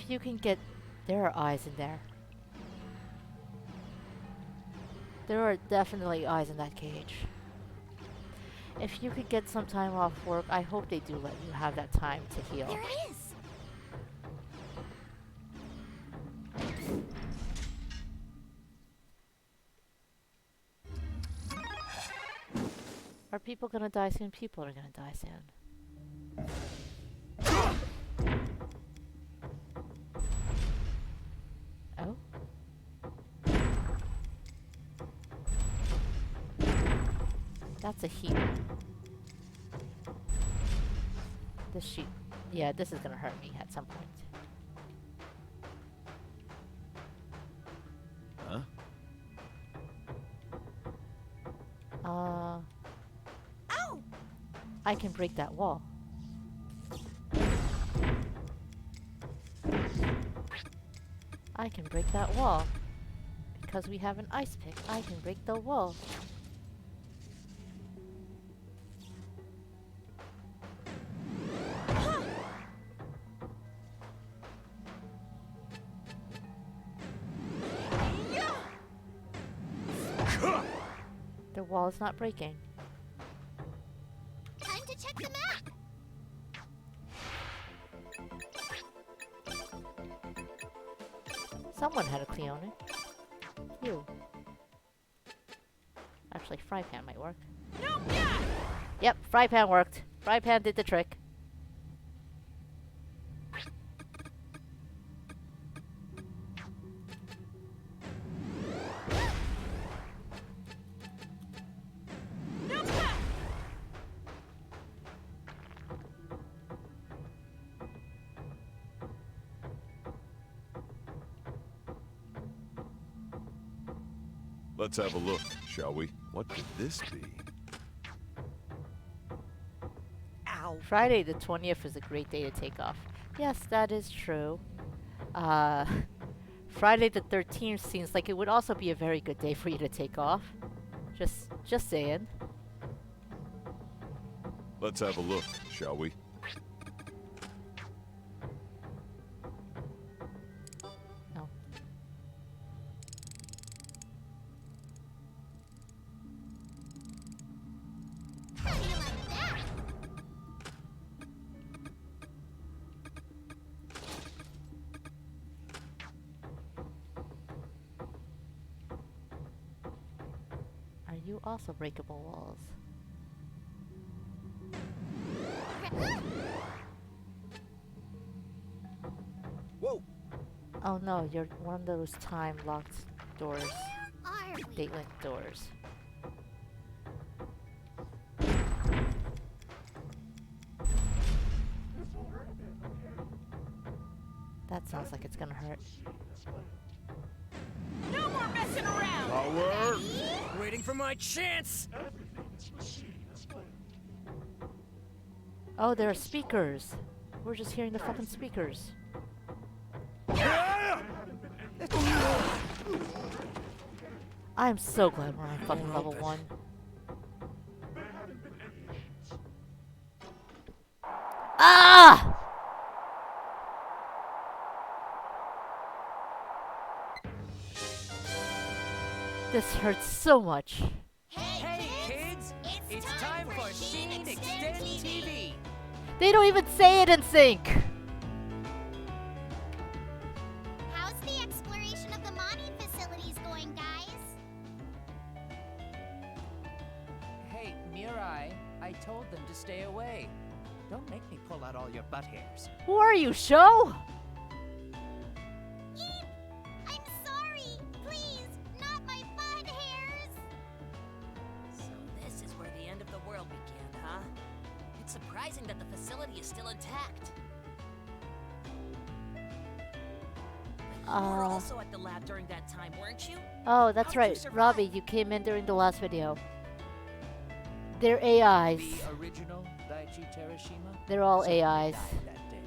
you can get, there are eyes in there. There are definitely eyes in that cage. If you could get some time off work, I hope they do let you have that time to heal. There it is! Are people gonna die soon? People are gonna die soon. Oh? That's a heat. This sheet. Yeah, this is gonna hurt me at some point. Huh? Ow! I can break that wall. I can break that wall. Because we have an ice pick, I can break the wall. The wall is not breaking. Time to check the map! Someone had a Cleone. You. Actually, fry pan might work. No, yeah! Yep, fry pan worked. Fry pan did the trick. Let's have a look, shall we? What could this be? Ow. Friday the 20th is a great day to take off. Yes, that is true. Friday the 13th seems like it would also be a very good day for you to take off. Just saying. Let's have a look, shall we? No. How do you like that? Are you also breakable walls? Whoa! Oh no, you're one of those time locked doors. Are we? Date link doors. That sounds like it's gonna hurt. No more messing around! Power! Waiting for my chance! Oh, there are speakers. We're just hearing the fucking speakers. I'm so glad we're on fucking level 1. Ah! This hurts so much. Hey, kids! It's time for Sheen Extend TV! They don't even say it in sync. How's the exploration of the mining facilities going, guys? Hey, Mirai, I told them to stay away. Don't make me pull out all your butt hairs. Who are you, Show? Eep! I'm sorry! Please, not my butt hairs! So this is where the end of the world began, huh? It's surprising that the facility is still intact. But you were also at the lab during that time, weren't you? Oh, that's How did you right. survive? Robbie, you came in during the last video. They're AIs. The original Daichi Terashima? They're all Certainly AIs. died that day.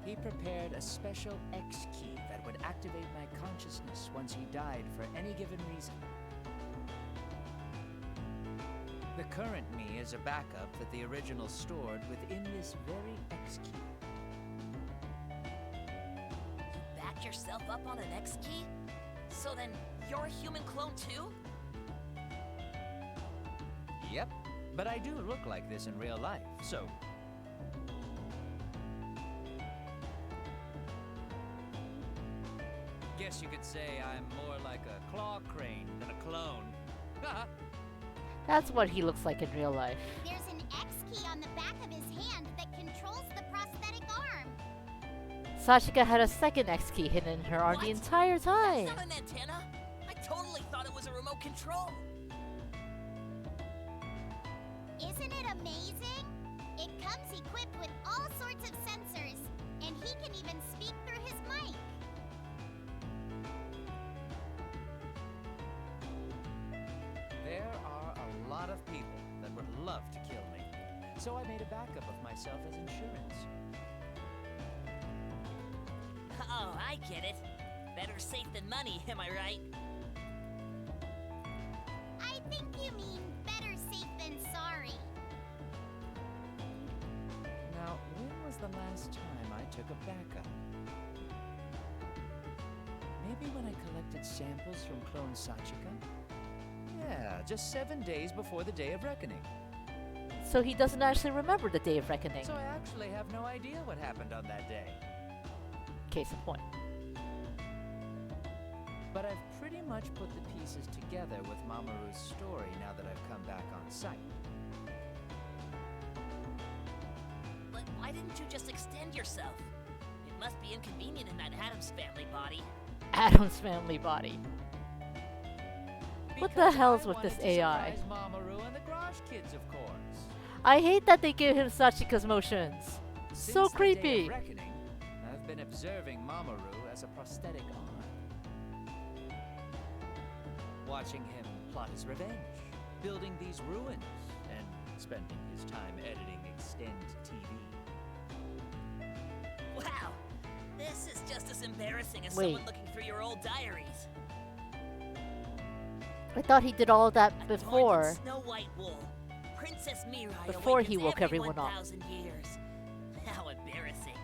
He prepared a special X key that would activate my consciousness once he died for any given reason. The current me is a backup that the original stored within this very X key. You backed yourself up on an X key? So then you're a human clone too? Yep, but I do look like this in real life, so... Guess you could say I'm more like a claw crane than a clone. That's what he looks like in real life. There's an X key on the back of his hand that controls the prosthetic arm. Sachika had a second X key hidden in her arm the What? entire time. That's not an antenna. I totally thought it was a remote control. Isn't it amazing? It comes equipped with all sorts of sensors, and he can even speak through his mic. There are a lot of people that would love to kill me, so I made a backup of myself as insurance. Oh, I get it. Better safe than money, am I right? I think you mean better safe than sorry. Now, when was the last time I took a backup? Maybe when I collected samples from clone Sachika? Yeah, just 7 days before the Day of Reckoning. So he doesn't actually remember the Day of Reckoning. So I actually have no idea what happened on that day. Case in point. But I've pretty much put the pieces together with Mamoru's story now that I've come back on site. But why didn't you just extend yourself? It must be inconvenient in that Addams family body. Adam's family body. What the Because hell's I with this wanted to AI? surprise Mamoru and the Garage Kids, of course. I hate that they give him Sachika's motions. So Since the Day of creepy. Reckoning, I've been observing Mamoru as a prosthetic arm. Watching him plot his revenge, building these ruins, and spending his time editing Extend TV. Wow, this is just as embarrassing as Wait. someone looking through your old diaries. I thought he did all of that Adorned in before. Snow White wool, Princess Mirai Before he awakens woke every everyone up. 1,000 years. How embarrassing.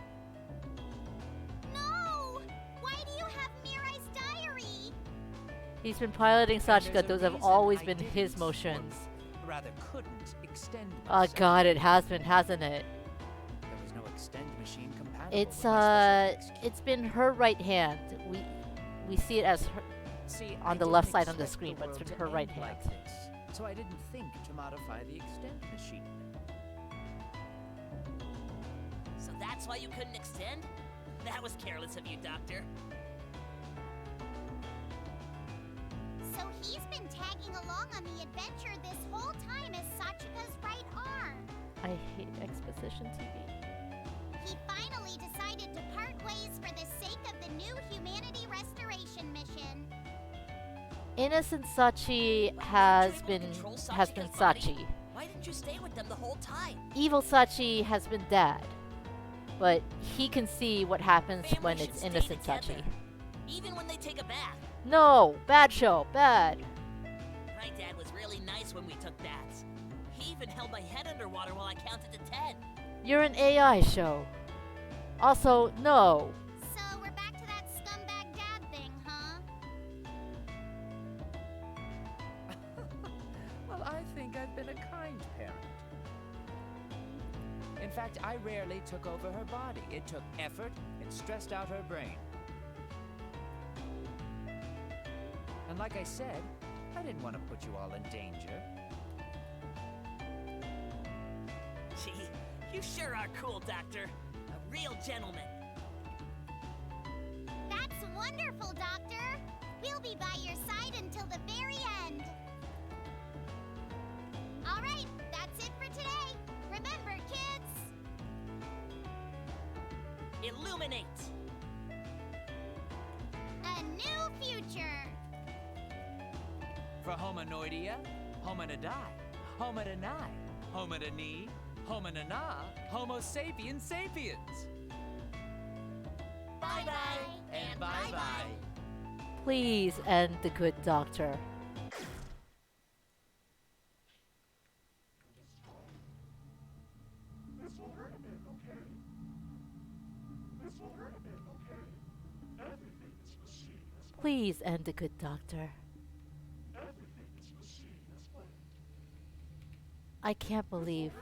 No! Why do you have Mirai's diary? He's been piloting And Sachika. there's a Those have reason always I been didn't, his or motions. rather couldn't, extend Oh myself. god, it has been, hasn't it? There was no extend machine compatible It's with my special X key. it's been her right hand. We see it as her. See, on I the didn't left side on the expect screen, but it's world been to her right end like hand. this, so I didn't think to modify the extend machine. So that's why you couldn't extend? That was careless of you, Doctor. So he's been tagging along on the adventure this whole time as Sachika's right arm. I hate exposition TV. He finally decided to part ways for the sake of the new humanity restoration mission. Innocent Sachi Why has didn't you been even control has been Sachika's body? Sachi. Why didn't you stay with them the whole time? Evil Sachi has been Dad, but he can see what happens Family when should it's stay innocent together, Sachi. even when they take a bath. No, bad show, bad. My dad was really nice when we took baths. He even held my head underwater while I counted to 10. You're an AI show. Also, no. So we're back to that scumbag dad thing, huh? Well, I think I've been a kind parent. In fact, I rarely took over her body. It took effort and stressed out her brain. And like I said, I didn't want to put you all in danger. Gee, you sure are cool, Doctor. A real gentleman. That's wonderful, Doctor. We'll be by your side until the very end. All right, that's it for today. Remember, kids. Illuminate. A new future. For hominoidia, hominidai, hominidai, hominini, hominina, homo sapiens sapiens. Bye-bye. And bye-bye. Please end the good doctor. Please end the good doctor. I can't believe.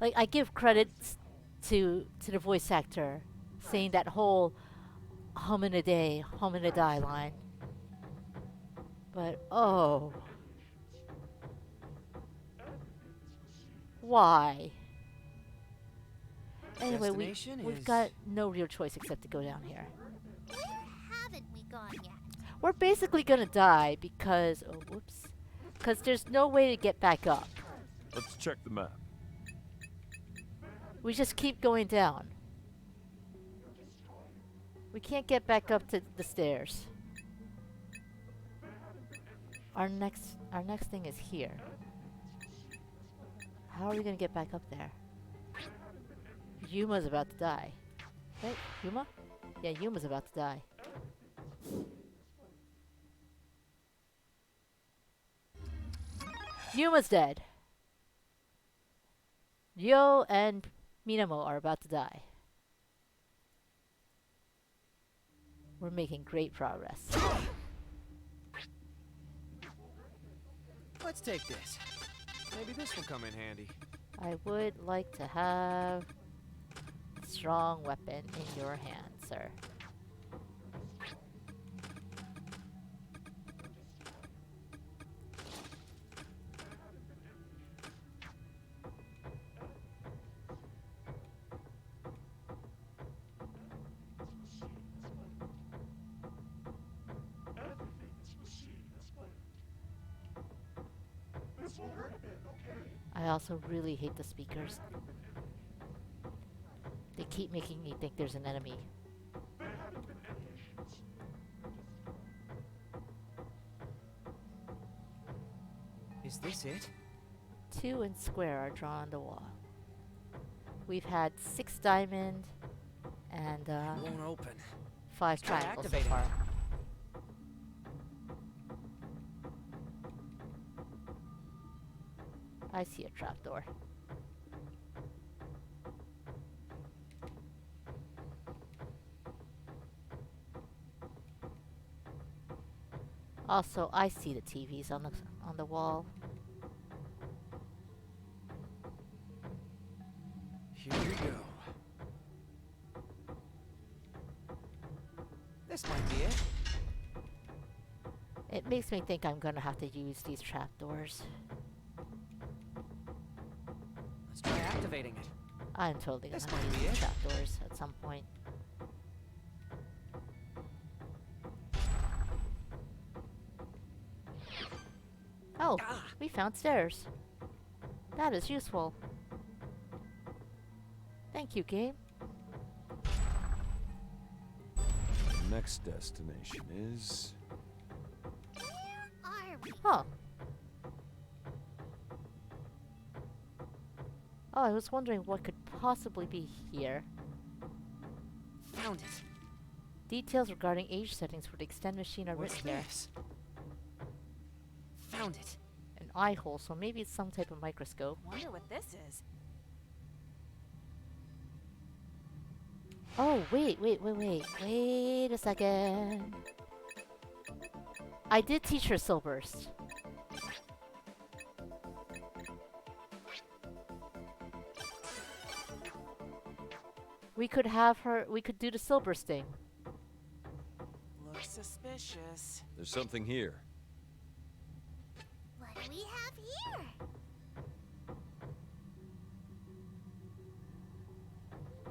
Like, I give credits to the voice actor saying that whole hominidae line. But oh, why? Anyway, we've got no real choice except to go down here. Where haven't we gone yet? We're basically gonna die because because there's no way to get back up. Let's check the map. We just keep going down. We can't get back up to the stairs. Our next thing is here. How are we gonna get back up there? Yuma's about to die. Right? Yuma? Yeah, Yuma's about to die. Yuma's dead. Ryo and Minamo are about to die. We're making great progress. Let's take this. Maybe this will come in handy. I would like to have a strong weapon in your hand, sir. I also really hate the speakers. They keep making me think there's an enemy. Is this it? 2 and square are drawn on the wall. We've had 6 diamond and Won't open. 5 try triangles so activating far. I see a trapdoor. Also, I see the TVs on the wall. Here we go. This might be it. It makes me think I'm gonna have to use these trapdoors. Let's try activating it. I'm totally gonna This have might to be use it. trapdoors at some point. Oh, we found stairs. That is useful. Thank you, game. Next destination is... Where are we? Huh. Oh, I was wondering what could possibly be here. Found it. Details regarding age settings for the extend machine are What's written there. this? Found it. An eye hole, so maybe it's some type of microscope. Wonder what this is. Oh, wait a second. I did teach her Soul Burst. We could do the Soul Burst thing. Looks suspicious. There's something here. What do we have here?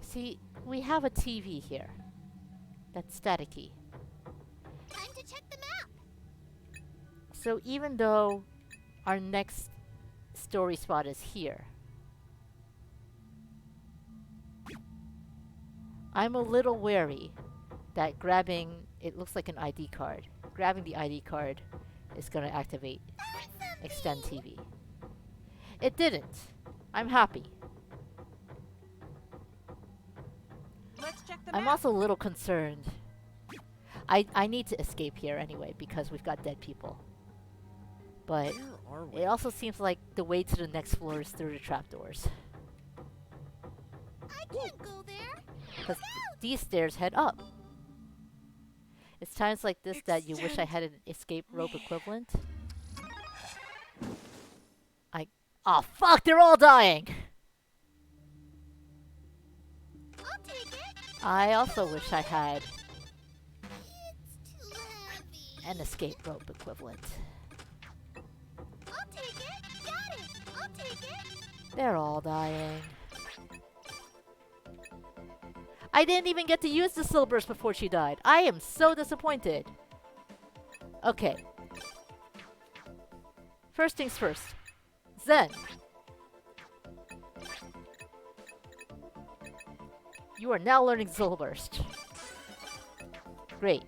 See, we have a TV here. That's staticky. Time to check the map. So even though our next story spot is here, I'm a little wary that grabbing, it looks like an ID card, grabbing the ID card is going to activate Extend TV. It didn't. I'm happy. Let's check the I'm map. also a little concerned. I need to escape here anyway because we've got dead people. But Where are we? it also seems like the way to the next floor is through the trapdoors. I can't go there. Because these stairs head up. It's times like this that you wish I had an escape rope equivalent. Oh fuck, they're all dying! I'll take it. I also wish I had It's too heavy. an escape rope equivalent. I'll take it. Got it. I'll take it. They're all dying. I didn't even get to use the Soul Burst before she died. I am so disappointed. Okay. First things first. Zen. You are now learning Soul Burst. Great.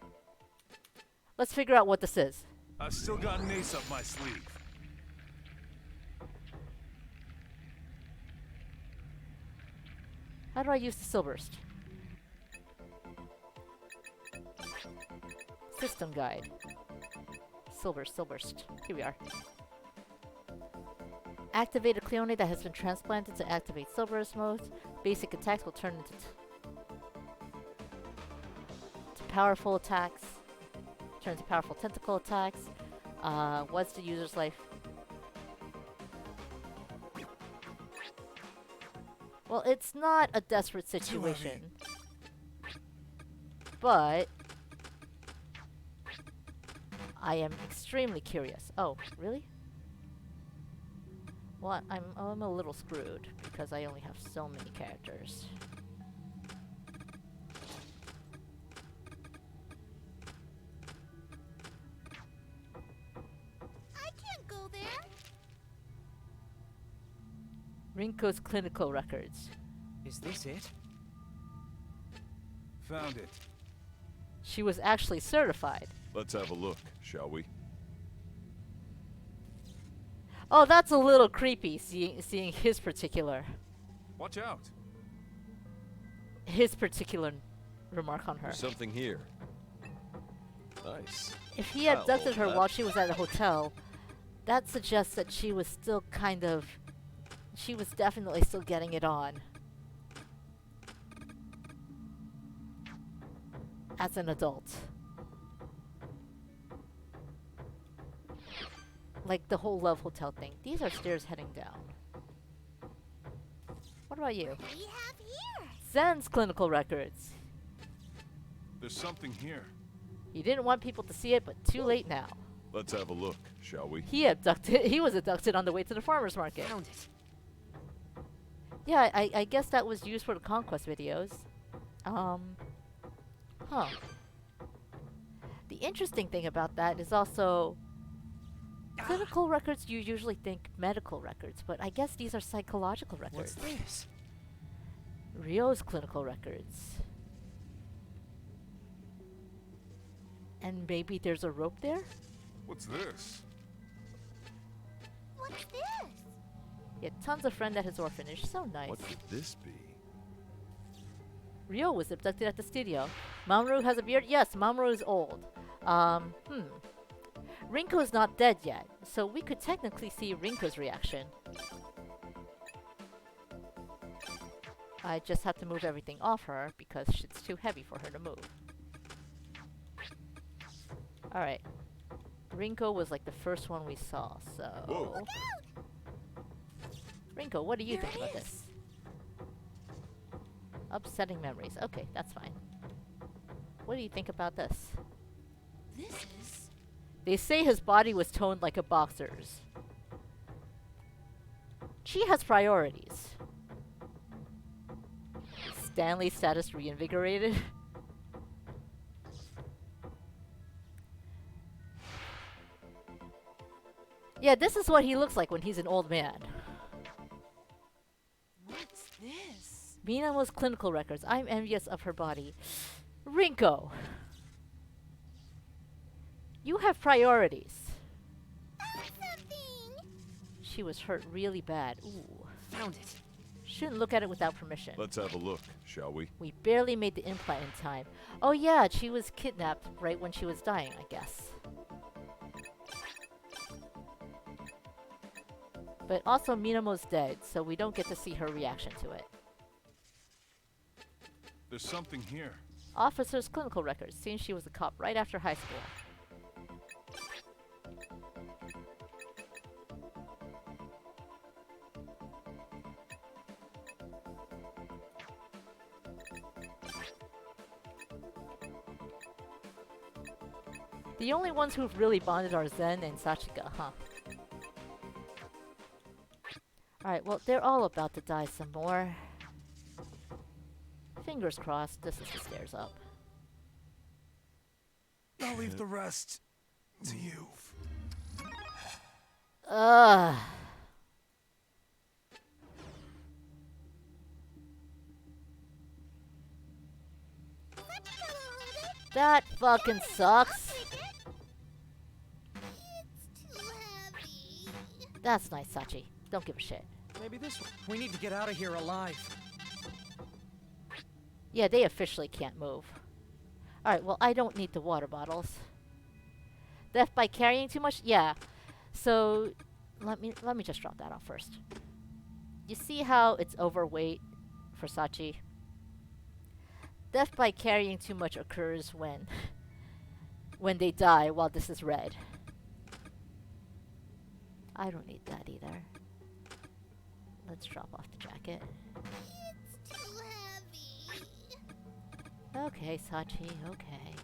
Let's figure out what this is. I still got an ace up my sleeve. How do I use the Soul Burst? System guide. Soul Burst. Here we are. Activate a Cleone that has been transplanted to activate Soul Burst mode. Basic attacks will turn into powerful attacks. Turn into powerful tentacle attacks. What's the user's life? Well, it's not a desperate situation. But I am extremely curious. Oh, really? Well, I'm a little screwed because I only have so many characters. I can't go there. Rinko's clinical records. Is this it? Found it. She was actually certified. Let's have a look, shall we? Oh, that's a little creepy, seeing his particular remark on her. There's something here. Nice. If he I'll abducted hold her that. while she was at a hotel, that suggests that she was still she was definitely still getting it on. As an adult. Like the whole Love Hotel thing. These are stairs heading down. What about you? What do we have here? Zen's clinical records. There's something here. You didn't want people to see it, but too late now. Let's have a look, shall we? He was abducted on the way to the farmer's market. Found it. Yeah, I guess that was used for the conquest videos. Huh. The interesting thing about that is also clinical records. You usually think medical records, but I guess these are psychological records. What's this? Ryo's clinical records. And maybe there's a rope there? What's this? What's this? He had tons of friends at his orphanage. So nice. What could this be? Ryo was abducted at the studio. Mamoru has a beard? Yes, Mamoru is old. Rinko's not dead yet, so we could technically see Rinko's reaction. I just have to move everything off her because it's too heavy for her to move. Alright. Rinko was like the first one we saw, so... Whoa. Rinko, what do you There think it about is. this? Upsetting memories. Okay, that's fine. What do you think about this? This is... They say his body was toned like a boxer's. She has priorities. Stanley's status reinvigorated. Yeah, this is what he looks like when he's an old man. What's this? Minamo's clinical records. I'm envious of her body. Rinko. You have priorities. Something. She was hurt really bad. Ooh. Found it. Shouldn't look at it without permission. Let's have a look, shall we? We barely made the implant in time. Oh yeah, she was kidnapped right when she was dying, I guess. But also Minamo's dead, so we don't get to see her reaction to it. There's something here. Officer's clinical records. Seems she was a cop right after high school. The only ones who've really bonded are Zen and Sachika, huh? Alright, well, they're all about to die some more. Fingers crossed, this is the stairs up. I'll leave the rest to you. Ugh. That fucking sucks. It's too heavy. That's nice, Sachi. Don't give a shit. Maybe this one. We need to get out of here alive. Yeah, they officially can't move. Alright, well, I don't need the water bottles. Death by carrying too much? Yeah. So, let me just drop that off first. You see how it's overweight for Sachi? Death by carrying too much occurs when when they die while this is red. I don't need that either. Let's drop off the jacket. It's too heavy. Okay, Sachi, okay.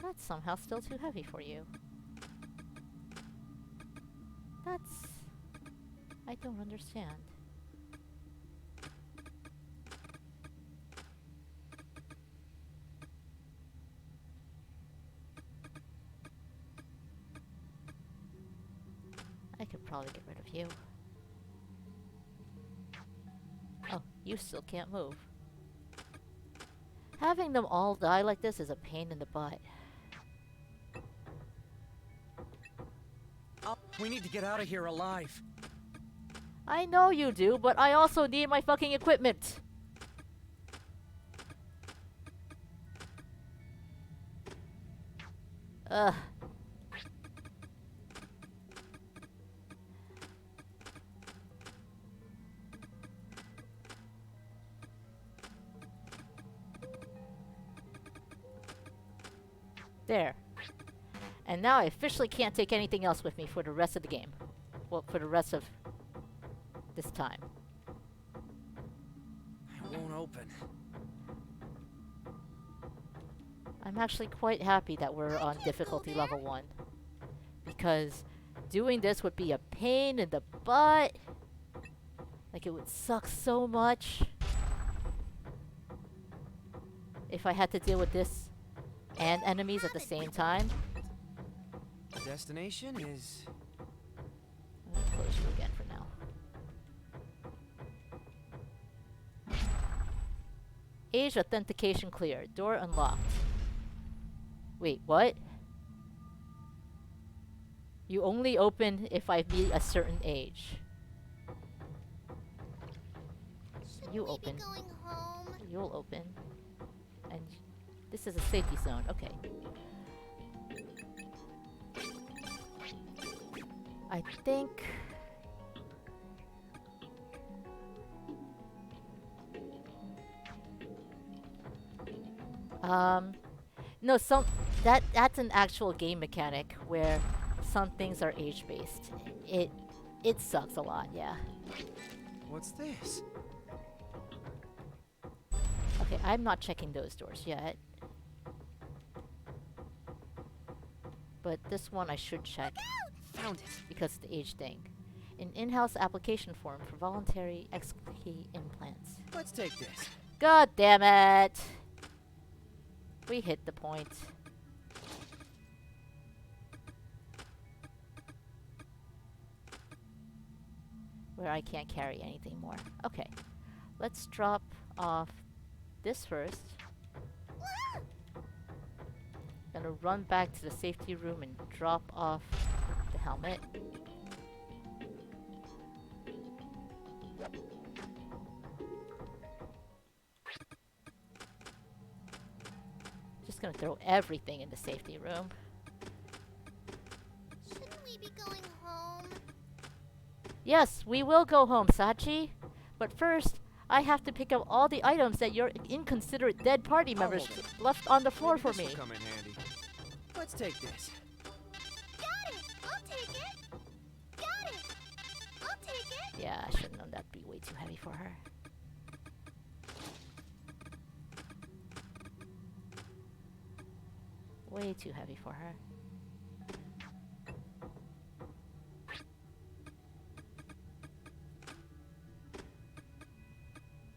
That's somehow still too heavy for you. I don't understand. I could probably get rid of you. Oh, you still can't move. Having them all die like this is a pain in the butt. We need to get out of here alive. I know you do, but I also need my fucking equipment. Ugh. There. And now I officially can't take anything else with me for the rest of the game. Well, for the rest of this time. It won't open. I'm actually quite happy that we're on difficulty level 1. Because doing this would be a pain in the butt. Like, it would suck so much. If I had to deal with this and enemies at the same time. The destination is... I'm gonna close you again for now. Age authentication clear. Door unlocked. Wait, what? You only open if I meet a certain age. Shouldn't You we open. be going home? You'll open. And this is a safety zone. Okay. I think... No, that's an actual game mechanic where some things are age-based. It sucks a lot, yeah. What's this? Okay, I'm not checking those doors yet. But this one I should check Found it. because of the age thing. An in-house application form for voluntary XP implants. Let's take this. God damn it! We hit the point. Where I can't carry anything more. Okay. Let's drop off this first. Gonna run back to the safety room and drop off the helmet. Just gonna throw everything in the safety room. Shouldn't we be going home? Yes, we will go home, Sachi. But first, I have to pick up all the items that your inconsiderate dead party members hold it. left on the floor Maybe for this me. will come in handy. Let's take this. Got it! I'll take it! Got it! I'll take it! Yeah, I should have known that'd be way too heavy for her. Way too heavy for her.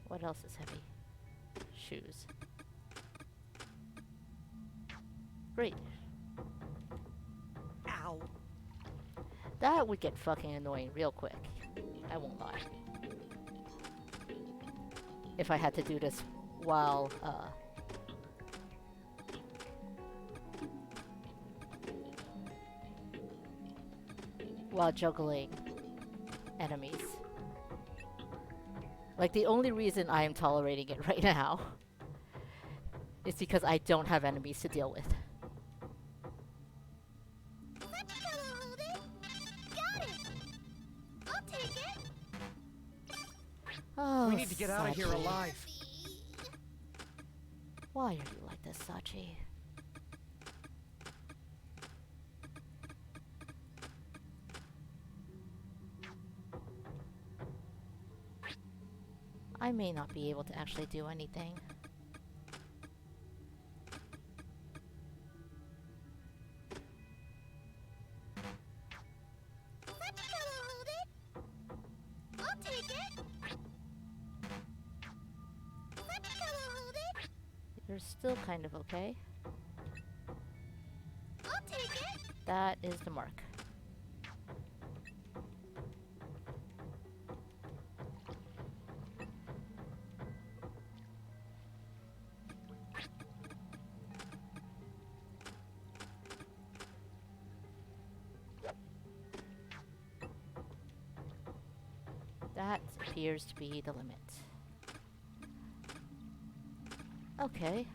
What else is heavy? Shoes. Great. Ow. That would get fucking annoying real quick. I won't lie. If I had to do this while, while juggling enemies. Like, the only reason I am tolerating it right now is because I don't have enemies to deal with. Sachiko will hold it! Got it! I'll take it! Oh, We need to get out of here Sachi. alive. Why are you like this, Sachi? I may not be able to actually do anything. Sachiko will hold it! I'll take it! Sachiko will hold it! You're still kind of okay. I'll take it! That is the mark. That appears to be the limit. Okay.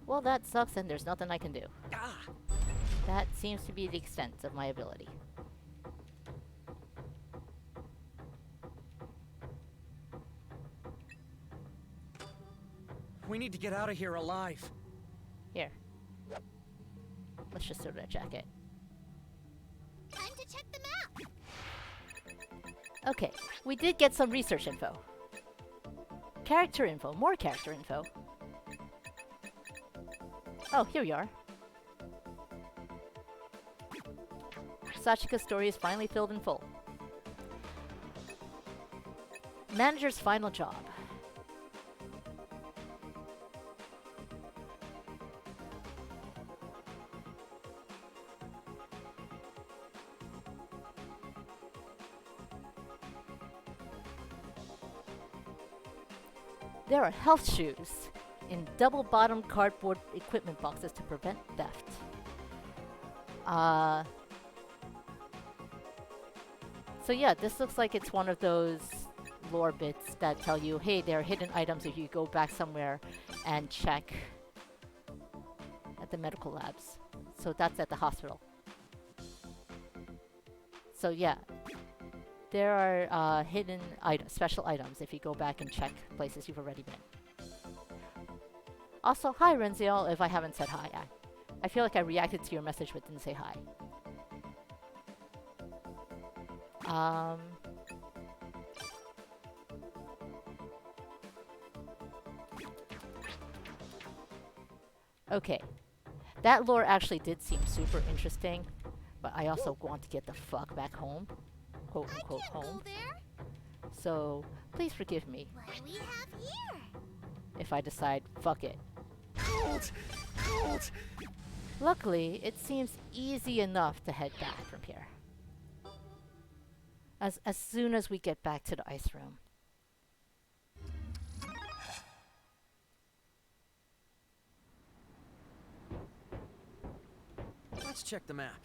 Well, that sucks and there's nothing I can do. Ah. That seems to be the extent of my ability. We need to get out of here alive. Here. Let's just throw that jacket. Time to check the map! Okay, we did get some research info. Character info, more character info. Oh, here we are. Sachika's story is finally filled in full. Manager's final job. There are health shoes in double-bottomed cardboard equipment boxes to prevent theft. So yeah, this looks like it's one of those lore bits that tell you, hey, there are hidden items if you go back somewhere and check at the medical labs. So that's at the hospital. So yeah, there are hidden special items if you go back and check places you've already been. Also, hi Renziel, if I haven't said hi. I feel like I reacted to your message but didn't say hi. Okay. That lore actually did seem super interesting, but I also want to get the fuck back home. Quote unquote I can't home. go there! So, please forgive me What do we have here? if I decide fuck it. Cold! Cold! Luckily, it seems easy enough to head back from here. As soon as we get back to the ice room. Let's check the map.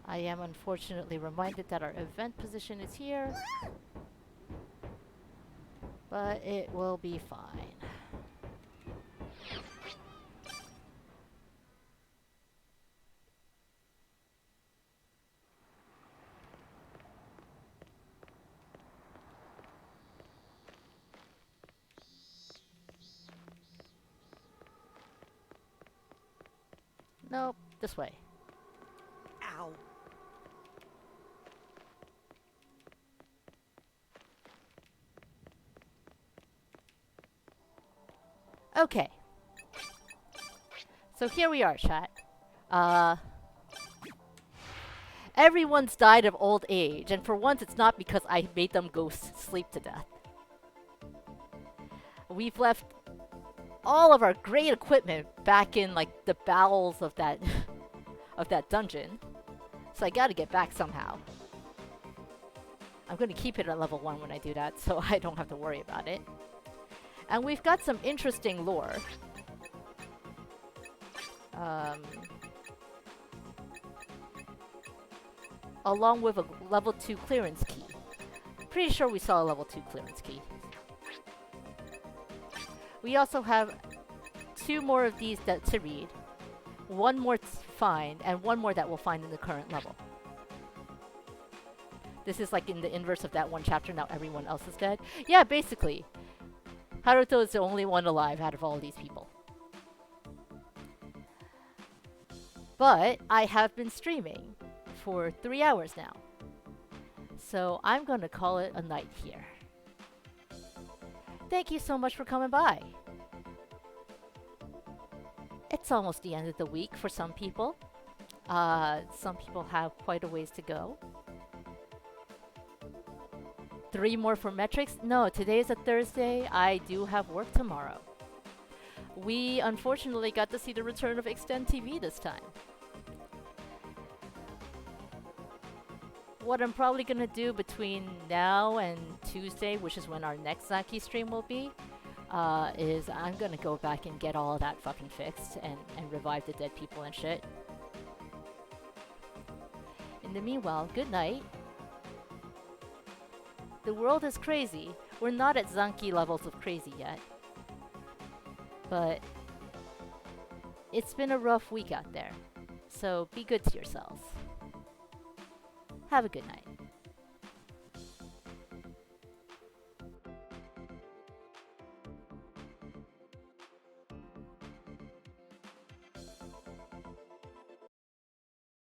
I am unfortunately reminded that our event position is here. But it will be fine. Nope, this way. Ow. Okay. So here we are, chat. Everyone's died of old age, and for once it's not because I made them go sleep to death. We've left all of our great equipment back in, like, the bowels of that of that dungeon. So I gotta get back somehow. I'm gonna keep it at level 1 when I do that, so I don't have to worry about it. And we've got some interesting lore. Along with a level 2 clearance key. Pretty sure we saw a level 2 clearance key. We also have 2 more of these to read, 1 more to find, and 1 more that we'll find in the current level. This is like in the inverse of that one chapter, now everyone else is dead. Yeah, basically. Haruto is the only one alive out of all these people. But I have been streaming for 3 hours now. So I'm gonna call it a night here. Thank you so much for coming by. It's almost the end of the week for some people. Some people have quite a ways to go. 3 more for metrics? No, today is a Thursday. I do have work tomorrow. We unfortunately got to see the return of Extend TV this time. What I'm probably gonna do between now and Tuesday, which is when our next Zanki stream will be, is I'm gonna go back and get all of that fucking fixed and revive the dead people and shit. In the meanwhile, good night. The world is crazy. We're not at Zanki levels of crazy yet. But it's been a rough week out there. So be good to yourselves. Have a good night.